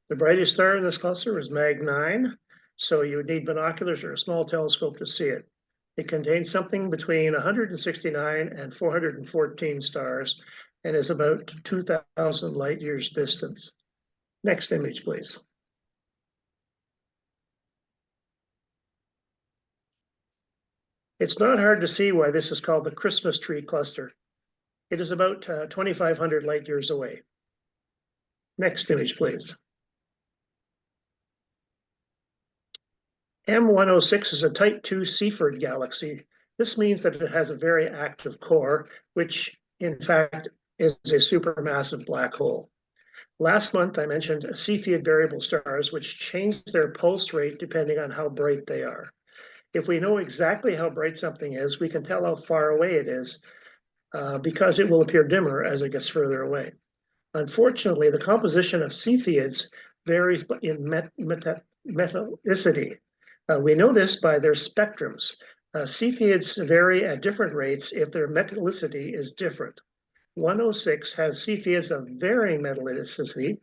The brightest star in this cluster is Mag 9, so you would need binoculars or a small telescope to see it. It contains something between 169 and 414 stars and is about 2,000 light years distance. Next image, please. It's not hard to see why this is called the Christmas tree cluster. It is about 2,500 light years away. Next image, please. M106 is a Type II Seyfert galaxy. This means that it has a very active core, which in fact is a supermassive black hole. Last month, I mentioned Cepheid variable stars, which change their pulse rate depending on how bright they are. If we know exactly how bright something is, we can tell how far away it is because it will appear dimmer as it gets further away. Unfortunately, the composition of Cepheids varies in metallicity. We know this by their spectrums. Cepheids vary at different rates if their metallicity is different. 106 has Cepheids of varying metallicity.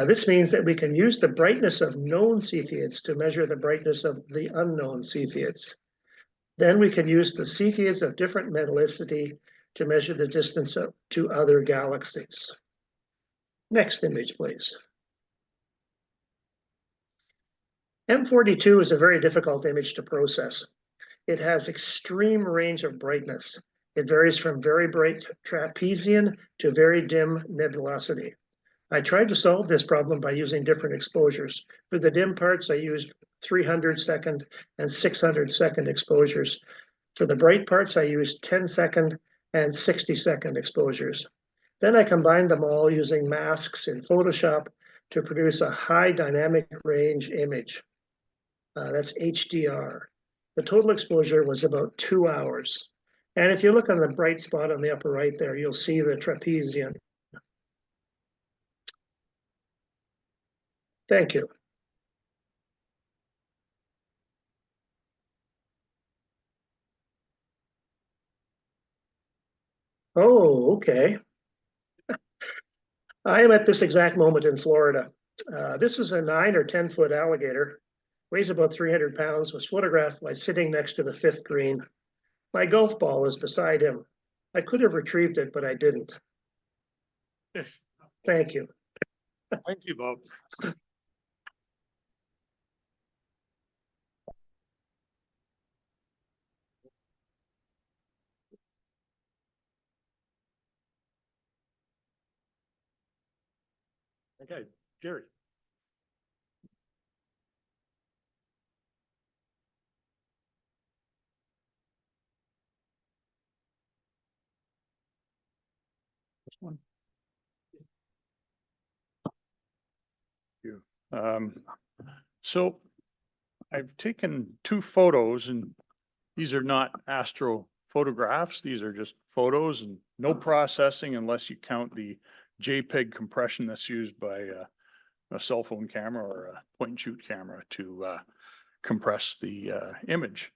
This means that we can use the brightness of known Cepheids to measure the brightness of the unknown Cepheids. Then we can use the Cepheids of different metallicity to measure the distance to other galaxies. Next image, please. M42 is a very difficult image to process. It has extreme range of brightness. It varies from very bright trapezium to very dim nebulosity. I tried to solve this problem by using different exposures. For the dim parts, I used 300-second and 600-second exposures. For the bright parts, I used 10-second and 60-second exposures. Then I combined them all using masks in Photoshop to produce a high dynamic range image. That's HDR. The total exposure was about 2 hours. And if you look on the bright spot on the upper right there, you'll see the trapezium. Thank you. Oh, okay. I am at this exact moment in Florida. This is a 9 or 10 foot alligator, weighs about 300 pounds, was photographed by sitting next to the 5th green. My golf ball is beside him. I could have retrieved it, but I didn't. Thank you. Thank you, Bob. Okay, Jerry. This one. You. So I've taken 2 photos, and these are not astro photographs. These are just photos and no processing unless you count the JPEG compression that's used by a cell phone camera or a point and shoot camera to compress the image.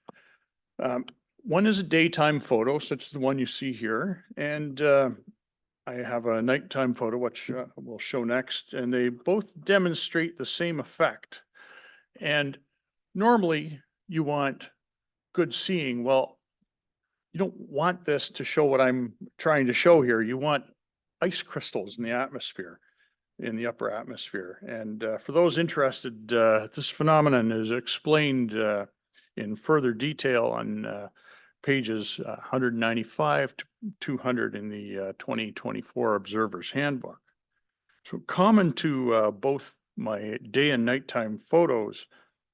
One is a daytime photo, such as the one you see here, and I have a nighttime photo, which we'll show next, and they both demonstrate the same effect. And normally you want good seeing. Well, you don't want this to show what I'm trying to show here. You want ice crystals in the atmosphere, in the upper atmosphere. And for those interested, this phenomenon is explained in further detail on pages 195 to 200 in the 2024 Observer's Handbook. So common to both my day and nighttime photos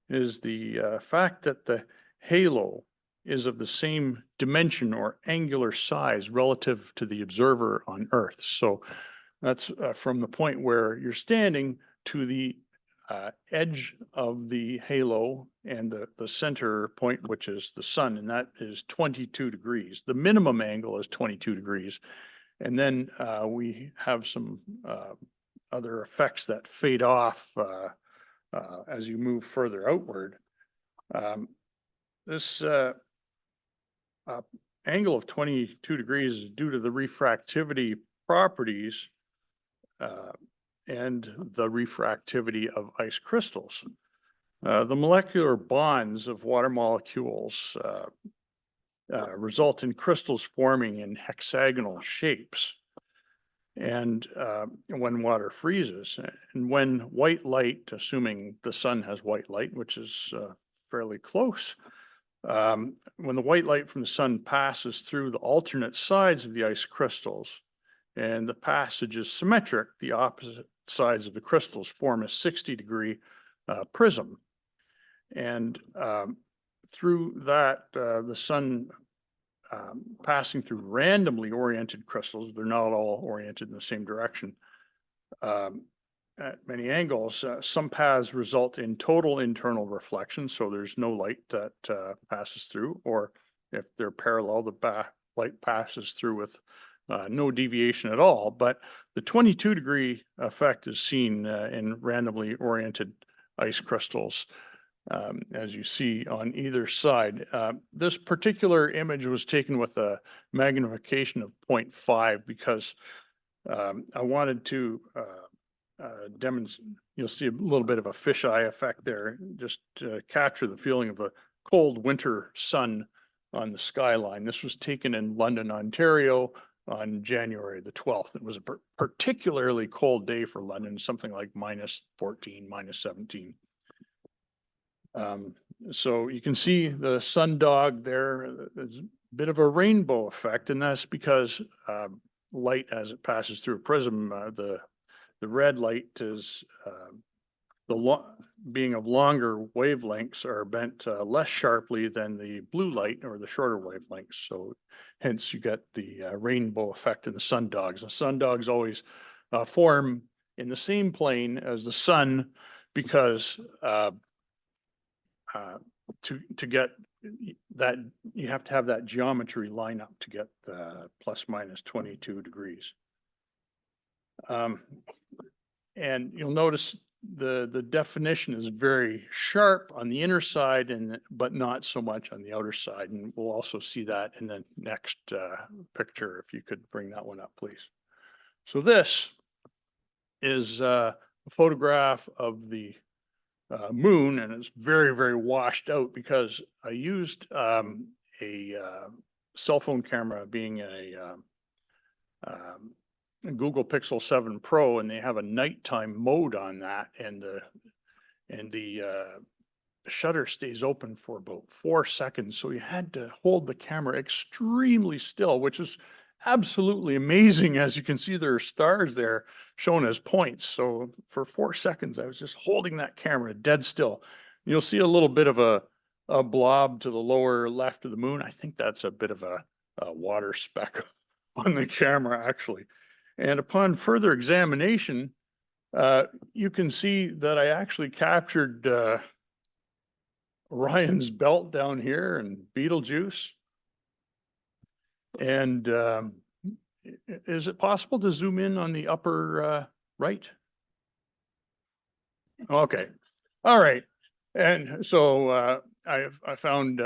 is the fact that the halo is of the same dimension or angular size relative to the observer on Earth. So that's from the point where you're standing to the edge of the halo and the center point, which is the sun, and that is 22 degrees. The minimum angle is 22 degrees. And then we have some other effects that fade off as you move further outward. This angle of 22 degrees is due to the refractivity properties and the refractivity of ice crystals. The molecular bonds of water molecules result in crystals forming in hexagonal shapes. And when water freezes, and when white light, assuming the sun has white light, which is fairly close, when the white light from the sun passes through the alternate sides of the ice crystals, and the passage is symmetric, the opposite sides of the crystals form a 60-degree prism. And through that, the sun passing through randomly oriented crystals, they're not all oriented in the same direction, at many angles, some paths result in total internal reflection, so there's no light that passes through, or if they're parallel, the light passes through with no deviation at all. But the 22-degree effect is seen in randomly oriented ice crystals, as you see on either side. This particular image was taken with a magnification of 0.5 because I wanted to demonstrate, you'll see a little bit of a fisheye effect there, just to capture the feeling of the cold winter sun on the skyline. This was taken in London, Ontario on January the 12th. It was a particularly cold day for London, something like -14, -17. So you can see the sundog there. There's a bit of a rainbow effect, and that's because light, as it passes through a prism, the red light is being of longer wavelengths are bent less sharply than the blue light or the shorter wavelengths. So hence you get the rainbow effect in the sundogs. The sundogs always form in the same plane as the sun because to get that, you have to have that geometry line up to get the ±22 degrees. And you'll notice the definition is very sharp on the inner side, but not so much on the outer side. And we'll also see that in the next picture, if you could bring that one up, please. So this is a photograph of the moon, and it's very, very washed out because I used a cell phone camera, being a Google Pixel 7 Pro, and they have a nighttime mode on that, and the shutter stays open for about 4 seconds. So you had to hold the camera extremely still, which is absolutely amazing. As you can see, there are stars there shown as points. So for 4 seconds, I was just holding that camera dead still. You'll see a little bit of a blob to the lower left of the moon. I think that's a bit of a water speck on the camera, actually. And upon further examination, You can see that I actually captured Orion's belt down here and Betelgeuse. And is it possible to zoom in on the upper right? Okay, all right. And so I found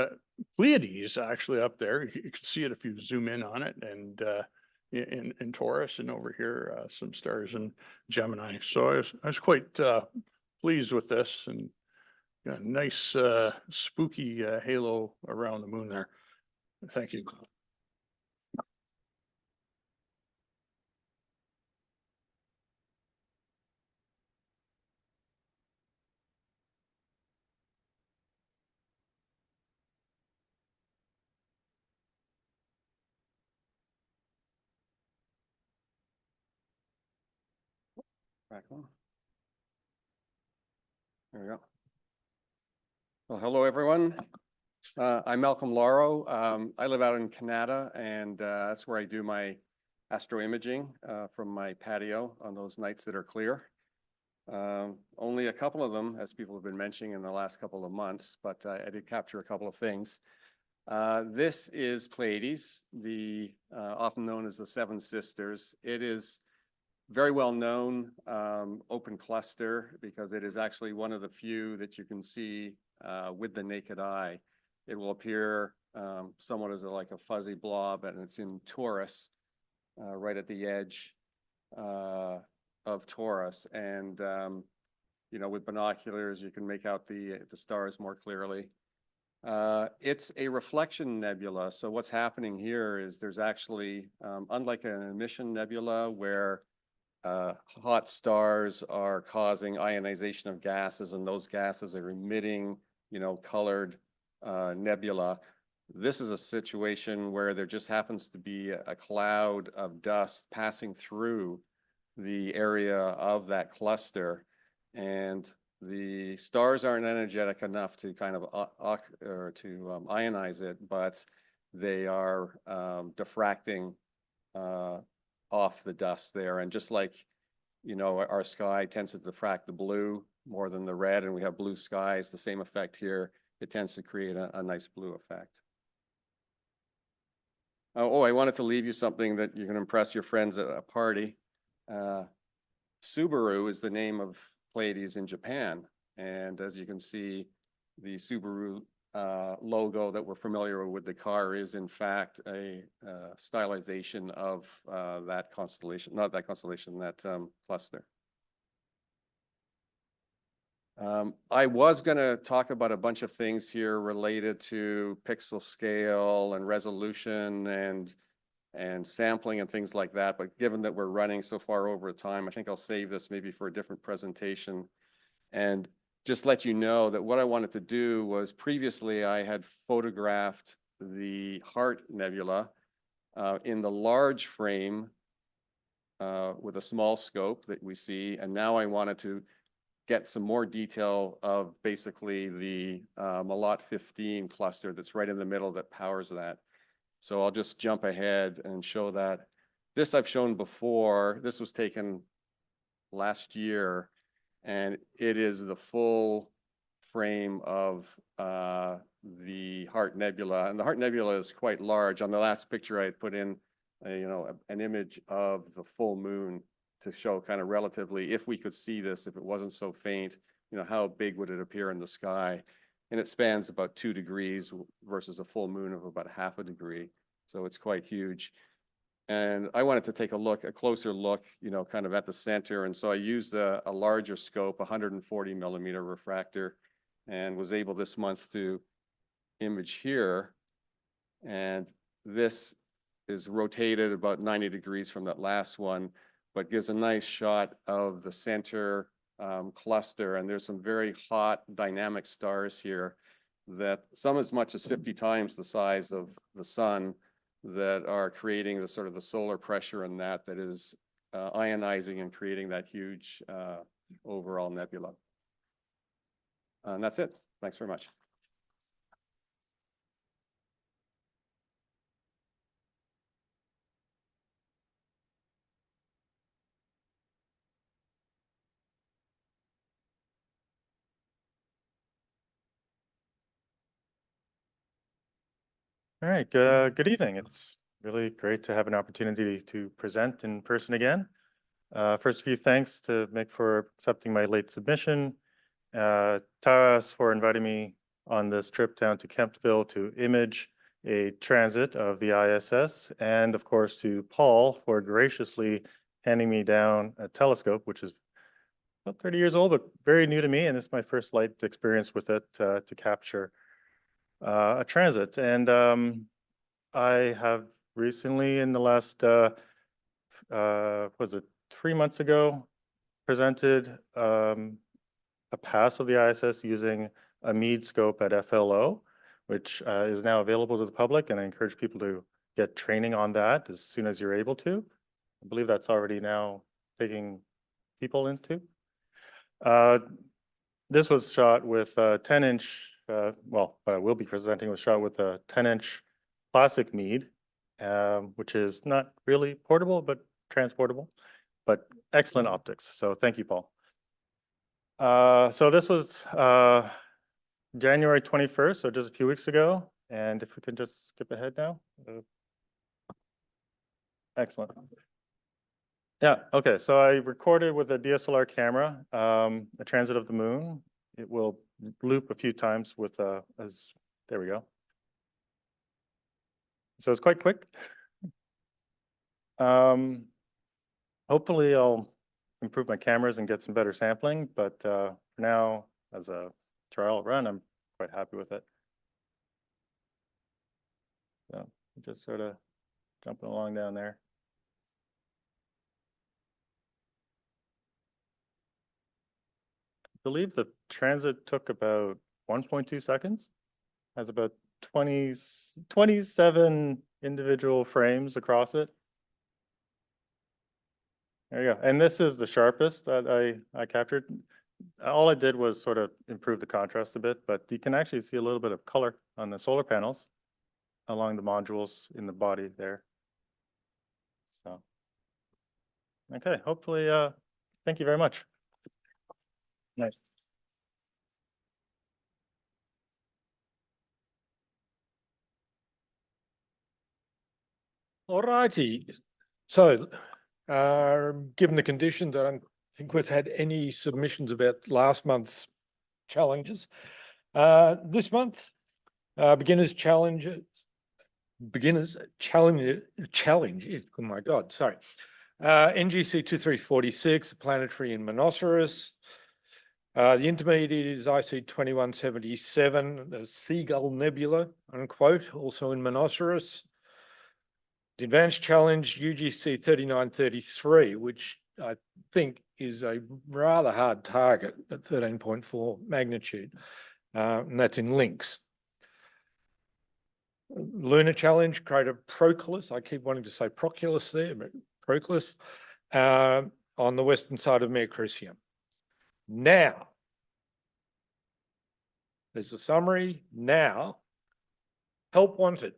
Pleiades actually up there. You can see it if you zoom in on it, and in Taurus, and over here some stars in Gemini. So I was quite pleased with this, and got a nice spooky halo around the moon there. Thank you. Back on. There we go. Well, hello, everyone. I'm Malcolm Lauro. I live out in Canada, and that's where I do my astro imaging from my patio on those nights that are clear. Only a couple of them, as people have been mentioning in the last couple of months, but I did capture a couple of things. This is Pleiades, often known as the Seven Sisters. It is very well known open cluster because it is actually one of the few that you can see with the naked eye. It will appear somewhat as like a fuzzy blob, and it's in Taurus, right at the edge of Taurus. And you know, with binoculars, you can make out the stars more clearly. It's a reflection nebula. So what's happening here is there's actually, unlike an emission nebula where hot stars are causing ionization of gases, and those gases are emitting, you know, colored nebula. This is a situation where there just happens to be a cloud of dust passing through the area of that cluster, and the stars aren't energetic enough to kind of ionize it, but they are diffracting off the dust there. And just like, you know, our sky tends to diffract the blue more than the red, and we have blue skies, the same effect here. It tends to create a nice blue effect. Oh, I wanted to leave you something that you can impress your friends at a party. Subaru is the name of Pleiades in Japan. And as you can see, the Subaru logo that we're familiar with the car is in fact a stylization of that constellation, not that constellation, that cluster. I was going to talk about a bunch of things here related to pixel scale and resolution and sampling and things like that, but given that we're running so far over time, I think I'll save this maybe for a different presentation. And just let you know that what I wanted to do was previously I had photographed the Heart Nebula in the large frame with a small scope that we see, and now I wanted to get some more detail of basically the Malot 15 cluster that's right in the middle that powers that. So I'll just jump ahead and show that. This I've shown before. This was taken last year, and it is the full frame of the Heart Nebula. And the Heart Nebula is quite large. On the last picture, I had put in you know, an image of the full moon to show kind of relatively, if we could see this, if it wasn't so faint, you know, how big would it appear in the sky? And it spans about 2 degrees versus a full moon of about ½ a degree. So it's quite huge. And I wanted to take a closer look, you know, kind of at the center. And so I used a larger scope, 140 millimeter refractor, and was able this month to image here. And this is rotated about 90 degrees from that last one, but gives a nice shot of the center cluster. And there's some very hot dynamic stars here that some as much as 50 times the size of the sun that are creating the sort of the solar pressure and that is ionizing and creating that huge overall nebula. And that's it. Thanks very much. All right, good evening. It's really great to have an opportunity to present in person again. First, a few thanks to Mick for accepting my late submission, Taras for inviting me on this trip down to Kemptville to image a transit of the ISS, and of course to Paul for graciously handing me down a telescope, which is about 30 years old, but very new to me, and this is my first light experience with it to capture a transit. And I have recently, in the last, was it 3 months ago, presented a pass of the ISS using a Meade scope at FLO, which is now available to the public, and I encourage people to get training on that as soon as you're able to. I believe that's already now taking people into. This was shot with a 10-inch, well, what I will be presenting was shot with a 10-inch classic Meade, which is not really portable, but transportable, but excellent optics. So thank you, Paul. So this was January 21st, so just a few weeks ago. And if we can just skip ahead now. Excellent. Yeah, okay, so I recorded with a DSLR camera, a transit of the moon. It will loop a few times with there we go. So it's quite quick. Hopefully I'll improve my cameras and get some better sampling, but for now, as a trial run, I'm quite happy with it. So just sort of jumping along down there. I believe the transit took about 1.2 seconds, has about 27 individual frames across it. There you go. And this is the sharpest that I captured. All I did was sort of improve the contrast a bit, but you can actually see a little bit of color on the solar panels along the modules in the body there. So, okay, hopefully, thank you very much. Nice. All righty. So, given the conditions, I don't think we've had any submissions about last month's challenges. This month, beginners challenge, oh my God, sorry. NGC 2346, Planetary in Monoceros. The intermediate is IC 2177, the Seagull Nebula, unquote, also in Monoceros. The advanced challenge UGC 3933, which I think is a rather hard target at 13.4 magnitude, and that's in Lynx. Lunar challenge, crater Proclus, I keep wanting to say Proculus there, but Proclus, on the western side of Mare Crisium. Now, there's a summary. Now, help wanted.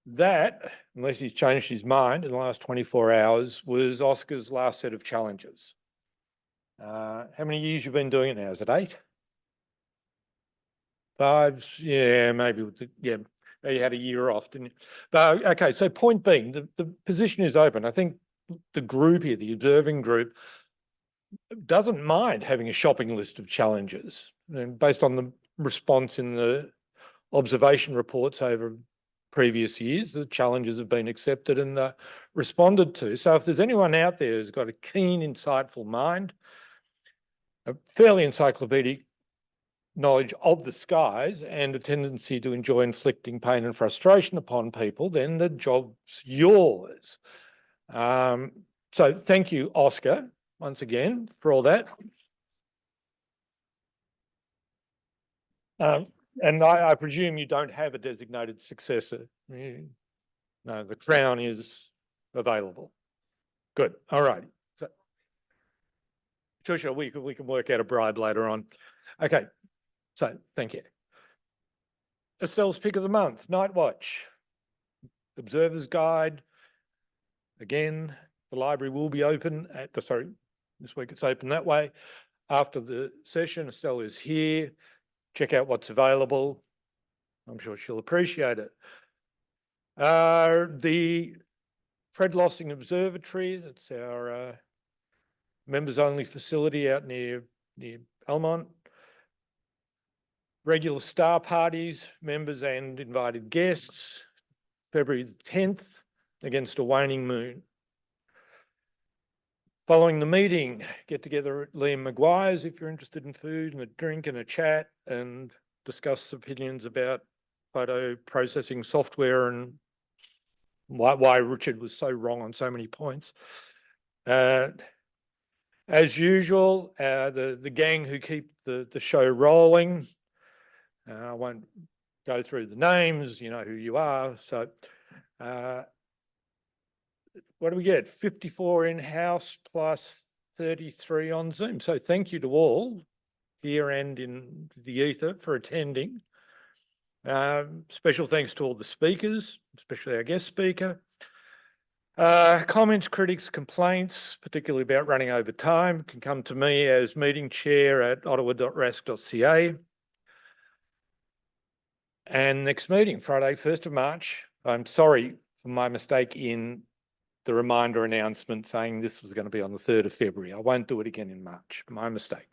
That, unless he's changed his mind in the last 24 hours, was Oscar's last set of challenges. How many years you've been doing it now? Is it 8? 5? Yeah, maybe. Yeah, you had a year off, didn't you? But okay, so point being, the position is open. I think the group here, the observing group, doesn't mind having a shopping list of challenges. And based on the response in the observation reports over previous years, the challenges have been accepted and responded to. So if there's anyone out there who's got a keen, insightful mind, a fairly encyclopedic knowledge of the skies and a tendency to enjoy inflicting pain and frustration upon people, then the job's yours. So thank you, Oscar, once again, for all that. And I presume you don't have a designated successor. No, the crown is available. Good. All right. So, sure, we can work out a bribe later on. Okay. So, thank you. Estelle's pick of the month, Night Watch. Observer's Guide. Again, the library will be open at, sorry, this week it's open that way. After the session, Estelle is here. Check out what's available. I'm sure she'll appreciate it. The Fred Lossing Observatory, that's our members only facility out near Almont. Regular star parties, members and invited guests, February the 10th, against a waning moon. Following the meeting, get together at Liam Maguire's if you're interested in food and a drink and a chat, and discuss opinions about photo processing software and why Richard was so wrong on so many points. As usual, the gang who keep the show rolling, I won't go through the names, you know who you are. So what do we get? 54 in-house plus 33 on Zoom. So thank you to all here and in the ether for attending. Special thanks to all the speakers, especially our guest speaker. Comments, critics, complaints, particularly about running over time, can come to me as meeting chair at ottawa.rasc.ca. And next meeting, Friday, 1st of March. I'm sorry for my mistake in the reminder announcement saying this was going to be on the 3rd of February. I won't do it again in March. My mistake.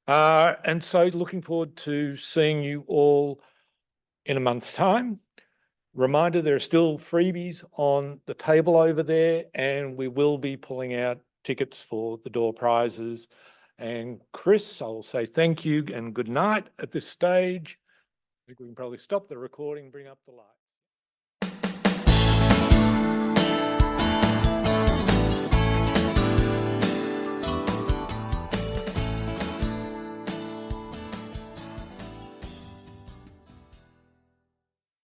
And so looking forward to seeing you all in a month's time. Reminder, there are still freebies on the table over there, and we will be pulling out tickets for the door prizes. And Chris, I'll say thank you and good night at this stage. I think we can probably stop the recording, bring up the light.